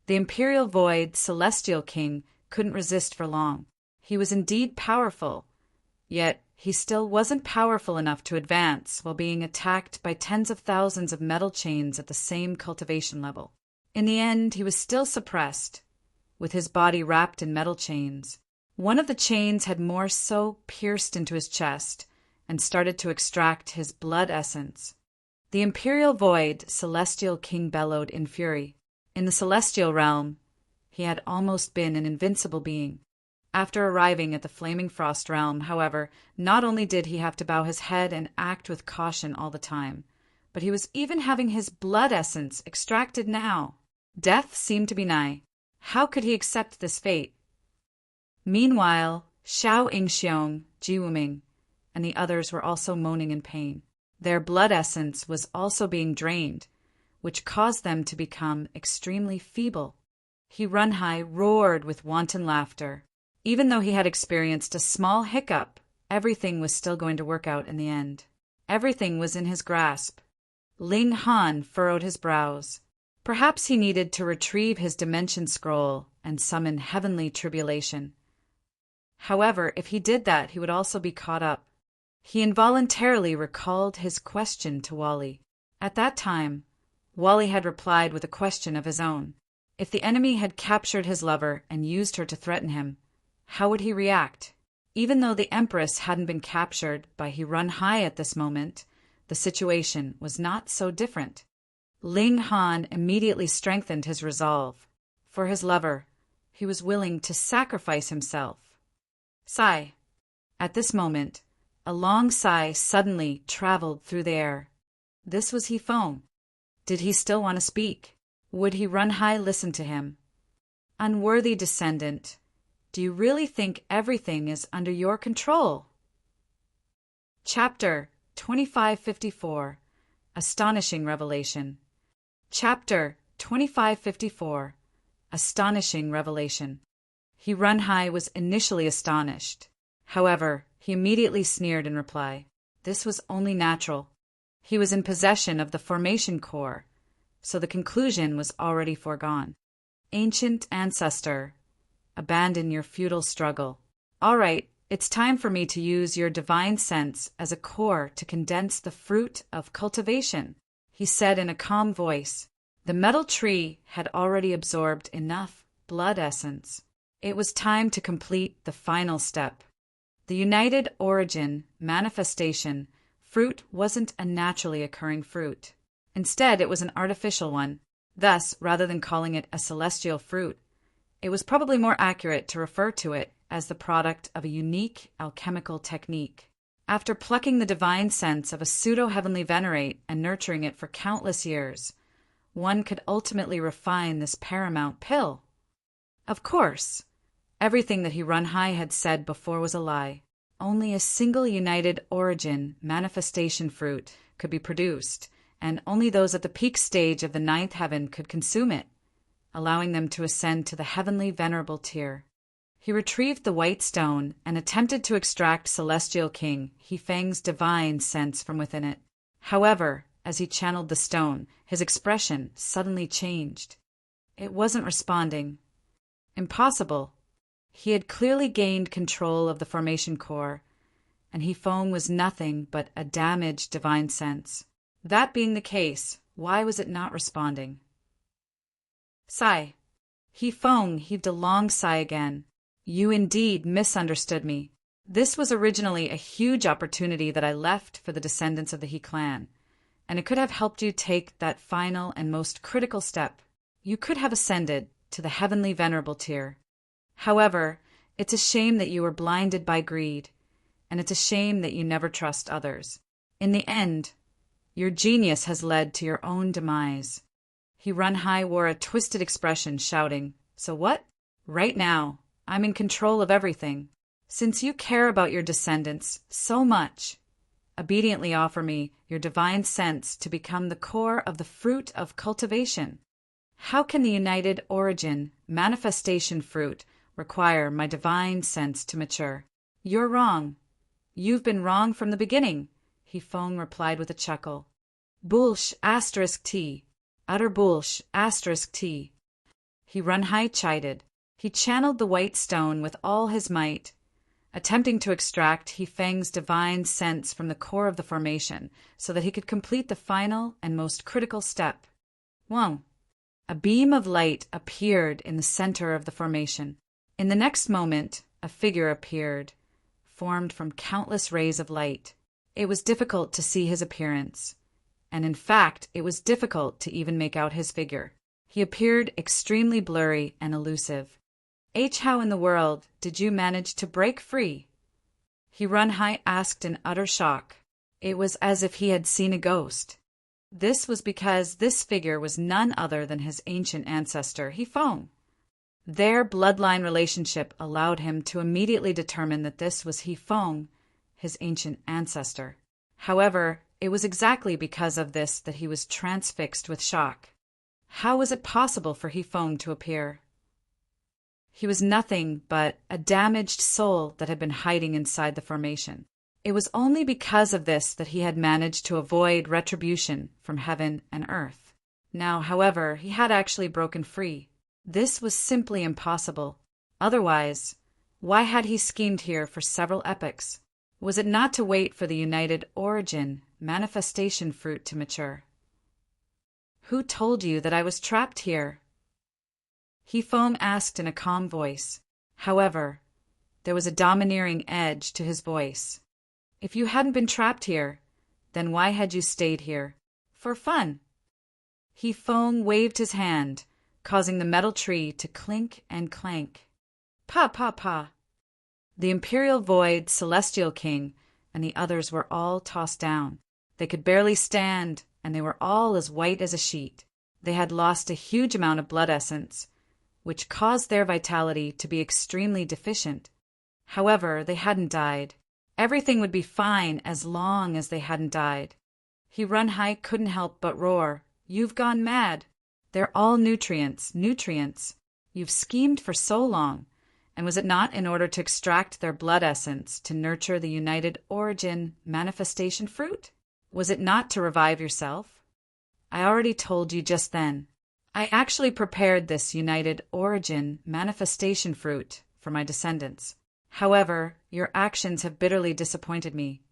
The Imperial Void Celestial King couldn't resist for long. He was indeed powerful, yet he still wasn't powerful enough to advance while being attacked by tens of thousands of metal chains at the same cultivation level. In the end, he was still suppressed, with his body wrapped in metal chains. One of the chains had more so pierced into his chest and started to extract his blood essence. The Imperial Void Celestial King bellowed in fury. In the celestial realm, he had almost been an invincible being. After arriving at the Flaming Frost realm, however, not only did he have to bow his head and act with caution all the time, but he was even having his blood essence extracted now. Death seemed to be nigh. How could he accept this fate? Meanwhile, Xiao Ingxiong, Ji Wuming, and the others were also moaning in pain. Their blood essence was also being drained, which caused them to become extremely feeble. Hirunhai roared with wanton laughter. Even though he had experienced a small hiccup, everything was still going to work out in the end. Everything was in his grasp. Ling Han furrowed his brows. Perhaps he needed to retrieve his dimension scroll and summon heavenly tribulation. However, if he did that, he would also be caught up. He involuntarily recalled his question to Wally. At that time, Wally had replied with a question of his own. If the enemy had captured his lover and used her to threaten him, how would he react? Even though the Empress hadn't been captured by Hirunhai at this moment, the situation was not so different. Ling Han immediately strengthened his resolve. For his lover, he was willing to sacrifice himself. Sigh. At this moment, a long sigh suddenly traveled through the air. This was Hifeng. Did he still want to speak? Would Hirunhai listen to him? Unworthy descendant, do you really think everything is under your control? Chapter 2554. Astonishing Revelation. Chapter 2554. Astonishing Revelation. Hirunhai was initially astonished. However, he immediately sneered in reply. This was only natural. He was in possession of the formation core, so the conclusion was already foregone. Ancient ancestor, abandon your futile struggle. All right, it's time for me to use your divine sense as a core to condense the fruit of cultivation, he said in a calm voice. The metal tree had already absorbed enough blood essence. It was time to complete the final step. The United Origin manifestation fruit wasn't a naturally occurring fruit. Instead, it was an artificial one. Thus, rather than calling it a celestial fruit, it was probably more accurate to refer to it as the product of a unique alchemical technique. After plucking the divine sense of a pseudo-heavenly venerate and nurturing it for countless years, one could ultimately refine this paramount pill. Of course, everything that Runhai had said before was a lie. Only a single united origin manifestation fruit could be produced, and only those at the peak stage of the ninth heaven could consume it, allowing them to ascend to the heavenly venerable tier. He retrieved the white stone and attempted to extract Celestial King Hefeng's divine sense from within it. However, as he channeled the stone, his expression suddenly changed. It wasn't responding. Impossible. He had clearly gained control of the formation core, and Hefeng was nothing but a damaged divine sense. That being the case, why was it not responding? Sigh. Hefeng heaved a long sigh again. You indeed misunderstood me. This was originally a huge opportunity that I left for the descendants of the He clan, and it could have helped you take that final and most critical step. You could have ascended to the heavenly venerable tier. However, it's a shame that you were blinded by greed, and it's a shame that you never trust others. In the end, your genius has led to your own demise. Runhai wore a twisted expression, shouting, So what? Right now, I'm in control of everything. Since you care about your descendants so much, obediently offer me your divine sense to become the core of the fruit of cultivation. How can the united origin manifestation fruit require my divine sense to mature? You're wrong. You've been wrong from the beginning, Hefeng replied with a chuckle. Bullsh *T. Utter bullsh *T. Runhai chided. He channeled the white stone with all his might, attempting to extract Hefeng's divine sense from the core of the formation so that he could complete the final and most critical step. Whoa! A beam of light appeared in the center of the formation. In the next moment, a figure appeared, formed from countless rays of light. It was difficult to see his appearance, and in fact, it was difficult to even make out his figure. He appeared extremely blurry and elusive. How in the world did you manage to break free? Runhai asked in utter shock. It was as if he had seen a ghost. This was because this figure was none other than his ancient ancestor, Hefeng. Their bloodline relationship allowed him to immediately determine that this was Hefeng, his ancient ancestor. However, it was exactly because of this that he was transfixed with shock. How was it possible for Hefeng to appear? He was nothing but a damaged soul that had been hiding inside the formation. It was only because of this that he had managed to avoid retribution from heaven and earth. Now, however, he had actually broken free. This was simply impossible. Otherwise, why had he schemed here for several epochs? Was it not to wait for the united origin manifestation fruit to mature? Who told you that I was trapped here? Hefeng asked in a calm voice. However, there was a domineering edge to his voice. If you hadn't been trapped here, then why had you stayed here? For fun. Hefeng waved his hand, causing the metal tree to clink and clank. Pa, pa, pa. The Imperial Void, Celestial King, and the others were all tossed down. They could barely stand, and they were all as white as a sheet. They had lost a huge amount of blood essence, which caused their vitality to be extremely deficient. However, they hadn't died. Everything would be fine as long as they hadn't died. Runhai couldn't help but roar, You've gone mad. They're all nutrients, nutrients. You've schemed for so long, and was it not in order to extract their blood essence to nurture the united origin manifestation fruit? Was it not to revive yourself? I already told you just then. I actually prepared this united origin manifestation fruit for my descendants. However, your actions have bitterly disappointed me,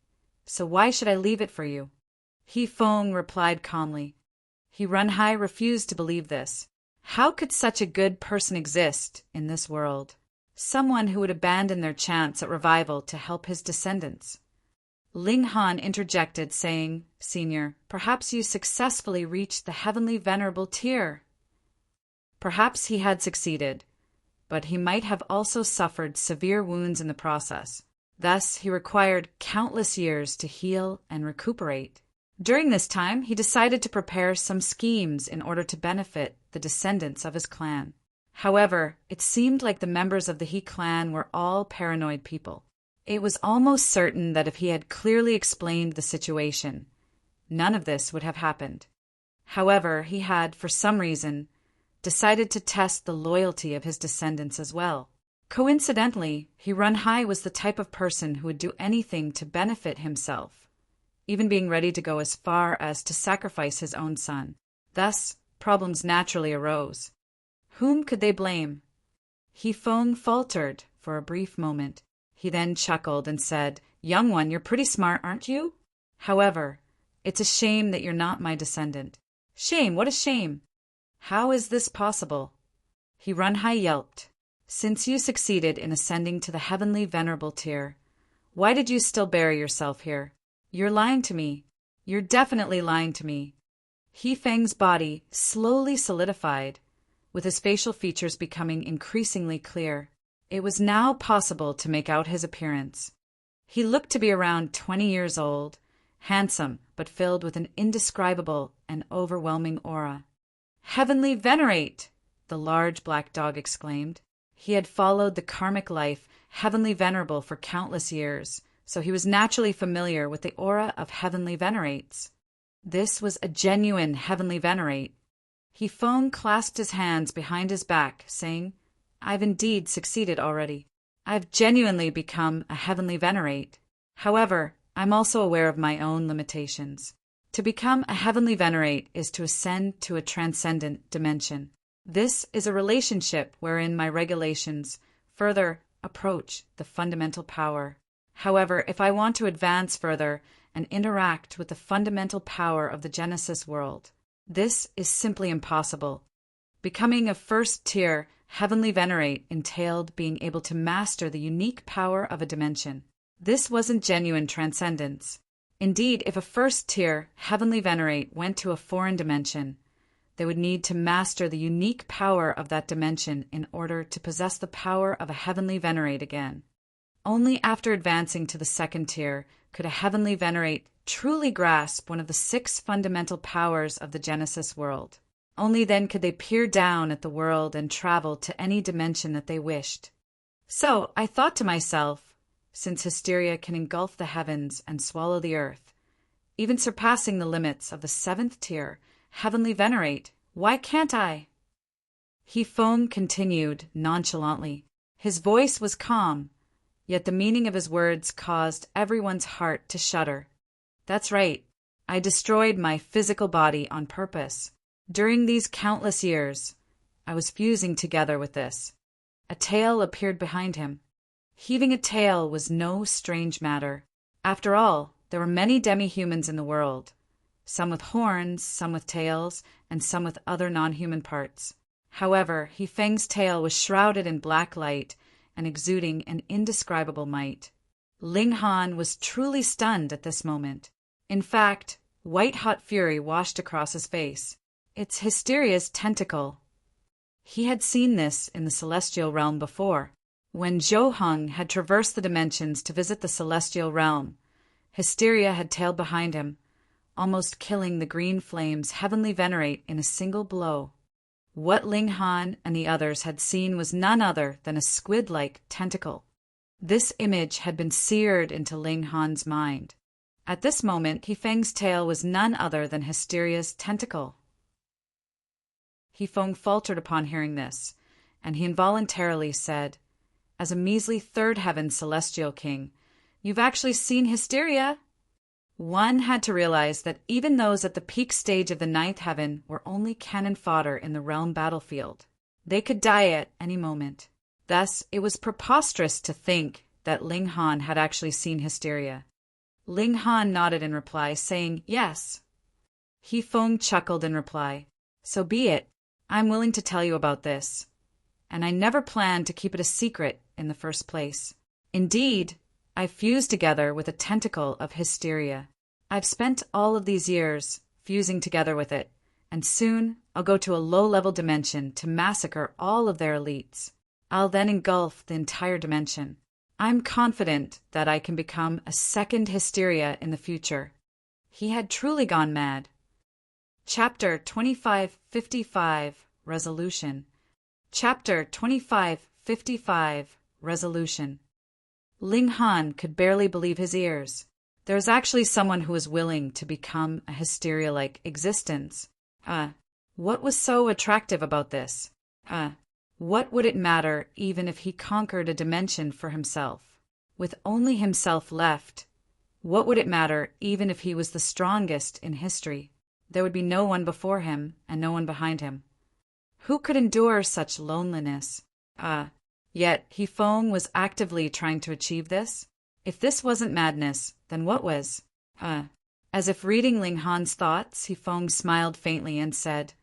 so why should I leave it for you? Hefeng replied calmly. Runhai refused to believe this. How could such a good person exist in this world? Someone who would abandon their chance at revival to help his descendants. Ling Han interjected, saying, Senior, perhaps you successfully reached the heavenly venerable tier. Perhaps he had succeeded, but he might have also suffered severe wounds in the process. Thus, he required countless years to heal and recuperate. During this time, he decided to prepare some schemes in order to benefit the descendants of his clan. However, it seemed like the members of the He clan were all paranoid people. It was almost certain that if he had clearly explained the situation, none of this would have happened. However, he had, for some reason, decided to test the loyalty of his descendants as well. Coincidentally, He Runhai was the type of person who would do anything to benefit himself, even being ready to go as far as to sacrifice his own son. Thus, problems naturally arose. Whom could they blame? He Feng faltered for a brief moment. He then chuckled and said, "Young one, you're pretty smart, aren't you? However, it's a shame that you're not my descendant." "Shame? What a shame! How is this possible?" He Runhai yelped. "Since you succeeded in ascending to the heavenly venerable tier, why did you still bury yourself here? You're lying to me. You're definitely lying to me." He Feng's body slowly solidified, with his facial features becoming increasingly clear. It was now possible to make out his appearance. He looked to be around 20 years old, handsome but filled with an indescribable and overwhelming aura. "Heavenly Venerate!" the large black dog exclaimed. He had followed the karmic life Heavenly Venerable for countless years, so he was naturally familiar with the aura of Heavenly Venerates. This was a genuine Heavenly Venerate. He Feng clasped his hands behind his back, saying, "I've indeed succeeded already. I've genuinely become a Heavenly Venerate. However, I'm also aware of my own limitations. To become a Heavenly Venerate is to ascend to a transcendent dimension. This is a relationship wherein my regulations further approach the fundamental power. However, if I want to advance further and interact with the fundamental power of the Genesis world, this is simply impossible. Becoming a first-tier Heavenly Venerate entailed being able to master the unique power of a dimension. This wasn't genuine transcendence. Indeed, if a first-tier Heavenly Venerate went to a foreign dimension, they would need to master the unique power of that dimension in order to possess the power of a Heavenly Venerate again. Only after advancing to the second tier could a Heavenly Venerate truly grasp one of the 6 fundamental powers of the Genesis world. Only then could they peer down at the world and travel to any dimension that they wished. So I thought to myself, since hysteria can engulf the heavens and swallow the earth, even surpassing the limits of the 7th tier Heavenly Venerate, why can't I? He Feng continued nonchalantly. His voice was calm, yet the meaning of his words caused everyone's heart to shudder. That's right, I destroyed my physical body on purpose. During these countless years, I was fusing together with this. A tail appeared behind him. Heaving a tail was no strange matter. After all, there were many demi-humans in the world, some with horns, some with tails, and some with other non-human parts. However, He Feng's tail was shrouded in black light and exuding an indescribable might. Ling Han was truly stunned at this moment. In fact, white-hot fury washed across his face. It's Hysteria's tentacle. He had seen this in the celestial realm before. When Zhou Heng had traversed the dimensions to visit the celestial realm, Hysteria had tailed behind him, almost killing the green flame's Heavenly Venerate in a single blow. What Ling Han and the others had seen was none other than a squid-like tentacle. This image had been seared into Ling Han's mind. At this moment, He Feng's tail was none other than Hysteria's tentacle. He Feng faltered upon hearing this, and he involuntarily said, "As a measly third heaven celestial king, you've actually seen Hysteria?" One had to realize that even those at the peak stage of the 9th heaven were only cannon fodder in the realm battlefield. They could die at any moment. Thus, it was preposterous to think that Ling Han had actually seen Hysteria. Ling Han nodded in reply, saying, "Yes." He Feng chuckled in reply, "So be it. I'm willing to tell you about this. And I never planned to keep it a secret in the first place. Indeed, I fused together with a tentacle of Hysteria. I've spent all of these years fusing together with it, and soon I'll go to a low-level dimension to massacre all of their elites. I'll then engulf the entire dimension. I'm confident that I can become a second Hysteria in the future. He had truly gone mad. Chapter 2555 Resolution. Chapter 2555 Resolution. Ling Han could barely believe his ears. There was actually someone who was willing to become a Hysteria-like existence. What was so attractive about this? What would it matter even if he conquered a dimension for himself? With only himself left, what would it matter even if he was the strongest in history? There would be no one before him and no one behind him. Who could endure such loneliness? Yet Hifeng was actively trying to achieve this. If this wasn't madness, then what was? As if reading Ling Han's thoughts, Hifeng smiled faintly and said,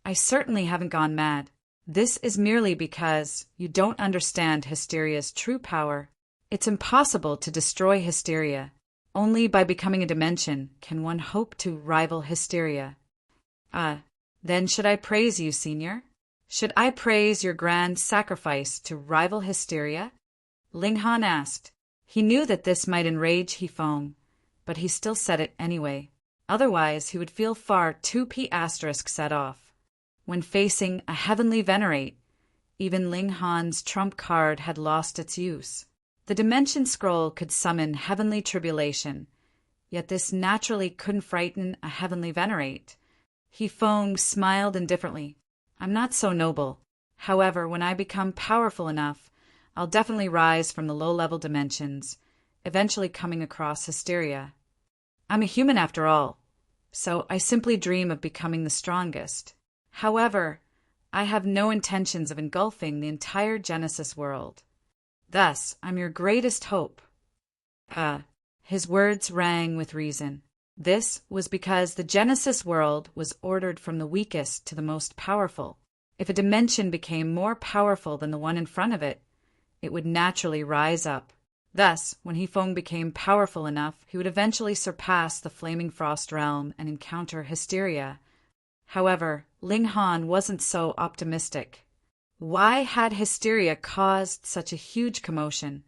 I certainly haven't gone mad. This is merely because you don't understand Hysteria's true power. It's impossible to destroy Hysteria. Only by becoming a dimension can one hope to rival Hysteria. Then should I praise you, Senior? Should I praise your grand sacrifice to rival Hysteria? Ling Han asked. He knew that this might enrage Hifeng, but he still said it anyway. Otherwise, he would feel far too set off. When facing a heavenly venerate, even Ling Han's trump card had lost its use. The Dimension Scroll could summon heavenly tribulation, yet this naturally couldn't frighten a heavenly venerate. Hifeng smiled indifferently. I'm not so noble. However, when I become powerful enough, I'll definitely rise from the low-level dimensions, eventually coming across Hysteria. I'm a human after all, so I simply dream of becoming the strongest. However, I have no intentions of engulfing the entire Genesis world. Thus, I'm your greatest hope. His words rang with reason. This was because the Genesis world was ordered from the weakest to the most powerful. If a dimension became more powerful than the one in front of it, it would naturally rise up. Thus, when Hifeng became powerful enough, he would eventually surpass the Flaming Frost realm and encounter Hysteria. However, Ling Han wasn't so optimistic. Why had Hysteria caused such a huge commotion?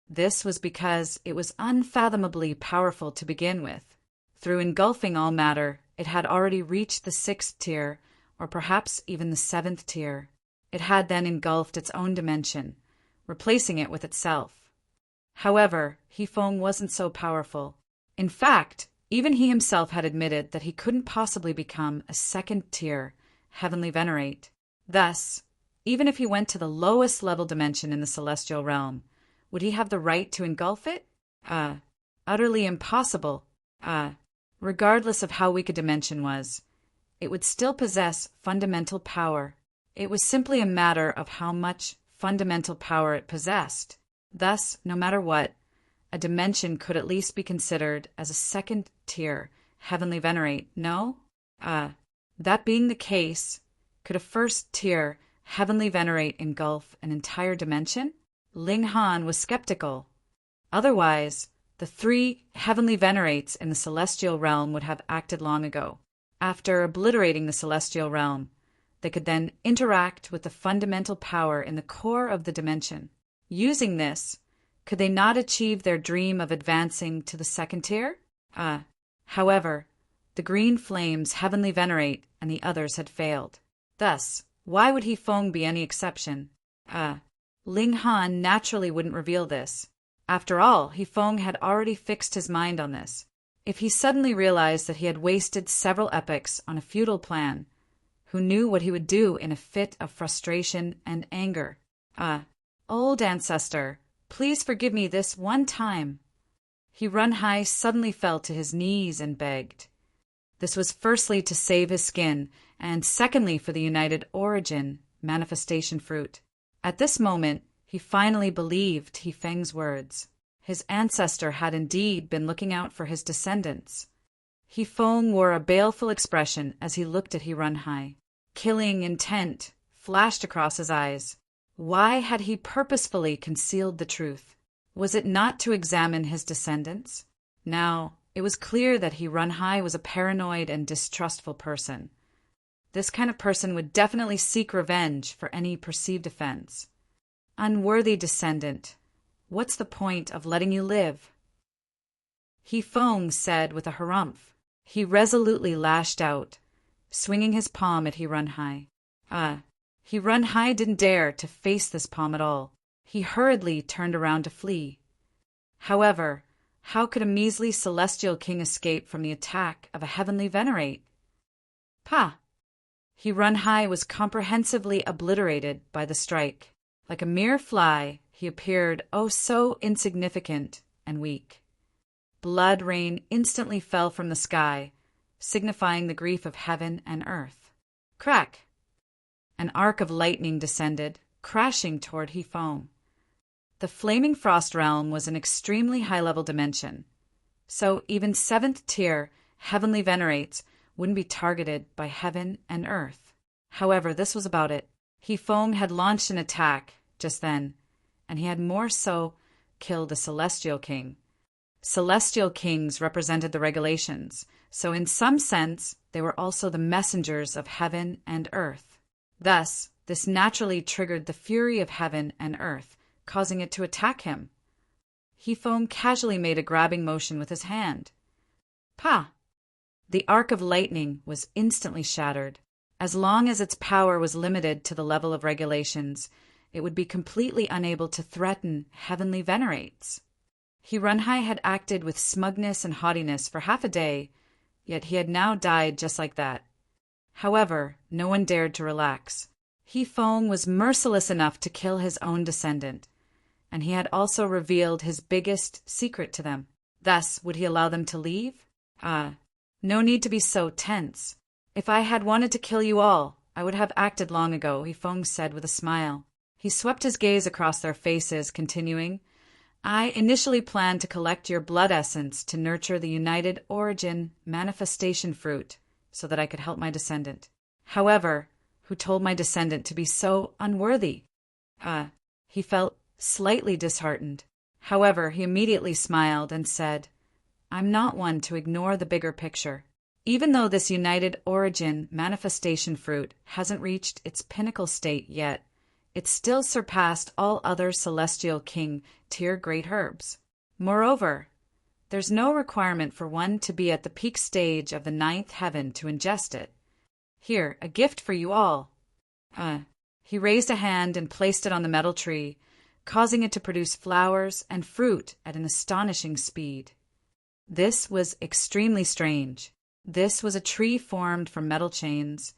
This was because it was unfathomably powerful to begin with. Through engulfing all matter, it had already reached the 6th tier, or perhaps even the 7th tier. It had then engulfed its own dimension, replacing it with itself. However, Hifeng wasn't so powerful. In fact, even he himself had admitted that he couldn't possibly become a 2nd tier heavenly venerate. Thus, even if he went to the lowest level dimension in the celestial realm, would he have the right to engulf it? Utterly impossible. Regardless of how weak a dimension was, it would still possess fundamental power. It was simply a matter of how much fundamental power it possessed. Thus, no matter what, a dimension could at least be considered as a 2nd tier heavenly venerate, no? That being the case, could a 1st tier heavenly venerate engulf an entire dimension? Ling Han was skeptical. Otherwise, the 3 heavenly venerates in the celestial realm would have acted long ago. After obliterating the celestial realm, they could then interact with the fundamental power in the core of the dimension. Using this, could they not achieve their dream of advancing to the 2nd tier? However, the Green Flame's heavenly venerate and the others had failed. Thus, why would Hifeng be any exception? Ling Han naturally wouldn't reveal this. After all, Hifeng had already fixed his mind on this. If he suddenly realized that he had wasted several epochs on a futile plan, who knew what he would do in a fit of frustration and anger? Old ancestor, please forgive me this one time. Runhai suddenly fell to his knees and begged. This was firstly to save his skin, and secondly for the united origin manifestation fruit. At this moment, he finally believed Hifeng's words. His ancestor had indeed been looking out for his descendants. Hifeng wore a baleful expression as he looked at Runhai. Killing intent flashed across his eyes. Why had he purposefully concealed the truth? Was it not to examine his descendants? Now, it was clear that Runhai was a paranoid and distrustful person. This kind of person would definitely seek revenge for any perceived offense. Unworthy descendant, What's the point of letting you live?" He Feng said with a harumph. He resolutely lashed out, swinging his palm at He Run Hai. He Run Hai didn't dare to face this palm at all. He hurriedly turned around to flee. However, how could a measly celestial king escape from the attack of a heavenly venerate? Pah! He Run Hai was comprehensively obliterated by the strike. Like a mere fly, he appeared oh so insignificant and weak. Blood rain instantly fell from the sky, signifying the grief of heaven and earth. Crack! An arc of lightning descended, crashing toward He Feng. The flaming frost realm was an extremely high-level dimension, so even 7th tier heavenly venerates wouldn't be targeted by heaven and earth. However, this was about it. He Feng had launched an attack just then, and he had more so killed a celestial king. Celestial kings represented the regulations, so in some sense they were also the messengers of heaven and earth. Thus, this naturally triggered the fury of heaven and earth, causing it to attack him. He Feng casually made a grabbing motion with his hand. Pah! The arc of lightning was instantly shattered. As long as its power was limited to the level of regulations, it would be completely unable to threaten heavenly venerates. He Run Hai had acted with smugness and haughtiness for half a day, yet he had now died just like that. However, no one dared to relax. He Feng was merciless enough to kill his own descendant, and he had also revealed his biggest secret to them. Thus, would he allow them to leave? No need to be so tense. If I had wanted to kill you all, I would have acted long ago, He Feng said with a smile. He swept his gaze across their faces, continuing, I initially planned to collect your blood essence to nurture the United Origin manifestation fruit so that I could help my descendant. However, who told my descendant to be so unworthy? He felt slightly disheartened. However, he immediately smiled and said, I'm not one to ignore the bigger picture. Even though this United Origin manifestation fruit hasn't reached its pinnacle state yet, it still surpassed all other celestial king tier great herbs. Moreover, there's no requirement for one to be at the peak stage of the 9th heaven to ingest it. Here, a gift for you all. He raised a hand and placed it on the metal tree, causing it to produce flowers and fruit at an astonishing speed. This was extremely strange. This was a tree formed from metal chains,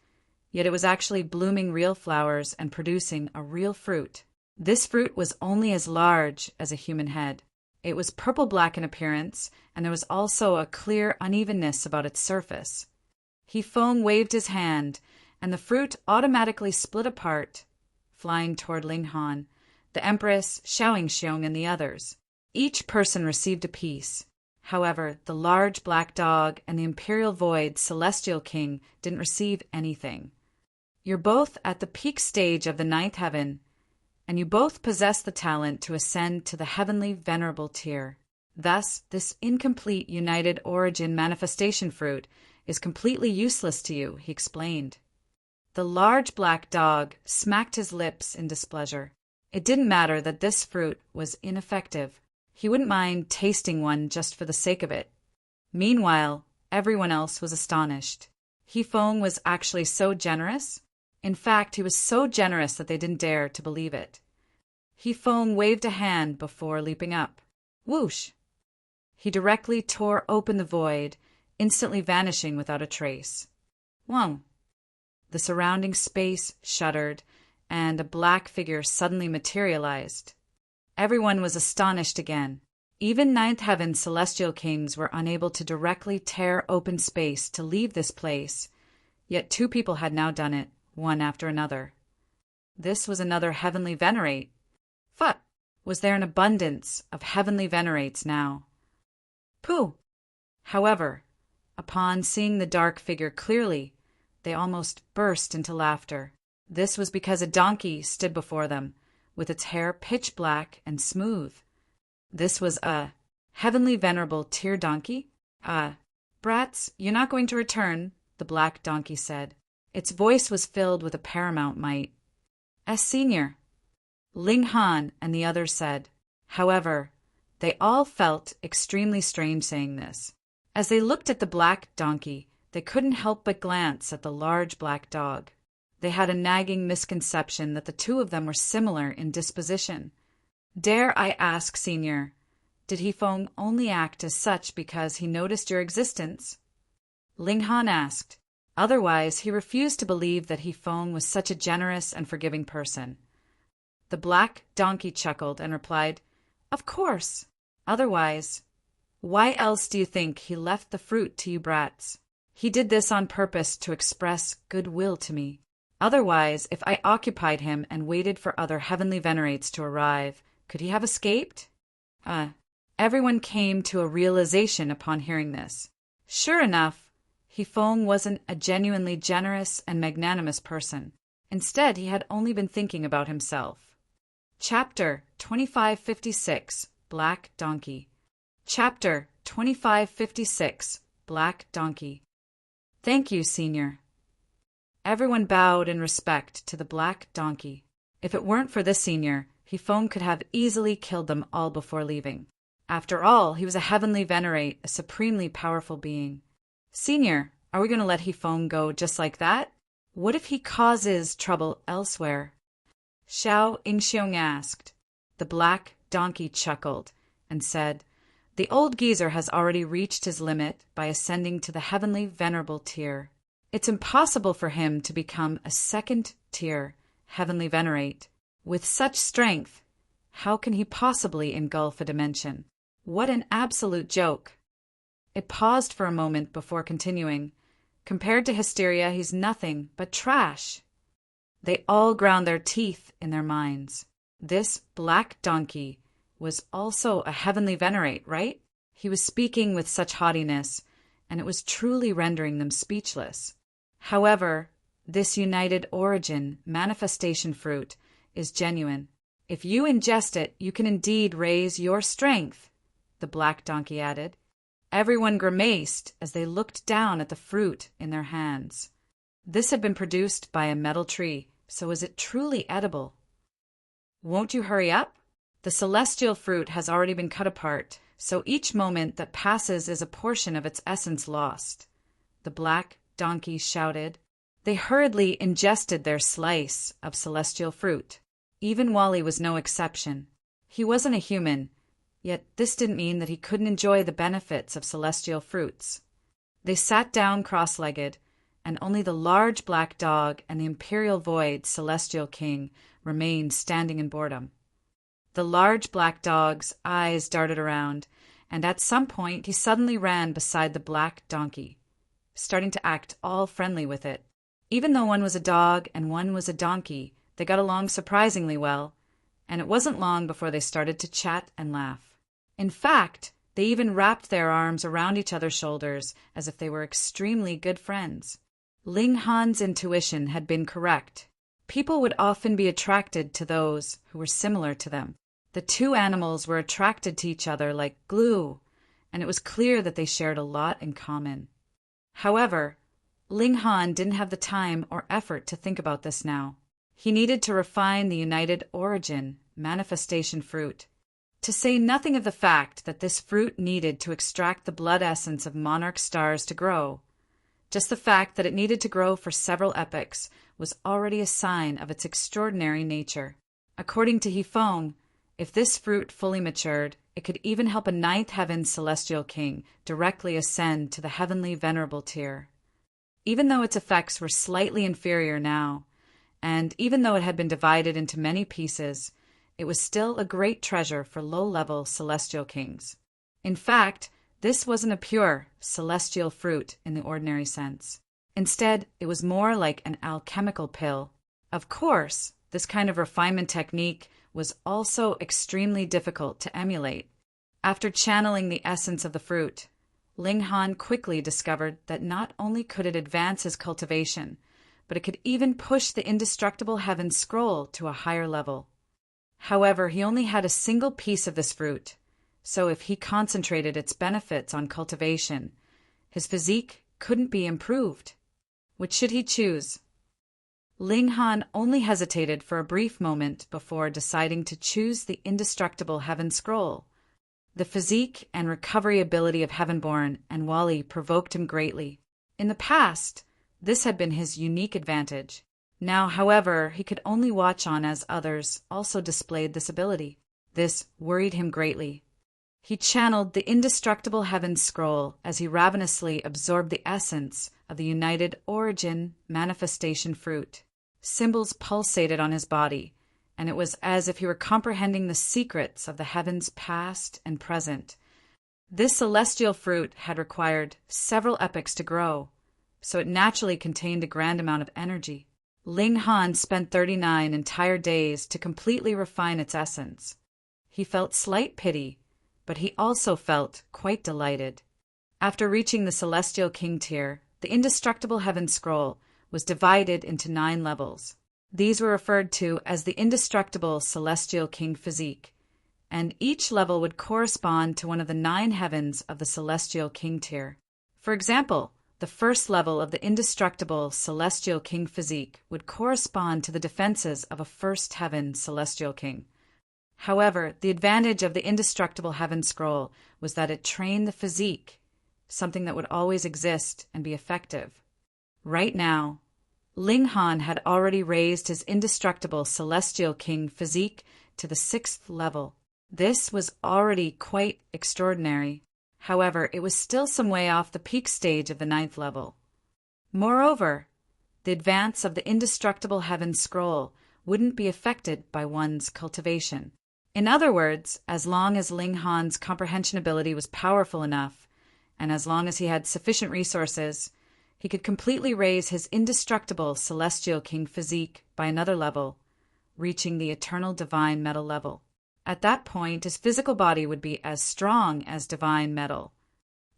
yet it was actually blooming real flowers and producing a real fruit. This fruit was only as large as a human head. It was purple-black in appearance, and there was also a clear unevenness about its surface. He Feng waved his hand, and the fruit automatically split apart, flying toward Ling Han, the Empress, Xiaoying, and the others. Each person received a piece. However, the large black dog and the Imperial Void Celestial King didn't receive anything. You're both at the peak stage of the 9th heaven, and you both possess the talent to ascend to the heavenly venerable tier. Thus, this incomplete United Origin manifestation fruit is completely useless to you, he explained. The large black dog smacked his lips in displeasure. It didn't matter that this fruit was ineffective. He wouldn't mind tasting one just for the sake of it. Meanwhile, everyone else was astonished. He Feng was actually so generous. In fact, he was so generous that they didn't dare to believe it. He Feng waved a hand before leaping up. Whoosh! He directly tore open the void, instantly vanishing without a trace. Whoa! The surrounding space shuddered, and a black figure suddenly materialized. Everyone was astonished again. Even 9th heaven celestial kings were unable to directly tear open space to leave this place, yet 2 people had now done it, one after another. This was another heavenly venerate. Phut! Was there an abundance of heavenly venerates now? Pooh! However, upon seeing the dark figure clearly, they almost burst into laughter. This was because a donkey stood before them, with its hair pitch black and smooth. This was a heavenly venerable tier donkey? Brats, you're not going to return, the black donkey said. Its voice was filled with a paramount might. Senior. Ling Han and the others said, However, they all felt extremely strange saying this. As they looked at the black donkey, they couldn't help but glance at the large black dog. They had a nagging misconception that the two of them were similar in disposition. Dare I ask, Senior, did Hifeng only act as such because he noticed your existence? Ling Han asked. Otherwise, he refused to believe that Hifeng was such a generous and forgiving person. The black donkey chuckled and replied, Of course. Otherwise, why else do you think he left the fruit to you brats? He did this on purpose to express goodwill to me. Otherwise, if I occupied him and waited for other heavenly venerates to arrive, could he have escaped? Everyone came to a realization upon hearing this. Sure enough, Hifeng wasn't a genuinely generous and magnanimous person. Instead, he had only been thinking about himself. Chapter 2556, Black Donkey. Chapter 2556, Black Donkey. Thank you, Senior. Everyone bowed in respect to the black donkey. If it weren't for this Senior, Hifeng could have easily killed them all before leaving. After all, he was a heavenly venerate, a supremely powerful being. Senior, are we going to let Hifeng go just like that? What if he causes trouble elsewhere? Xiao Yingxiong asked. The black donkey chuckled and said, The old geezer has already reached his limit by ascending to the heavenly venerable tier. It's impossible for him to become a second-tier heavenly venerate. With such strength, how can he possibly engulf a dimension? What an absolute joke! It paused for a moment before continuing. Compared to Hysteria, he's nothing but trash. They all ground their teeth in their minds. This black donkey was also a heavenly venerate, right? He was speaking with such haughtiness, and it was truly rendering them speechless. However, this united origin manifestation fruit is genuine. If you ingest it, you can indeed raise your strength, the black donkey added. Everyone grimaced as they looked down at the fruit in their hands. This had been produced by a metal tree, so is it truly edible? Won't you hurry up? The celestial fruit has already been cut apart, so each moment that passes is a portion of its essence lost. The black donkey shouted. They hurriedly ingested their slice of celestial fruit. Even Wally was no exception. He wasn't a human, yet this didn't mean that he couldn't enjoy the benefits of celestial fruits. They sat down cross-legged, and only the large black dog and the Imperial Void Celestial King remained standing in boredom. The large black dog's eyes darted around, and at some point he suddenly ran beside the black donkey, starting to act all friendly with it. Even though one was a dog and one was a donkey, they got along surprisingly well, and it wasn't long before they started to chat and laugh. In fact, they even wrapped their arms around each other's shoulders as if they were extremely good friends. Ling Han's intuition had been correct. People would often be attracted to those who were similar to them. The two animals were attracted to each other like glue, and it was clear that they shared a lot in common. However, Ling Han didn't have the time or effort to think about this now. He needed to refine the united origin, manifestation fruit. To say nothing of the fact that this fruit needed to extract the blood essence of monarch stars to grow. Just the fact that it needed to grow for several epochs was already a sign of its extraordinary nature. According to Hifeng, if this fruit fully matured, it could even help a ninth heaven celestial king directly ascend to the heavenly venerable tier. Even though its effects were slightly inferior now, and even though it had been divided into many pieces, it was still a great treasure for low-level celestial kings. In fact, this wasn't a pure celestial fruit in the ordinary sense. Instead, it was more like an alchemical pill. Of course, this kind of refinement technique was also extremely difficult to emulate. After channeling the essence of the fruit, Ling Han quickly discovered that not only could it advance his cultivation, but it could even push the indestructible heaven scroll to a higher level. However, he only had a single piece of this fruit, so if he concentrated its benefits on cultivation, his physique couldn't be improved. Which should he choose? Ling Han only hesitated for a brief moment before deciding to choose the indestructible Heaven Scroll. The physique and recovery ability of Heavenborn and Wally provoked him greatly. In the past, this had been his unique advantage. Now, however, he could only watch on as others also displayed this ability. This worried him greatly. He channeled the indestructible Heaven Scroll as he ravenously absorbed the essence of the United Origin manifestation fruit. Symbols pulsated on his body, and it was as if he were comprehending the secrets of the heavens past and present. This celestial fruit had required several epochs to grow, so it naturally contained a grand amount of energy. Ling Han spent 39 entire days to completely refine its essence. He felt slight pity, but he also felt quite delighted. After reaching the Celestial King tier, the indestructible Heaven Scroll was divided into 9 levels. These were referred to as the indestructible Celestial King physique, and each level would correspond to one of the 9 heavens of the Celestial King tier. For example, the first level of the indestructible Celestial King physique would correspond to the defenses of a first heaven Celestial King. However, the advantage of the indestructible Heaven Scroll was that it trained the physique, something that would always exist and be effective. Right now, Ling Han had already raised his indestructible Celestial King physique to the 6th level. This was already quite extraordinary. However, it was still some way off the peak stage of the 9th level. Moreover, the advance of the indestructible Heaven Scroll wouldn't be affected by one's cultivation. In other words, as long as Ling Han's comprehension ability was powerful enough, and as long as he had sufficient resources, he could completely raise his indestructible Celestial King physique by another level, reaching the eternal divine metal level. At that point, his physical body would be as strong as divine metal.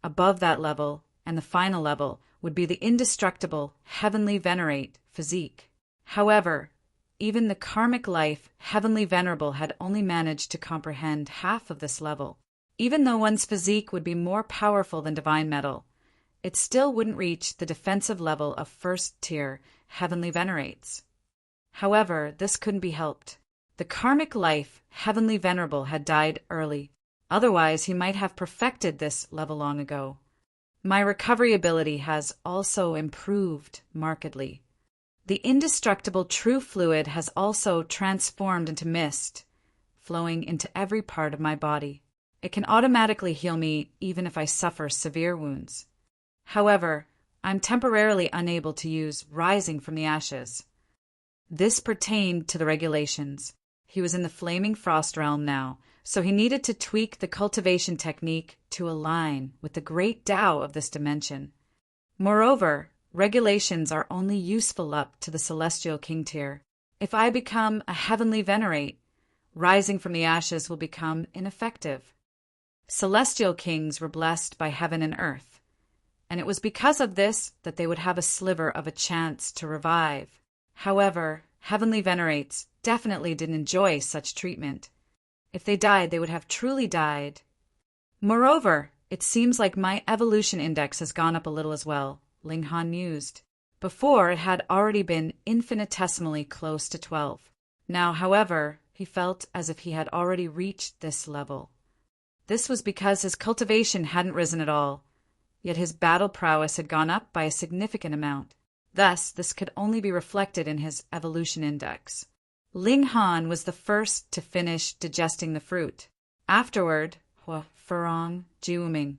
Above that level, and the final level, would be the indestructible Heavenly Venerate physique. However, even the karmic life Heavenly Venerable had only managed to comprehend half of this level. Even though one's physique would be more powerful than divine metal, it still wouldn't reach the defensive level of first tier Heavenly Venerates. However, this couldn't be helped. The karmic life Heavenly Venerable had died early. Otherwise, he might have perfected this level long ago. My recovery ability has also improved markedly. The indestructible true fluid has also transformed into mist, flowing into every part of my body. It can automatically heal me even if I suffer severe wounds. However, I'm temporarily unable to use Rising from the Ashes. This pertained to the regulations. He was in the Flaming Frost realm now, so he needed to tweak the cultivation technique to align with the great Tao of this dimension. Moreover, regulations are only useful up to the Celestial King tier. If I become a Heavenly Venerate, Rising from the Ashes will become ineffective. Celestial Kings were blessed by heaven and earth, and it was because of this that they would have a sliver of a chance to revive. However, Heavenly Venerates definitely didn't enjoy such treatment. If they died, they would have truly died. Moreover, it seems like my evolution index has gone up a little as well, Ling Han mused. Before, it had already been infinitesimally close to 12. Now, however, he felt as if he had already reached this level. This was because his cultivation hadn't risen at all, yet his battle prowess had gone up by a significant amount. Thus, this could only be reflected in his evolution index. Ling Han was the first to finish digesting the fruit. Afterward, Hua Furong, Jiuming,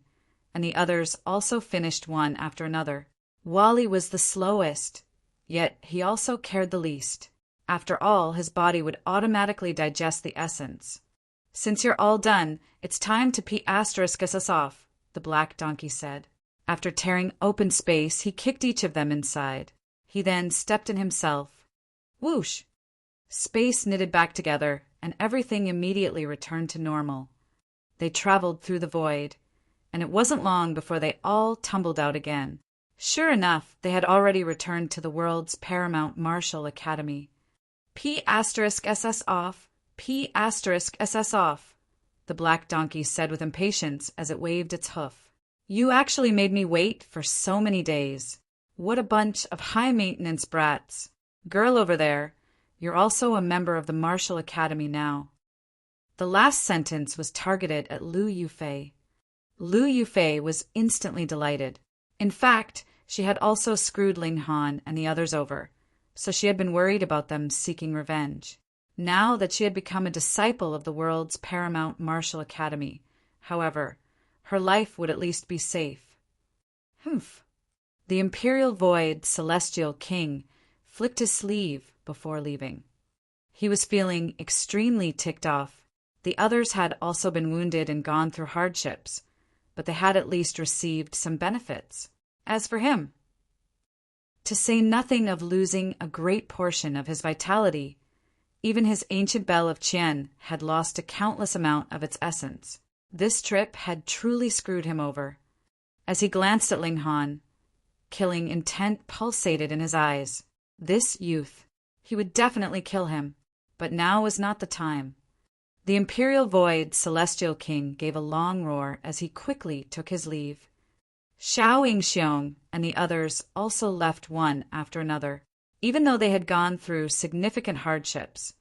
and the others also finished one after another. Wally was the slowest, yet he also cared the least. After all, his body would automatically digest the essence. "Since you're all done, it's time to P****s us off," the black donkey said. After tearing open space, he kicked each of them inside. He then stepped in himself. Whoosh! Space knitted back together, and everything immediately returned to normal. They traveled through the void, and it wasn't long before they all tumbled out again. Sure enough, they had already returned to the world's paramount martial academy. P***SS off, P***SS off, the black donkey said with impatience as it waved its hoof. You actually made me wait for so many days. What a bunch of high-maintenance brats. Girl over there, you're also a member of the Martial Academy now. The last sentence was targeted at Lu Yufei. Lu Yufei was instantly delighted. In fact, she had also screwed Ling Han and the others over, so she had been worried about them seeking revenge. Now that she had become a disciple of the world's paramount martial academy, however, her life would at least be safe. Humph. The Imperial Void Celestial King flicked his sleeve before leaving. He was feeling extremely ticked off. The others had also been wounded and gone through hardships, but they had at least received some benefits. As for him, to say nothing of losing a great portion of his vitality, even his ancient bell of Qian had lost a countless amount of its essence. This trip had truly screwed him over. As he glanced at Ling Han, killing intent pulsated in his eyes. This youth, he would definitely kill him, but now was not the time. The Imperial Void Celestial King gave a long roar as he quickly took his leave. Xiao Yingxiong and the others also left one after another. Even though they had gone through significant hardships,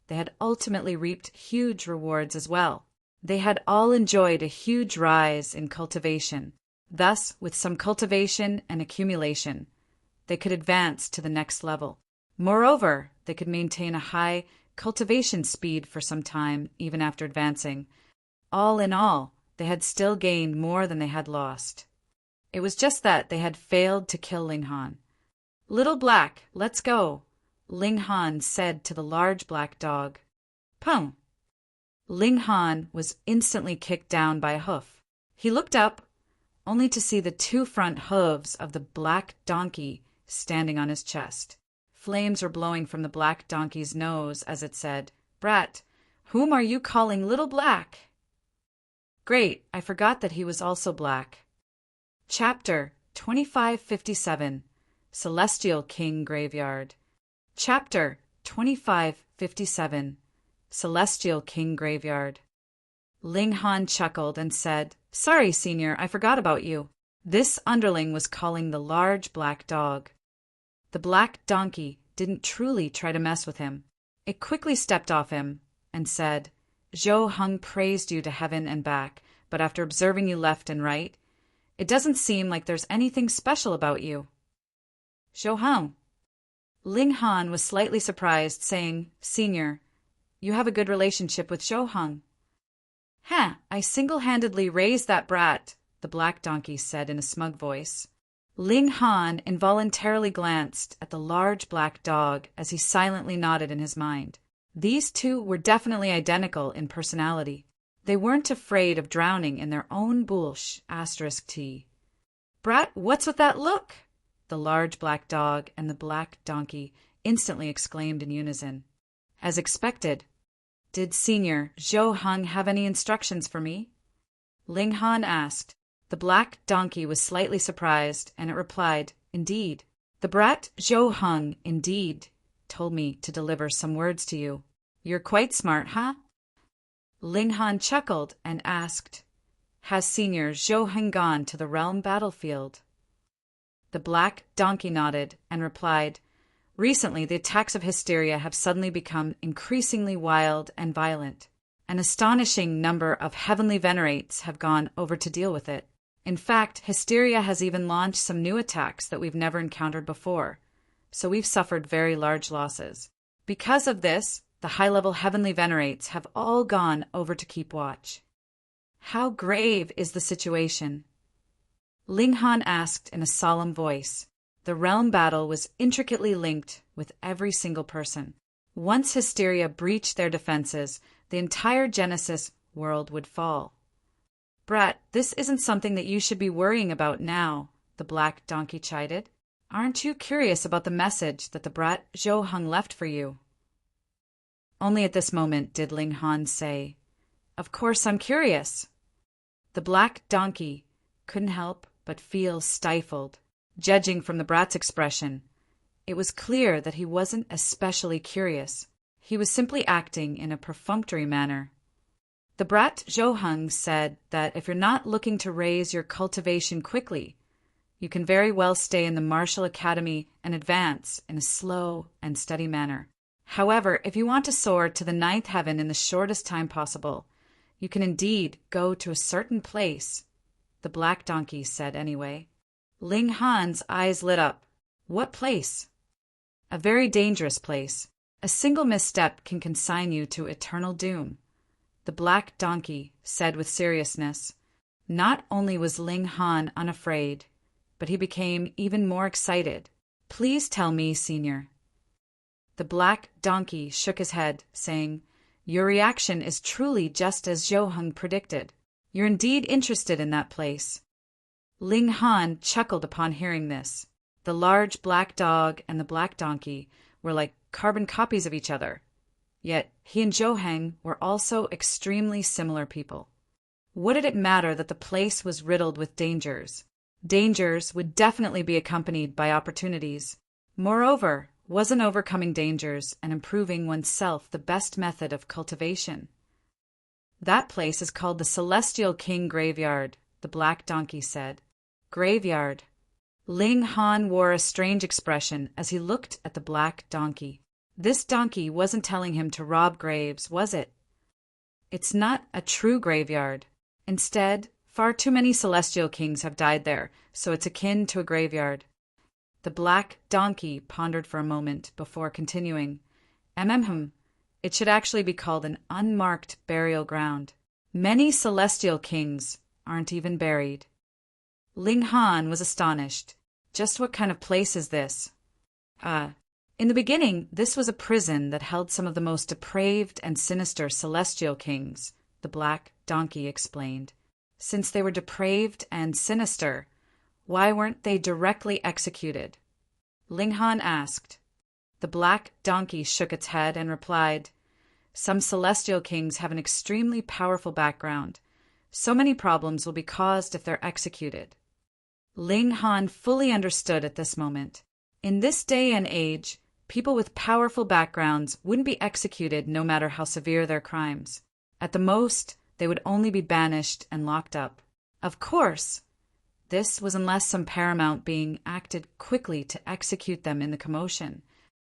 they had ultimately reaped huge rewards as well. They had all enjoyed a huge rise in cultivation. Thus, with some cultivation and accumulation, they could advance to the next level. Moreover, they could maintain a high cultivation speed for some time, even after advancing. All in all, they had still gained more than they had lost. It was just that they had failed to kill Ling Han. "Little Black, let's go," Ling Han said to the large black dog. Pum! Ling Han was instantly kicked down by a hoof. He looked up, only to see the two front hooves of the black donkey standing on his chest. Flames were blowing from the black donkey's nose as it said, "Brat, whom are you calling Little Black?" Great, I forgot that he was also black. Chapter 2557, Celestial King Graveyard. Chapter 2557, Celestial King Graveyard. Ling Han chuckled and said, "Sorry, Senior, I forgot about you." This underling was calling the large black dog. The black donkey didn't truly try to mess with him. It quickly stepped off him and said, "Zhou Heng praised you to heaven and back, but after observing you left and right, it doesn't seem like there's anything special about you." "Zhou Heng." Ling Han was slightly surprised, saying, "Senior, you have a good relationship with Zhou Heng." I single-handedly raised that brat," the black donkey said in a smug voice. Ling Han involuntarily glanced at the large black dog as he silently nodded in his mind. These two were definitely identical in personality. They weren't afraid of drowning in their own bullsh *T. "Brat, what's with that look?" the large black dog and the black donkey instantly exclaimed in unison. As expected, "Did Senior Zhou Heng have any instructions for me?" Ling Han asked. The black donkey was slightly surprised, and it replied, "Indeed. The brat Zhou Heng, indeed, told me to deliver some words to you. You're quite smart, huh?" Ling Han chuckled and asked, "Has Senior Zhou Heng gone to the realm battlefield?" The black donkey nodded and replied, "Recently, the attacks of hysteria have suddenly become increasingly wild and violent. An astonishing number of heavenly venerates have gone over to deal with it. In fact, hysteria has even launched some new attacks that we've never encountered before, so we've suffered very large losses. Because of this, the high-level heavenly venerates have all gone over to keep watch." "How grave is the situation?" Ling Han asked in a solemn voice. The realm battle was intricately linked with every single person. Once hysteria breached their defenses, the entire Genesis world would fall. "Brat, this isn't something that you should be worrying about now," the black donkey chided. "Aren't you curious about the message that the brat Zhou Heng left for you?" Only at this moment did Ling Han say, "Of course I'm curious." The black donkey couldn't help but feel stifled. Judging from the brat's expression, it was clear that he wasn't especially curious. He was simply acting in a perfunctory manner. The brat Zhou Heng said that if you're not looking to raise your cultivation quickly, You can very well stay in the martial academy and advance in a slow and steady manner. However, if you want to soar to the ninth heaven in the shortest time possible, you can indeed go to a certain place, the black donkey said anyway. Ling Han's eyes lit up. What place? A very dangerous place. A single misstep can consign you to eternal doom, the black donkey said with seriousness. Not only was Ling Han unafraid, but he became even more excited. Please tell me, Senior. The black donkey shook his head, saying, Your reaction is truly just as Zhou Heng predicted. You're indeed interested in that place. Ling Han chuckled upon hearing this. The large black dog and the black donkey were like carbon copies of each other. Yet he and Zhou Heng were also extremely similar people. What did it matter that the place was riddled with dangers? Dangers would definitely be accompanied by opportunities. Moreover, wasn't overcoming dangers and improving oneself the best method of cultivation? That place is called the Celestial King Graveyard, the black donkey said. Graveyard. Ling Han wore a strange expression as he looked at the black donkey. This donkey wasn't telling him to rob graves, was it? It's not a true graveyard. Instead, far too many celestial kings have died there, so it's akin to a graveyard. The black donkey pondered for a moment before continuing. It should actually be called an unmarked burial ground. Many celestial kings aren't even buried. Ling Han was astonished. Just what kind of place is this? In the beginning, this was a prison that held some of the most depraved and sinister celestial kings, the black donkey explained. Since they were depraved and sinister, why weren't they directly executed? Ling Han asked. The black donkey shook its head and replied, Some celestial kings have an extremely powerful background. So many problems will be caused if they're executed. Ling Han fully understood at this moment. In this day and age, people with powerful backgrounds wouldn't be executed no matter how severe their crimes. At the most, they would only be banished and locked up. Of course, this was unless some paramount being acted quickly to execute them in the commotion.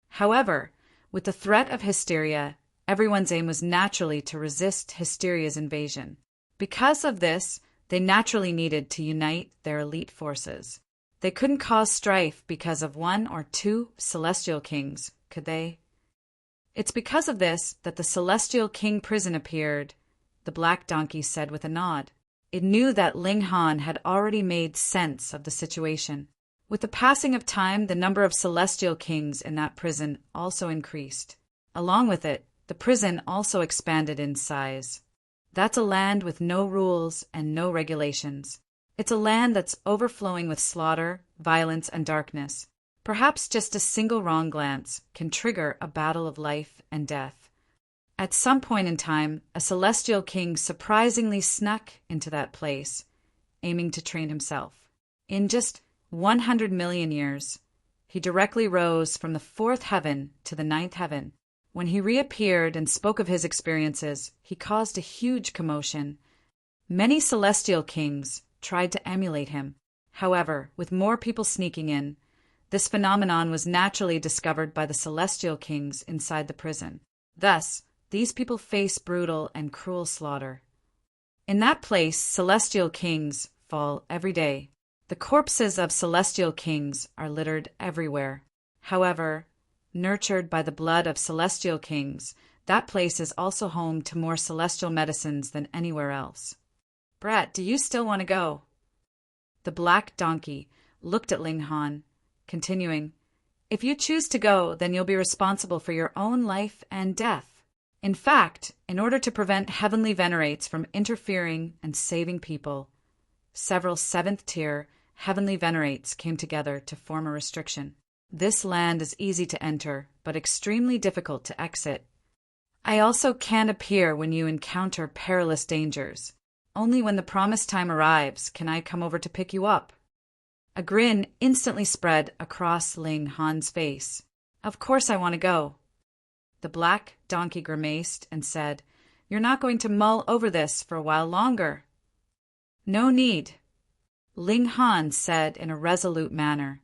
However, with the threat of hysteria, everyone's aim was naturally to resist hysteria's invasion. Because of this, they naturally needed to unite their elite forces. They couldn't cause strife because of one or two celestial kings, could they? It's because of this that the Celestial King prison appeared, the black donkey said with a nod. It knew that Ling Han had already made sense of the situation. With the passing of time, the number of celestial kings in that prison also increased. Along with it, the prison also expanded in size. That's a land with no rules and no regulations. It's a land that's overflowing with slaughter, violence, and darkness. Perhaps just a single wrong glance can trigger a battle of life and death. At some point in time, a celestial king surprisingly snuck into that place, aiming to train himself. In just 100 million years, he directly rose from the fourth heaven to the ninth heaven. When he reappeared and spoke of his experiences, he caused a huge commotion. Many celestial kings tried to emulate him. However, with more people sneaking in, this phenomenon was naturally discovered by the celestial kings inside the prison. Thus, these people face brutal and cruel slaughter. In that place, celestial kings fall every day. The corpses of celestial kings are littered everywhere. However, nurtured by the blood of celestial kings, that place is also home to more celestial medicines than anywhere else. Brat, do you still want to go? The black donkey looked at Ling Han, continuing, If you choose to go, then you'll be responsible for your own life and death. In fact, in order to prevent heavenly venerates from interfering and saving people, several seventh-tier heavenly venerates came together to form a restriction. This land is easy to enter, but extremely difficult to exit. I also can't appear when you encounter perilous dangers. Only when the promised time arrives can I come over to pick you up. A grin instantly spread across Ling Han's face. Of course I want to go. The black donkey grimaced and said, You're not going to mull over this for a while longer. No need. Ling Han said in a resolute manner.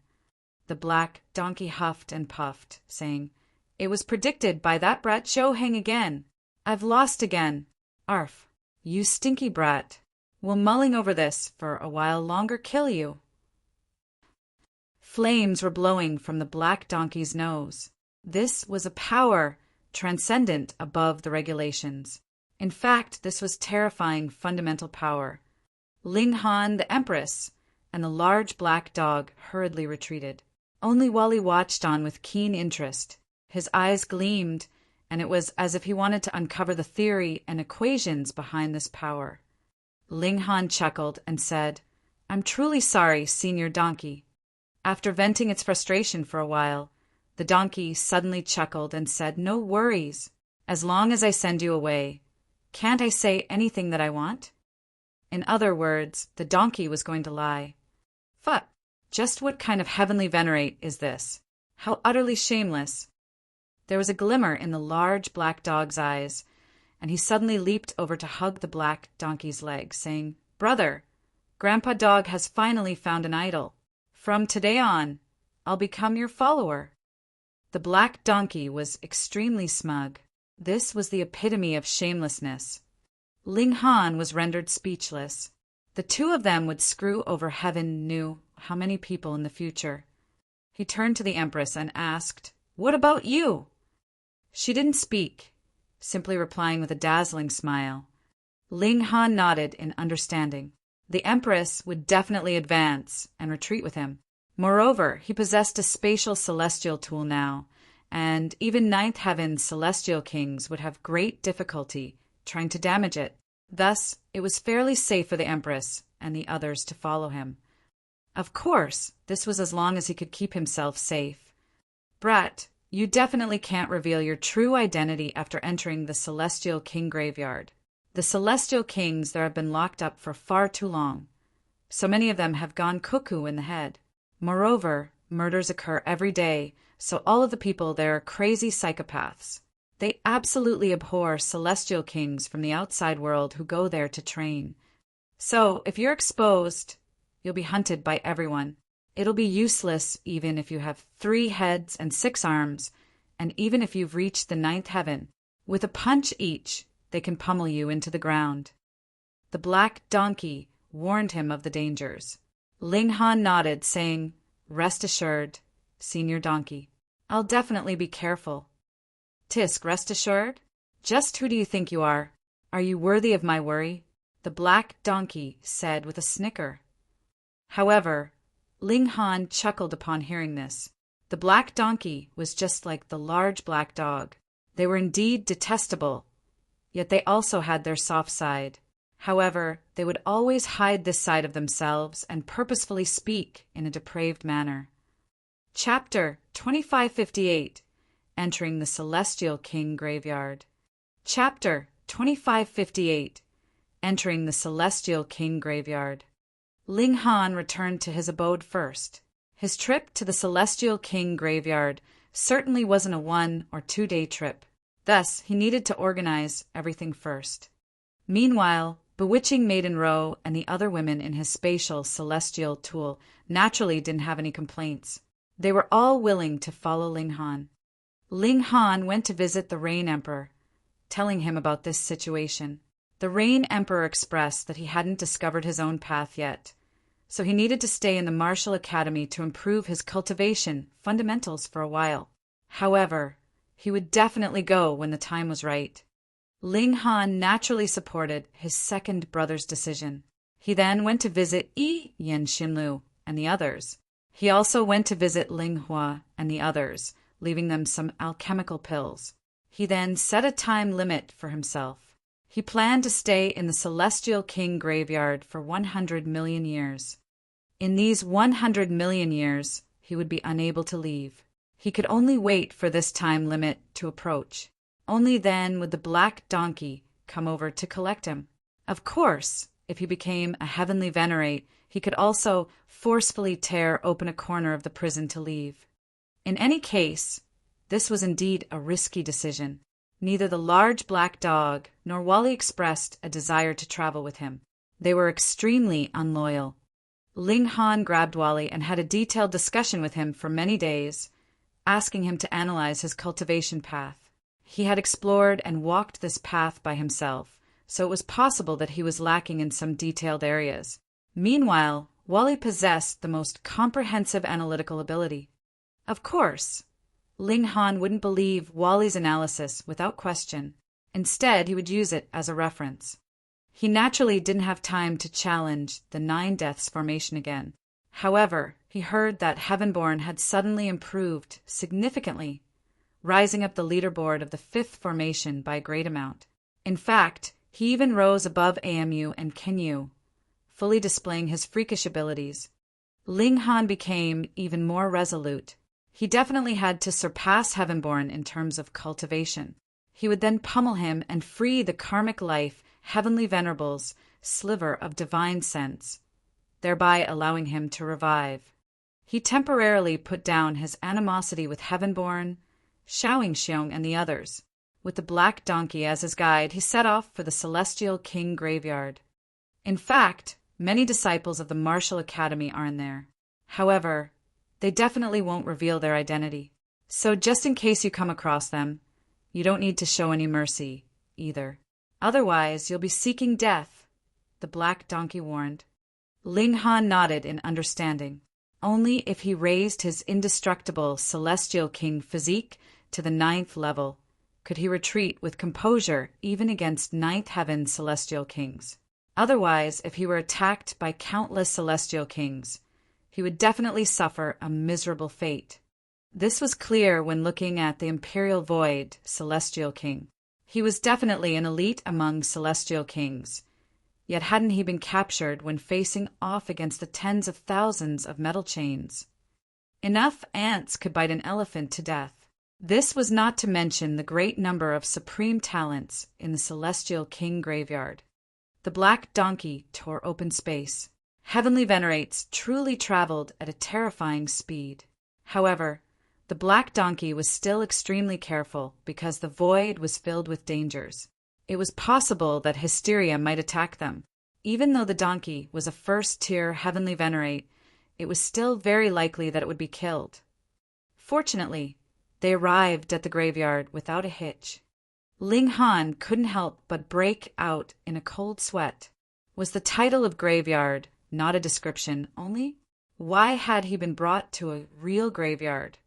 The black donkey huffed and puffed, saying, "It was predicted by that brat Zhou Heng again. I've lost again. Arf, you stinky brat. Will mulling over this for a while longer kill you?" Flames were blowing from the black donkey's nose. This was a power transcendent above the regulations. In fact, this was terrifying fundamental power. Ling Han, the Empress, and the large black dog hurriedly retreated. Only Wally watched on with keen interest. His eyes gleamed, and it was as if he wanted to uncover the theory and equations behind this power. Ling Han chuckled and said, "I'm truly sorry, Senior Donkey." After venting its frustration for a while, the donkey suddenly chuckled and said, "No worries. As long as I send you away, can't I say anything that I want?" In other words, the donkey was going to lie. Fuck! Just what kind of heavenly venerate is this? How utterly shameless! There was a glimmer in the large black dog's eyes, and he suddenly leaped over to hug the black donkey's leg, saying, "Brother, Grandpa Dog has finally found an idol. From today on, I'll become your follower." The black donkey was extremely smug. This was the epitome of shamelessness. Ling Han was rendered speechless. The two of them would screw over heaven knew how many people in the future. He turned to the Empress and asked, "What about you?" She didn't speak, simply replying with a dazzling smile. Ling Han nodded in understanding. The Empress would definitely advance and retreat with him. Moreover, he possessed a spatial celestial tool now, and even Ninth Heaven's celestial kings would have great difficulty trying to damage it. Thus, it was fairly safe for the Empress and the others to follow him. Of course, this was as long as he could keep himself safe. "Brat, you definitely can't reveal your true identity after entering the Celestial King graveyard. The Celestial Kings there have been locked up for far too long. So many of them have gone cuckoo in the head. Moreover, murders occur every day, so all of the people there are crazy psychopaths. They absolutely abhor Celestial Kings from the outside world who go there to train. So, if you're exposed, you'll be hunted by everyone. It'll be useless even if you have 3 heads and 6 arms, and even if you've reached the 9th heaven. With a punch each, they can pummel you into the ground." The black donkey warned him of the dangers. Ling Han nodded, saying, "Rest assured, Senior Donkey. I'll definitely be careful." "Tisk, rest assured? Just who do you think you are? Are you worthy of my worry?" the black donkey said with a snicker. However, Ling Han chuckled upon hearing this. The black donkey was just like the large black dog. They were indeed detestable, yet they also had their soft side. However, they would always hide this side of themselves and purposefully speak in a depraved manner. Chapter 2558. Entering the Celestial King Graveyard. Chapter 2558. Entering the Celestial King Graveyard. Ling Han returned to his abode first. His trip to the Celestial King Graveyard certainly wasn't a 1 or 2 day trip. Thus, he needed to organize everything first. Meanwhile, Bewitching Maiden Row and the other women in his spatial celestial tool naturally didn't have any complaints. They were all willing to follow Ling Han. Ling Han went to visit the Rain Emperor, telling him about this situation. The Rain Emperor expressed that he hadn't discovered his own path yet, so he needed to stay in the martial academy to improve his cultivation fundamentals for a while. However, he would definitely go when the time was right. Ling Han naturally supported his second brother's decision. He then went to visit Yi Yen Xinlu and the others. He also went to visit Ling Hua and the others, leaving them some alchemical pills. He then set a time limit for himself. He planned to stay in the Celestial King Graveyard for 100 million years. In these 100 million years, he would be unable to leave. He could only wait for this time limit to approach. Only then would the black donkey come over to collect him. Of course, if he became a heavenly venerate, he could also forcefully tear open a corner of the prison to leave. In any case, this was indeed a risky decision. Neither the large black dog nor Wally expressed a desire to travel with him. They were extremely unloyal. Ling Han grabbed Wally and had a detailed discussion with him for many days, asking him to analyze his cultivation path. He had explored and walked this path by himself, so it was possible that he was lacking in some detailed areas. Meanwhile, Wally possessed the most comprehensive analytical ability. Of course, Ling Han wouldn't believe Wally's analysis without question. Instead, he would use it as a reference. He naturally didn't have time to challenge the Nine Deaths formation again. However, he heard that Heavenborn had suddenly improved significantly, rising up the leaderboard of the fifth formation by a great amount. In fact, he even rose above AMU and Kenyu, fully displaying his freakish abilities. Ling Han became even more resolute. He definitely had to surpass Heavenborn in terms of cultivation. He would then pummel him and free the karmic life Heavenly Venerable's sliver of divine sense, thereby allowing him to revive. He temporarily put down his animosity with Heavenborn, Xiaoxiong, and the others. With the black donkey as his guide, he set off for the Celestial King graveyard. In fact, many disciples of the Martial Academy are in there. However, they definitely won't reveal their identity. So just in case you come across them, you don't need to show any mercy, either. Otherwise, you'll be seeking death, the black donkey warned. Ling Han nodded in understanding. Only if he raised his indestructible Celestial King physique to the 9th level could he retreat with composure even against 9th Heaven Celestial Kings. Otherwise, if he were attacked by countless Celestial Kings, he would definitely suffer a miserable fate. This was clear when looking at the Imperial Void Celestial King. He was definitely an elite among Celestial Kings, yet hadn't he been captured when facing off against the tens of thousands of metal chains? Enough ants could bite an elephant to death. This was not to mention the great number of supreme talents in the Celestial King graveyard. The black donkey tore open space. Heavenly Venerates truly traveled at a terrifying speed. However, the black donkey was still extremely careful because the void was filled with dangers. It was possible that hysteria might attack them. Even though the donkey was a first-tier Heavenly Venerate, it was still very likely that it would be killed. Fortunately, they arrived at the graveyard without a hitch. Ling Han couldn't help but break out in a cold sweat. Was the title of graveyard not a description only? Why had he been brought to a real graveyard?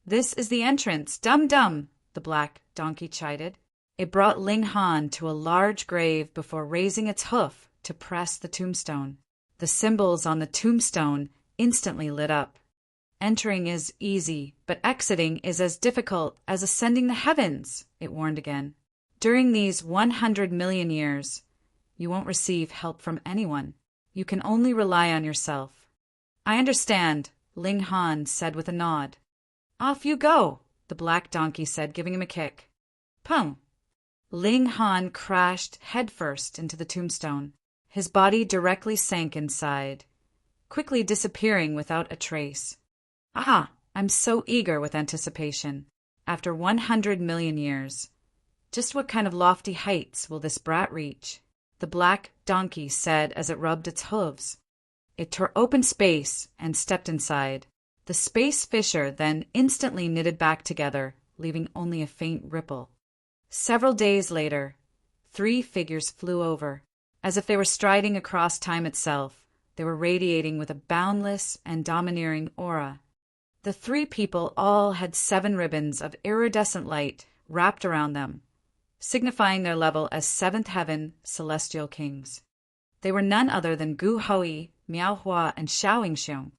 "This is the entrance, dum-dum," the black donkey chided. It brought Ling Han to a large grave before raising its hoof to press the tombstone. The symbols on the tombstone instantly lit up. "Entering is easy, but exiting is as difficult as ascending the heavens," it warned again. "During these 100 million years, you won't receive help from anyone. You can only rely on yourself." "I understand," Ling Han said with a nod. "Off you go," the black donkey said, giving him a kick. Pum! Ling Han crashed headfirst into the tombstone. His body directly sank inside, quickly disappearing without a trace. Ah, I'm so eager with anticipation. After 100 million years, just what kind of lofty heights will this brat reach? The black donkey said as it rubbed its hooves. It tore open space and stepped inside. The space fissure then instantly knitted back together, leaving only a faint ripple. Several days later, 3 figures flew over. As if they were striding across time itself, they were radiating with a boundless and domineering aura. The 3 people all had 7 ribbons of iridescent light wrapped around them, signifying their level as 7th Heaven Celestial Kings. They were none other than Gu Hui, Miao Hua, and Xiaoxiong.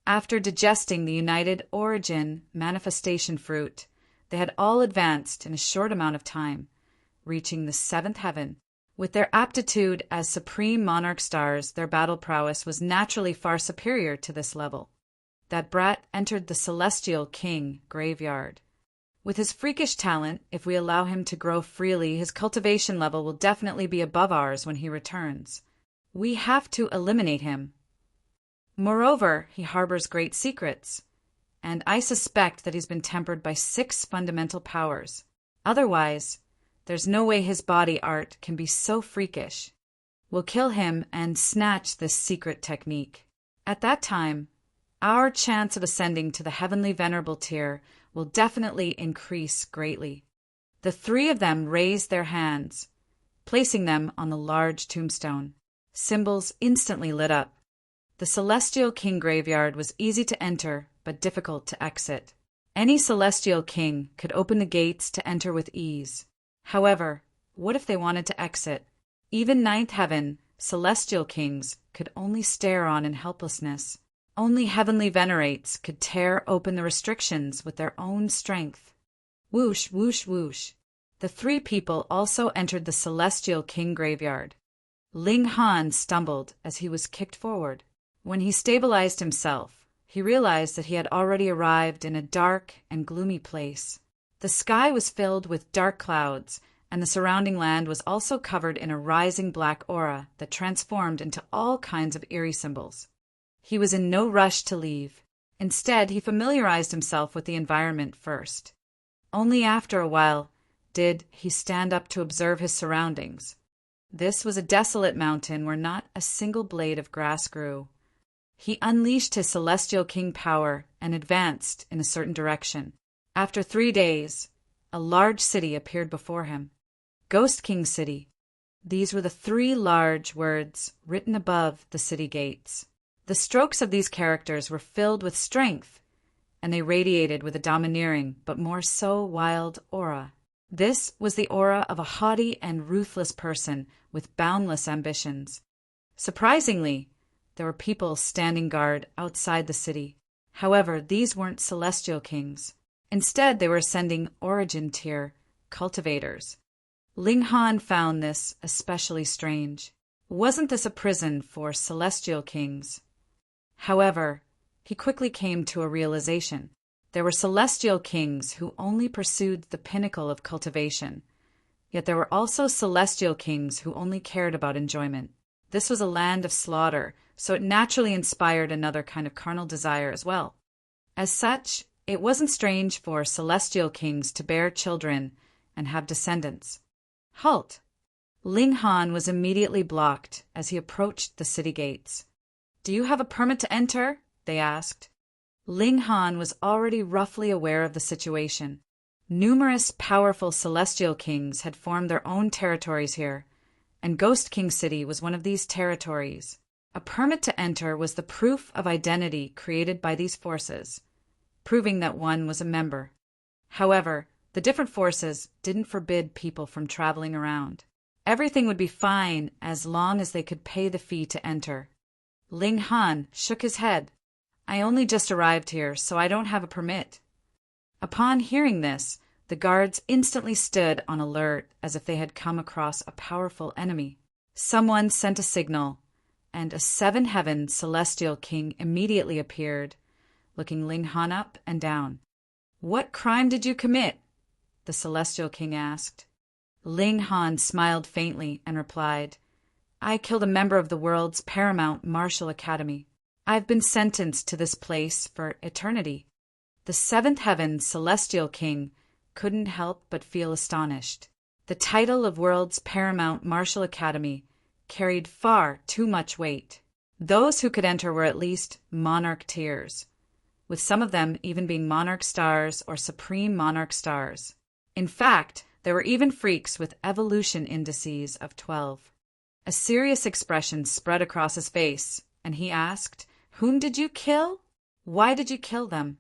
After digesting the United Origin manifestation fruit, they had all advanced in a short amount of time, reaching the 7th Heaven. With their aptitude as supreme monarch stars, their battle prowess was naturally far superior to this level. That brat entered the Celestial King graveyard. With his freakish talent, if we allow him to grow freely, his cultivation level will definitely be above ours when he returns. We have to eliminate him. Moreover, he harbors great secrets, and I suspect that he's been tempered by 6 fundamental powers. Otherwise, there's no way his body art can be so freakish. We'll kill him and snatch this secret technique. At that time, our chance of ascending to the heavenly venerable tier will definitely increase greatly. The three of them raised their hands, placing them on the large tombstone. Symbols instantly lit up. The Celestial King graveyard was easy to enter, but difficult to exit. Any Celestial King could open the gates to enter with ease. However, what if they wanted to exit? Even ninth heaven, Celestial Kings could only stare on in helplessness. Only heavenly venerates could tear open the restrictions with their own strength. Whoosh, whoosh, whoosh. The three people also entered the Celestial King graveyard. Ling Han stumbled as he was kicked forward. When he stabilized himself, he realized that he had already arrived in a dark and gloomy place. The sky was filled with dark clouds, and the surrounding land was also covered in a rising black aura that transformed into all kinds of eerie symbols. He was in no rush to leave. Instead, he familiarized himself with the environment first. Only after a while did he stand up to observe his surroundings. This was a desolate mountain where not a single blade of grass grew. He unleashed his Celestial King power and advanced in a certain direction. After 3 days, a large city appeared before him. Ghost King City. These were the 3 large words written above the city gates. The strokes of these characters were filled with strength, and they radiated with a domineering but more so wild aura. This was the aura of a haughty and ruthless person with boundless ambitions. Surprisingly, there were people standing guard outside the city. However, these weren't Celestial Kings. Instead, they were ascending origin tier cultivators. Ling Han found this especially strange. Wasn't this a prison for Celestial Kings? However, he quickly came to a realization. There were Celestial Kings who only pursued the pinnacle of cultivation. Yet there were also Celestial Kings who only cared about enjoyment. This was a land of slaughter, so it naturally inspired another kind of carnal desire as well. As such, it wasn't strange for Celestial Kings to bear children and have descendants. Halt! Ling Han was immediately blocked as he approached the city gates. "Do you have a permit to enter?" they asked. Ling Han was already roughly aware of the situation. Numerous powerful Celestial Kings had formed their own territories here, and Ghost King City was one of these territories. A permit to enter was the proof of identity created by these forces, proving that one was a member. However, the different forces didn't forbid people from traveling around. Everything would be fine as long as they could pay the fee to enter. Ling Han shook his head. "I only just arrived here, so I don't have a permit." Upon hearing this, the guards instantly stood on alert as if they had come across a powerful enemy. Someone sent a signal, and a 7th-heaven Celestial King immediately appeared, looking Ling Han up and down. "What crime did you commit?" the Celestial King asked. Ling Han smiled faintly and replied, "I killed a member of the world's paramount martial academy. I've been sentenced to this place for eternity." The 7th-heaven Celestial King couldn't help but feel astonished. The title of world's paramount martial academy carried far too much weight. Those who could enter were at least monarch tiers, with some of them even being monarch stars or supreme monarch stars. In fact, there were even freaks with evolution indices of 12. A serious expression spread across his face, and he asked, "Whom did you kill? Why did you kill them?"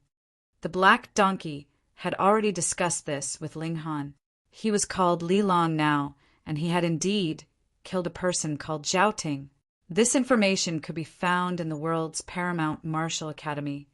The black donkey had already discussed this with Ling Han. He was called Li Long now, and he had indeed killed a person called Zhao Ting. This information could be found in the world's paramount martial academy.